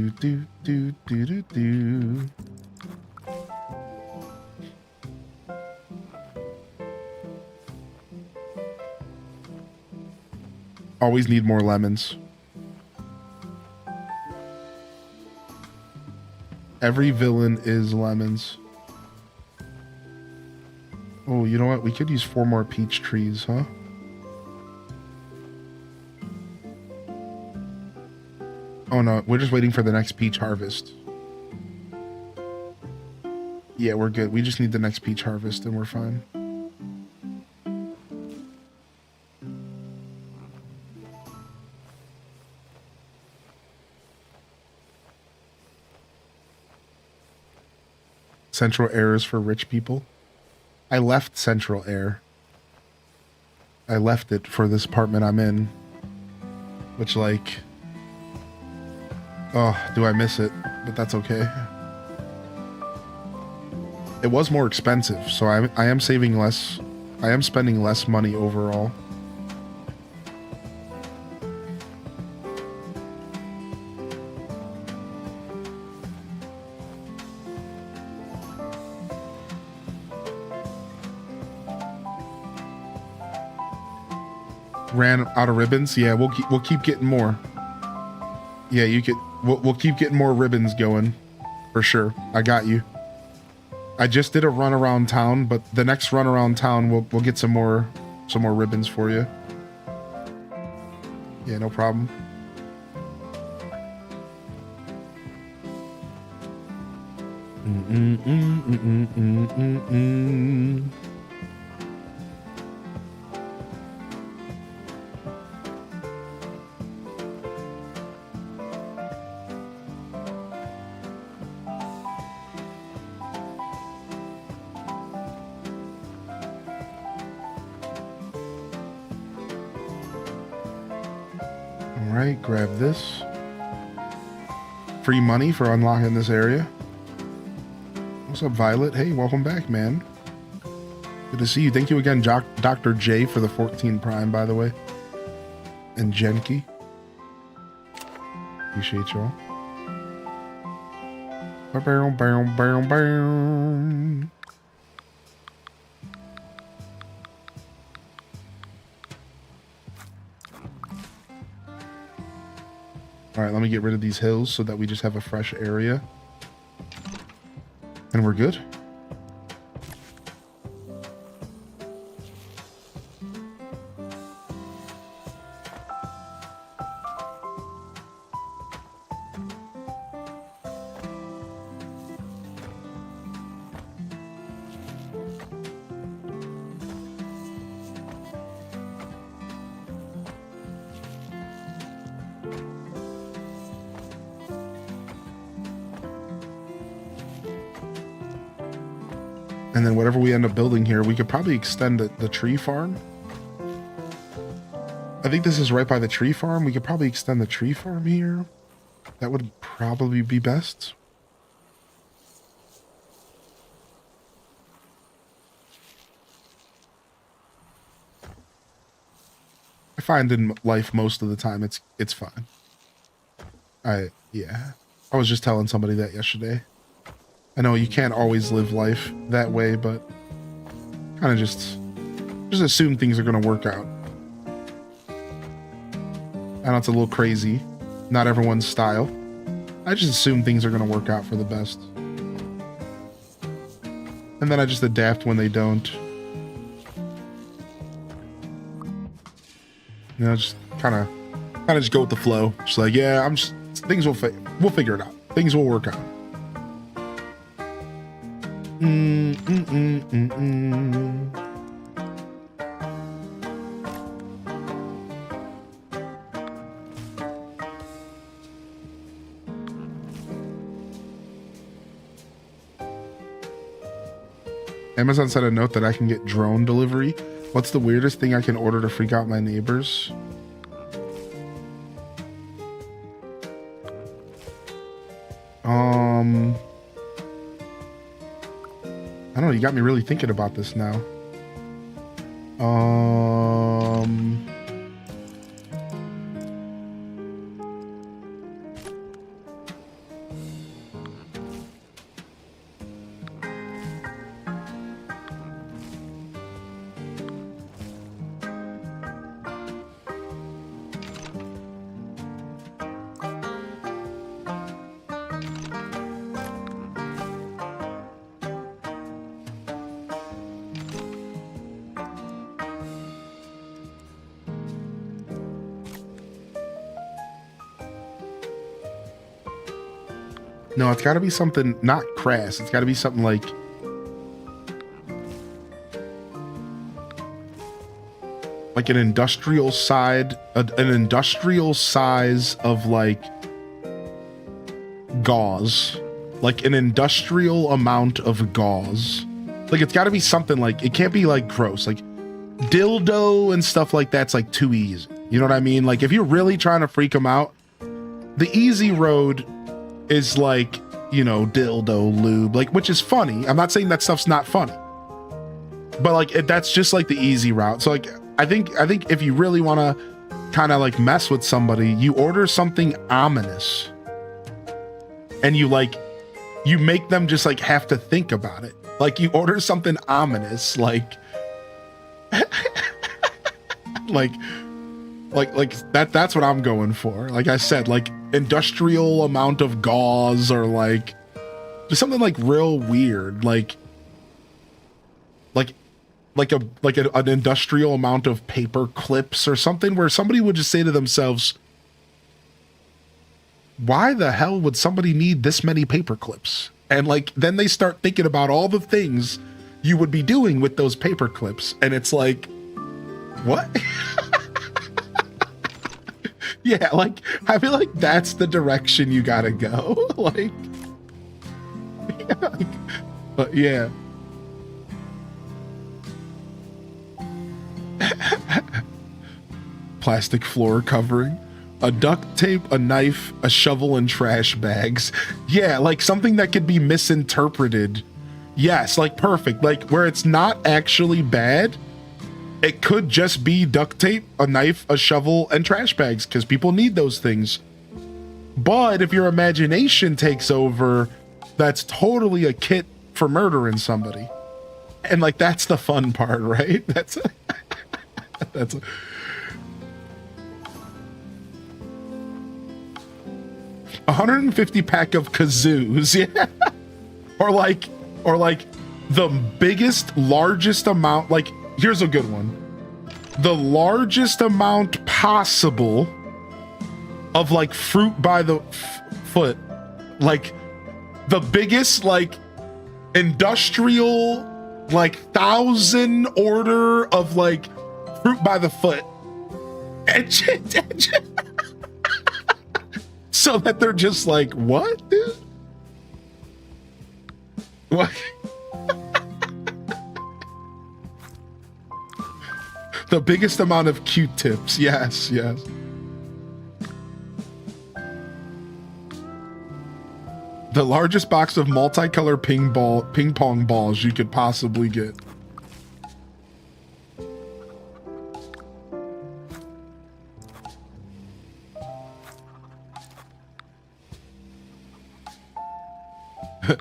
Do. Always need more lemons. Every villain is lemons. Oh, you know what? We could use 4 more peach trees, huh? Oh no, we're just waiting for the next peach harvest. Yeah, we're good. We just need the next peach harvest and we're fine. Central Air is for rich people. I left Central Air. I left it for this apartment I'm in. Which, like... Oh, do I miss it? But that's okay. It was more expensive, so I am saving less. I am spending less money overall. Ran out of ribbons. Yeah, we'll keep getting more. Yeah, you could. We'll keep getting more ribbons going, for sure. I got you. I just did a run around town, but the next run around town we'll get some more ribbons for you. Yeah, no problem. Alright, grab this. Free money for unlocking this area. What's up, Violet? Hey, welcome back, man. Good to see you. Thank you again, Dr. J, for the 14 Prime, by the way. And Genki. Appreciate y'all. Bow, bow, bow, bow. All right, let me get rid of these hills so that we just have a fresh area. And we're good. And then whatever we end up building here, we could probably extend the tree farm. I think this is right by the tree farm. We could probably extend the tree farm here. That would probably be best. I find in life most of the time it's fine. Yeah. I was just telling somebody that yesterday. I know you can't always live life that way, but kind of just assume things are going to work out. I know it's a little crazy. Not everyone's style. I just assume things are going to work out for the best. And then I just adapt when they don't. You know, just kind of just go with the flow. Just like, yeah, things we'll figure it out. Things will work out. Amazon sent a note that I can get drone delivery. What's the weirdest thing I can order to freak out my neighbors? I don't know, you got me really thinking about this now. No, it's got to be something not crass. It's got to be something like an industrial size of like gauze like an industrial amount of gauze. Like it's got to be something like, it can't be like gross, like dildo and stuff like that's like too easy. You know what I mean? Like if you're really trying to freak them out, the easy road is like, you know, dildo lube, like, which is funny. I'm not saying that stuff's not funny, but like that's just like the easy route. So like I think if you really want to kind of like mess with somebody, you order something ominous and you make them just like have to think about it. Like you order something ominous, like like that's what I'm going for. Like I said, like industrial amount of gauze, or like just something like real weird, like an industrial amount of paper clips or something, where somebody would just say to themselves, why the hell would somebody need this many paper clips? And like then they start thinking about all the things you would be doing with those paper clips, and it's like, what? Yeah, like I feel like that's the direction you gotta go. Like, yeah, but yeah. Plastic floor covering, a duct tape, a knife, a shovel, and trash bags. Yeah, like something that could be misinterpreted. Yes, like perfect. Like where it's not actually bad. It could just be duct tape, a knife, a shovel, and trash bags, because people need those things. But if your imagination takes over, that's totally a kit for murdering somebody. And like that's the fun part, right? That's 150 pack of kazoos, yeah. Or like the biggest, largest amount, like here's a good one. The largest amount possible of like fruit by the foot. Like the biggest like industrial like 1,000 order of like fruit by the foot. So that they're just like, what, dude? What? The biggest amount of Q-tips. Yes, yes. The largest box of multicolor ping pong balls you could possibly get.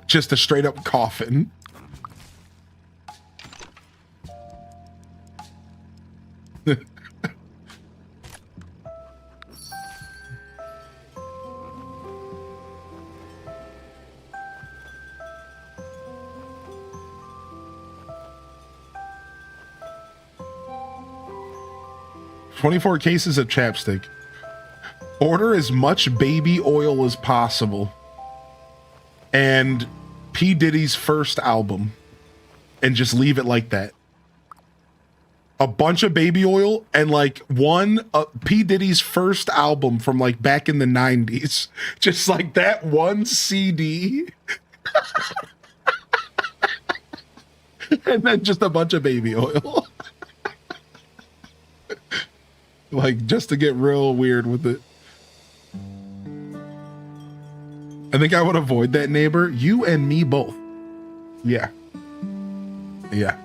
Just a straight up coffin. $24 cases of chapstick. Order as much baby oil as possible. And P. Diddy's first album. And just leave it like that. A bunch of baby oil and like one P. Diddy's first album from like back in the 90s. Just like that one CD. And then just a bunch of baby oil. Like just to get real weird with it. I think I would avoid that neighbor. You and me both. Yeah. Yeah.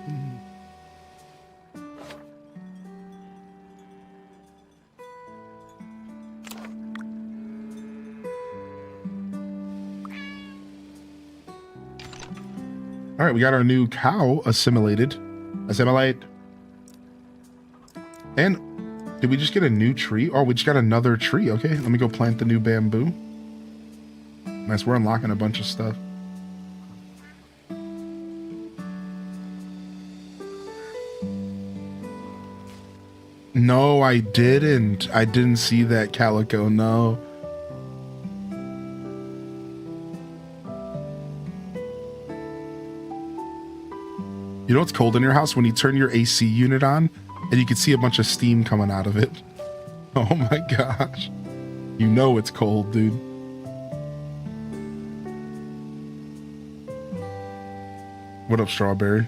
All right, we got our new cow assimilated. Assimilate. And did we just get a new tree? Oh, we just got another tree. Okay, let me go plant the new bamboo. Nice, we're unlocking a bunch of stuff. No, I didn't. I didn't see that, Calico, no. You know what's cold in your house? When you turn your AC unit on and you can see a bunch of steam coming out of it. Oh my gosh. You know it's cold, dude. What up, Strawberry?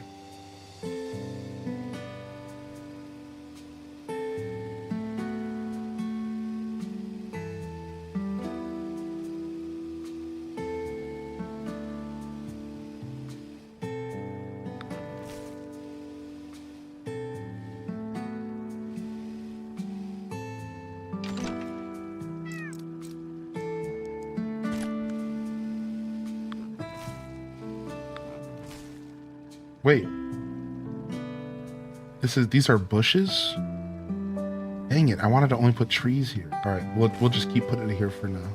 Wait. These are bushes? Dang it, I wanted to only put trees here. Alright, we'll just keep putting it here for now.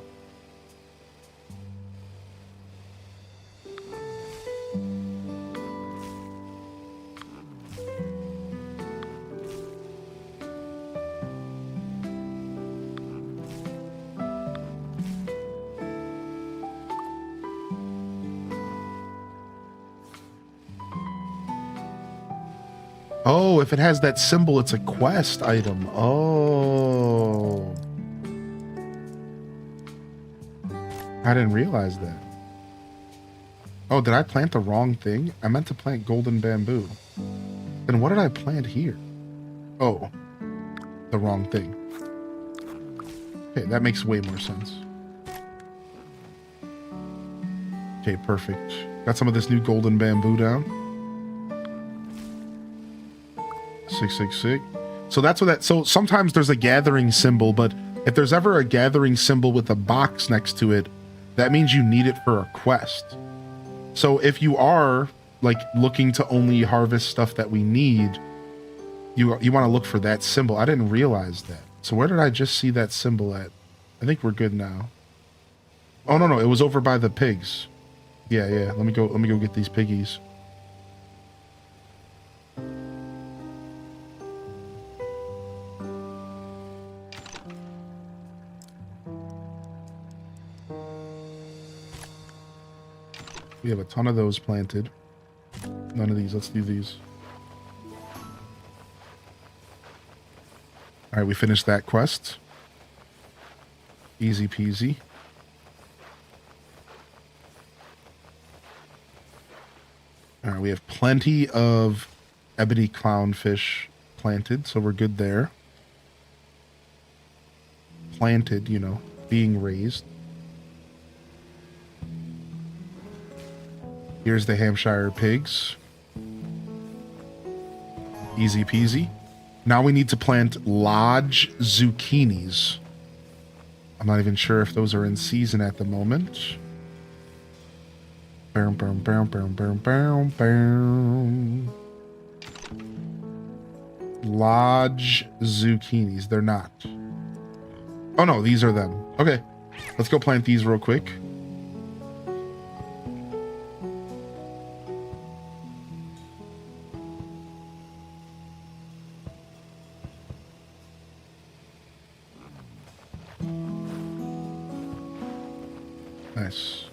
Oh, if it has that symbol, it's a quest item. Oh. I didn't realize that. Oh, did I plant the wrong thing? I meant to plant golden bamboo. Then what did I plant here? Oh, the wrong thing. Okay, that makes way more sense. Okay, perfect. Got some of this new golden bamboo down. 666. So that's what that, so sometimes there's a gathering symbol, but if there's ever a gathering symbol with a box next to it, that means you need it for a quest. So if you are like looking to only harvest stuff that we need, you want to look for that symbol. I didn't realize that. So where did I just see that symbol at? I think we're good now. Oh no, it was over by the pigs. Yeah. Let me go get these piggies. We have a ton of those planted. None of these. Let's do these. All right, we finished that quest. Easy peasy. All right, we have plenty of ebony clownfish planted, so we're good there. Planted, you know, being raised. Here's the Hampshire pigs. Easy peasy. Now we need to plant lodge zucchinis. I'm not even sure if those are in season at the moment. Lodge zucchinis. They're not. Oh no, these are them. Okay. Let's go plant these real quick. Nice.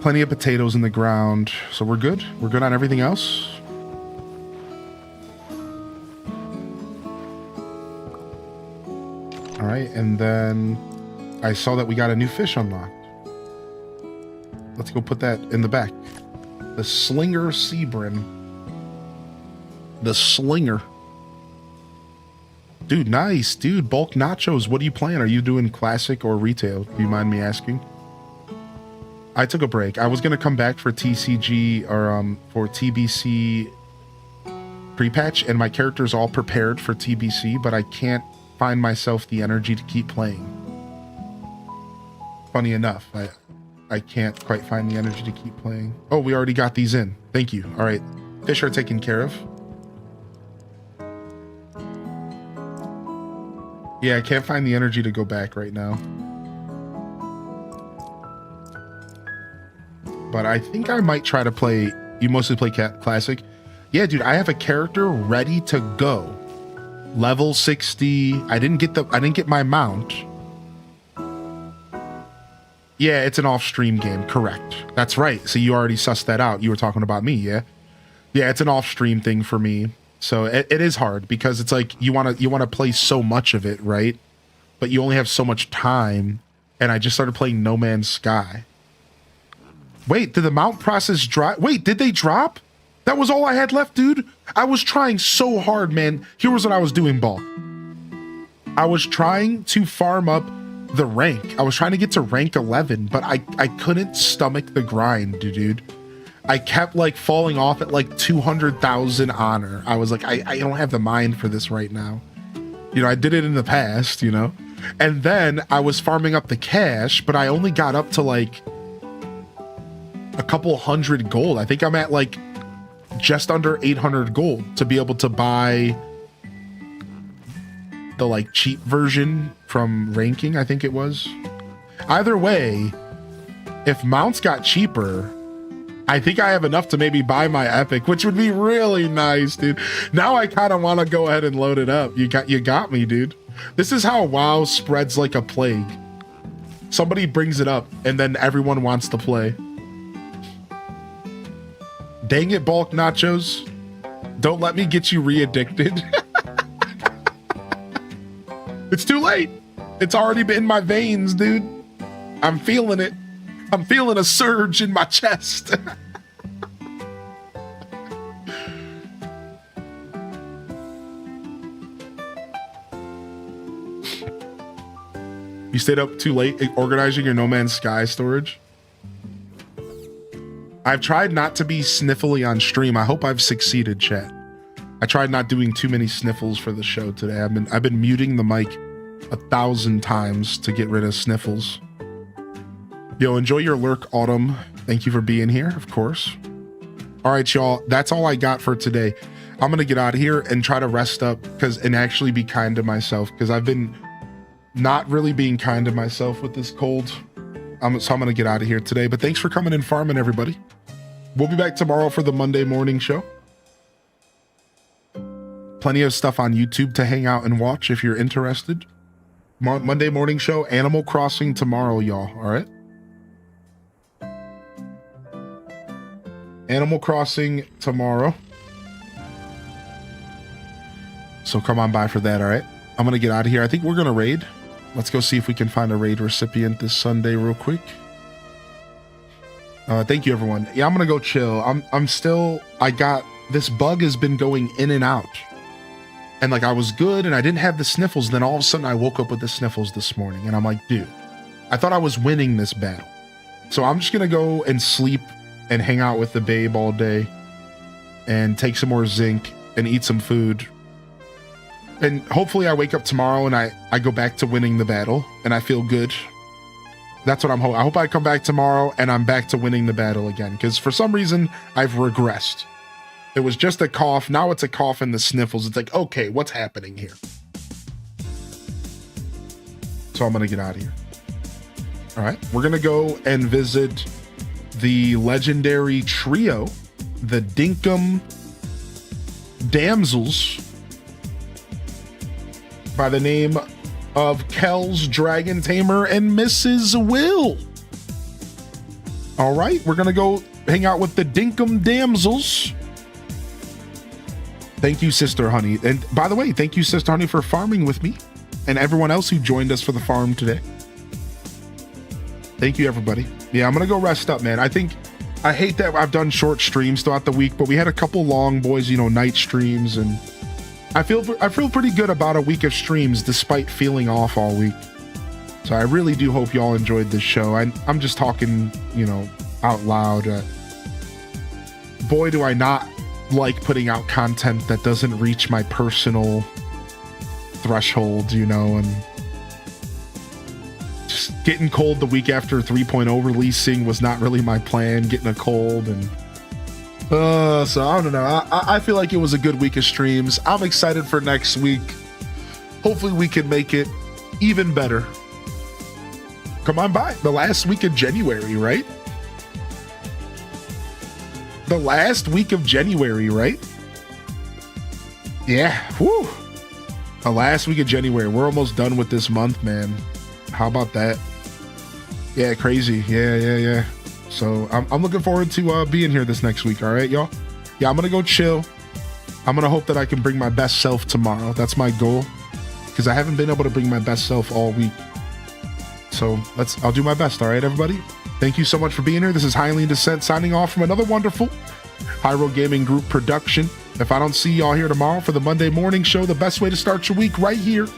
Plenty of potatoes in the ground, so we're good. We're good on everything else. All right, and then I saw that we got a new fish unlocked. Let's go put that in the back. The Slinger Sebrin. The Slinger. Dude, nice. Dude, bulk nachos. What are you playing? Are you doing classic or retail? Do you mind me asking? I took a break. I was going to come back for TCG or for TBC pre-patch, and my character's all prepared for TBC, but I can't find myself the energy to keep playing. Funny enough, I can't quite find the energy to keep playing. Oh, we already got these in. Thank you. All right. Fish are taken care of. Yeah, I can't find the energy to go back right now. But I think I might try to play... You mostly play Classic? Yeah, dude, I have a character ready to go. Level 60. I didn't get my mount. Yeah, it's an off-stream game. Correct. That's right. So you already sussed that out. You were talking about me, yeah? Yeah, it's an off-stream thing for me. So it is hard because it's like you want to play so much of it, right? But you only have so much time, and I just started playing No Man's Sky. Wait, did the mount process drop? Wait, did they drop? That was all I had left, dude. I was trying so hard, man. Here was what I was doing, Ball. I was trying to farm up the rank. I was trying to get to rank 11, but I couldn't stomach the grind, dude. I kept like falling off at like 200,000 honor. I was like, I don't have the mind for this right now. You know, I did it in the past, you know? And then I was farming up the cash, but I only got up to like a couple hundred gold. I think I'm at like just under 800 gold to be able to buy the like cheap version from ranking, I think it was. Either way, if mounts got cheaper, I think I have enough to maybe buy my epic, which would be really nice, dude. Now I kind of want to go ahead and load it up. You got me, dude. This is how WoW spreads like a plague. Somebody brings it up and then everyone wants to play. Dang it, Bulk Nachos. Don't let me get you re-addicted. It's too late. It's already been in my veins, dude. I'm feeling it. I'm feeling a surge in my chest. You stayed up too late organizing your No Man's Sky storage? I've tried not to be sniffly on stream. I hope I've succeeded, chat. I tried not doing too many sniffles for the show today. I've been muting the mic 1,000 times to get rid of sniffles. Yo, enjoy your lurk, Autumn. Thank you for being here, of course. All right, y'all. That's all I got for today. I'm gonna get out of here and try to rest up and actually be kind to myself, because I've been not really being kind to myself with this cold. So I'm gonna get out of here today. But thanks for coming and farming, everybody. We'll be back tomorrow for the Monday morning show. Plenty of stuff on YouTube to hang out and watch if you're interested. Monday morning show, Animal Crossing tomorrow, y'all. All right. Animal Crossing tomorrow. So come on by for that, all right? I'm going to get out of here. I think we're going to raid. Let's go see if we can find a raid recipient this Sunday real quick. Thank you, everyone. Yeah, I'm going to go chill. I got, this bug has been going in and out. And like I was good and I didn't have the sniffles. Then all of a sudden I woke up with the sniffles this morning. And I'm like, dude, I thought I was winning this battle. So I'm just going to go and sleep and hang out with the babe all day. And take some more zinc and eat some food. And hopefully I wake up tomorrow and I go back to winning the battle. And I feel good. That's what I'm hoping. I hope I come back tomorrow and I'm back to winning the battle again. Because for some reason, I've regressed. It was just a cough. Now it's a cough and the sniffles. It's like, okay, what's happening here? So I'm going to get out of here. All right. We're going to go and visit the legendary trio, the Dinkum Damsels, by the name of Kel's Dragon Tamer and Mrs. Will. All right, we're gonna go hang out with the Dinkum Damsels. Thank you, Sister Honey. And by the way, thank you, Sister Honey, for farming with me and everyone else who joined us for the farm today. Thank you, everybody. Yeah, I'm gonna go rest up, man. I hate that I've done short streams throughout the week, but we had a couple long boys, night streams, and I feel pretty good about a week of streams despite feeling off all week. So I really do hope y'all enjoyed this show. I'm just talking, out loud. Boy, do I not like putting out content that doesn't reach my personal threshold, and just getting cold the week after 3.0 releasing was not really my plan. Getting a cold and so I don't know. I feel like it was a good week of streams. I'm excited for next week. Hopefully we can make it even better. Come on by. The last week of January, right? The last week of January, right? Yeah. Whew. The last week of January. We're almost done with this month, man. How about that? Yeah, crazy. Yeah. So I'm looking forward to being here this next week. All right, y'all. Yeah, I'm gonna go chill. I'm gonna hope that I can bring my best self tomorrow. That's my goal, because I haven't been able to bring my best self all week. So I'll do my best. All right, everybody. Thank you so much for being here. This is Highly in Descent signing off from another wonderful Hyro Gaming Group production. If I don't see y'all here tomorrow for the Monday morning show, the best way to start your week right here,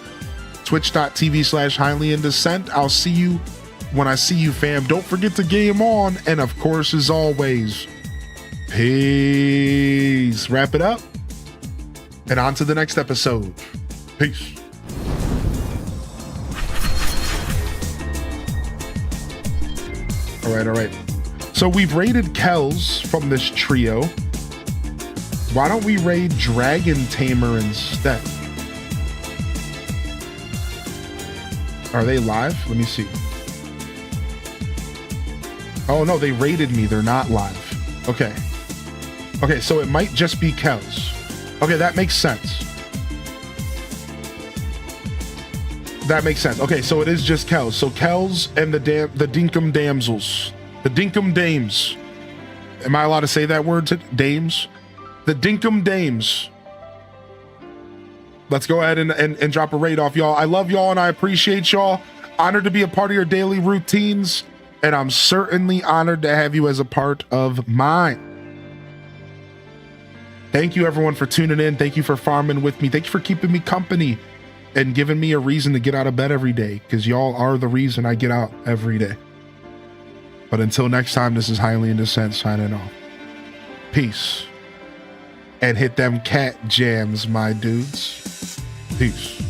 twitch.tv/Highly in Descent. I'll see you when I see you, fam. Don't forget to game on. And of course, as always, peace. Wrap it up. And on to the next episode. Peace. All right. So we've raided Kells from this trio. Why don't we raid Dragon Tamer instead? Are they live? Let me see. Oh no, they raided me. They're not live. Okay. Okay, so it might just be Kells. Okay, that makes sense. That makes sense. Okay, so it is just Kells. So Kells and the Dinkum Damsels. The Dinkum Dames. Am I allowed to say that word? Dames? The Dinkum Dames. Let's go ahead and drop a raid off, y'all. I love y'all and I appreciate y'all. Honored to be a part of your daily routines. And I'm certainly honored to have you as a part of mine. Thank you, everyone, for tuning in. Thank you for farming with me. Thank you for keeping me company and giving me a reason to get out of bed every day, because y'all are the reason I get out every day. But until next time, this is Highly in Descent signing off. Peace. And hit them cat jams, my dudes. Peace.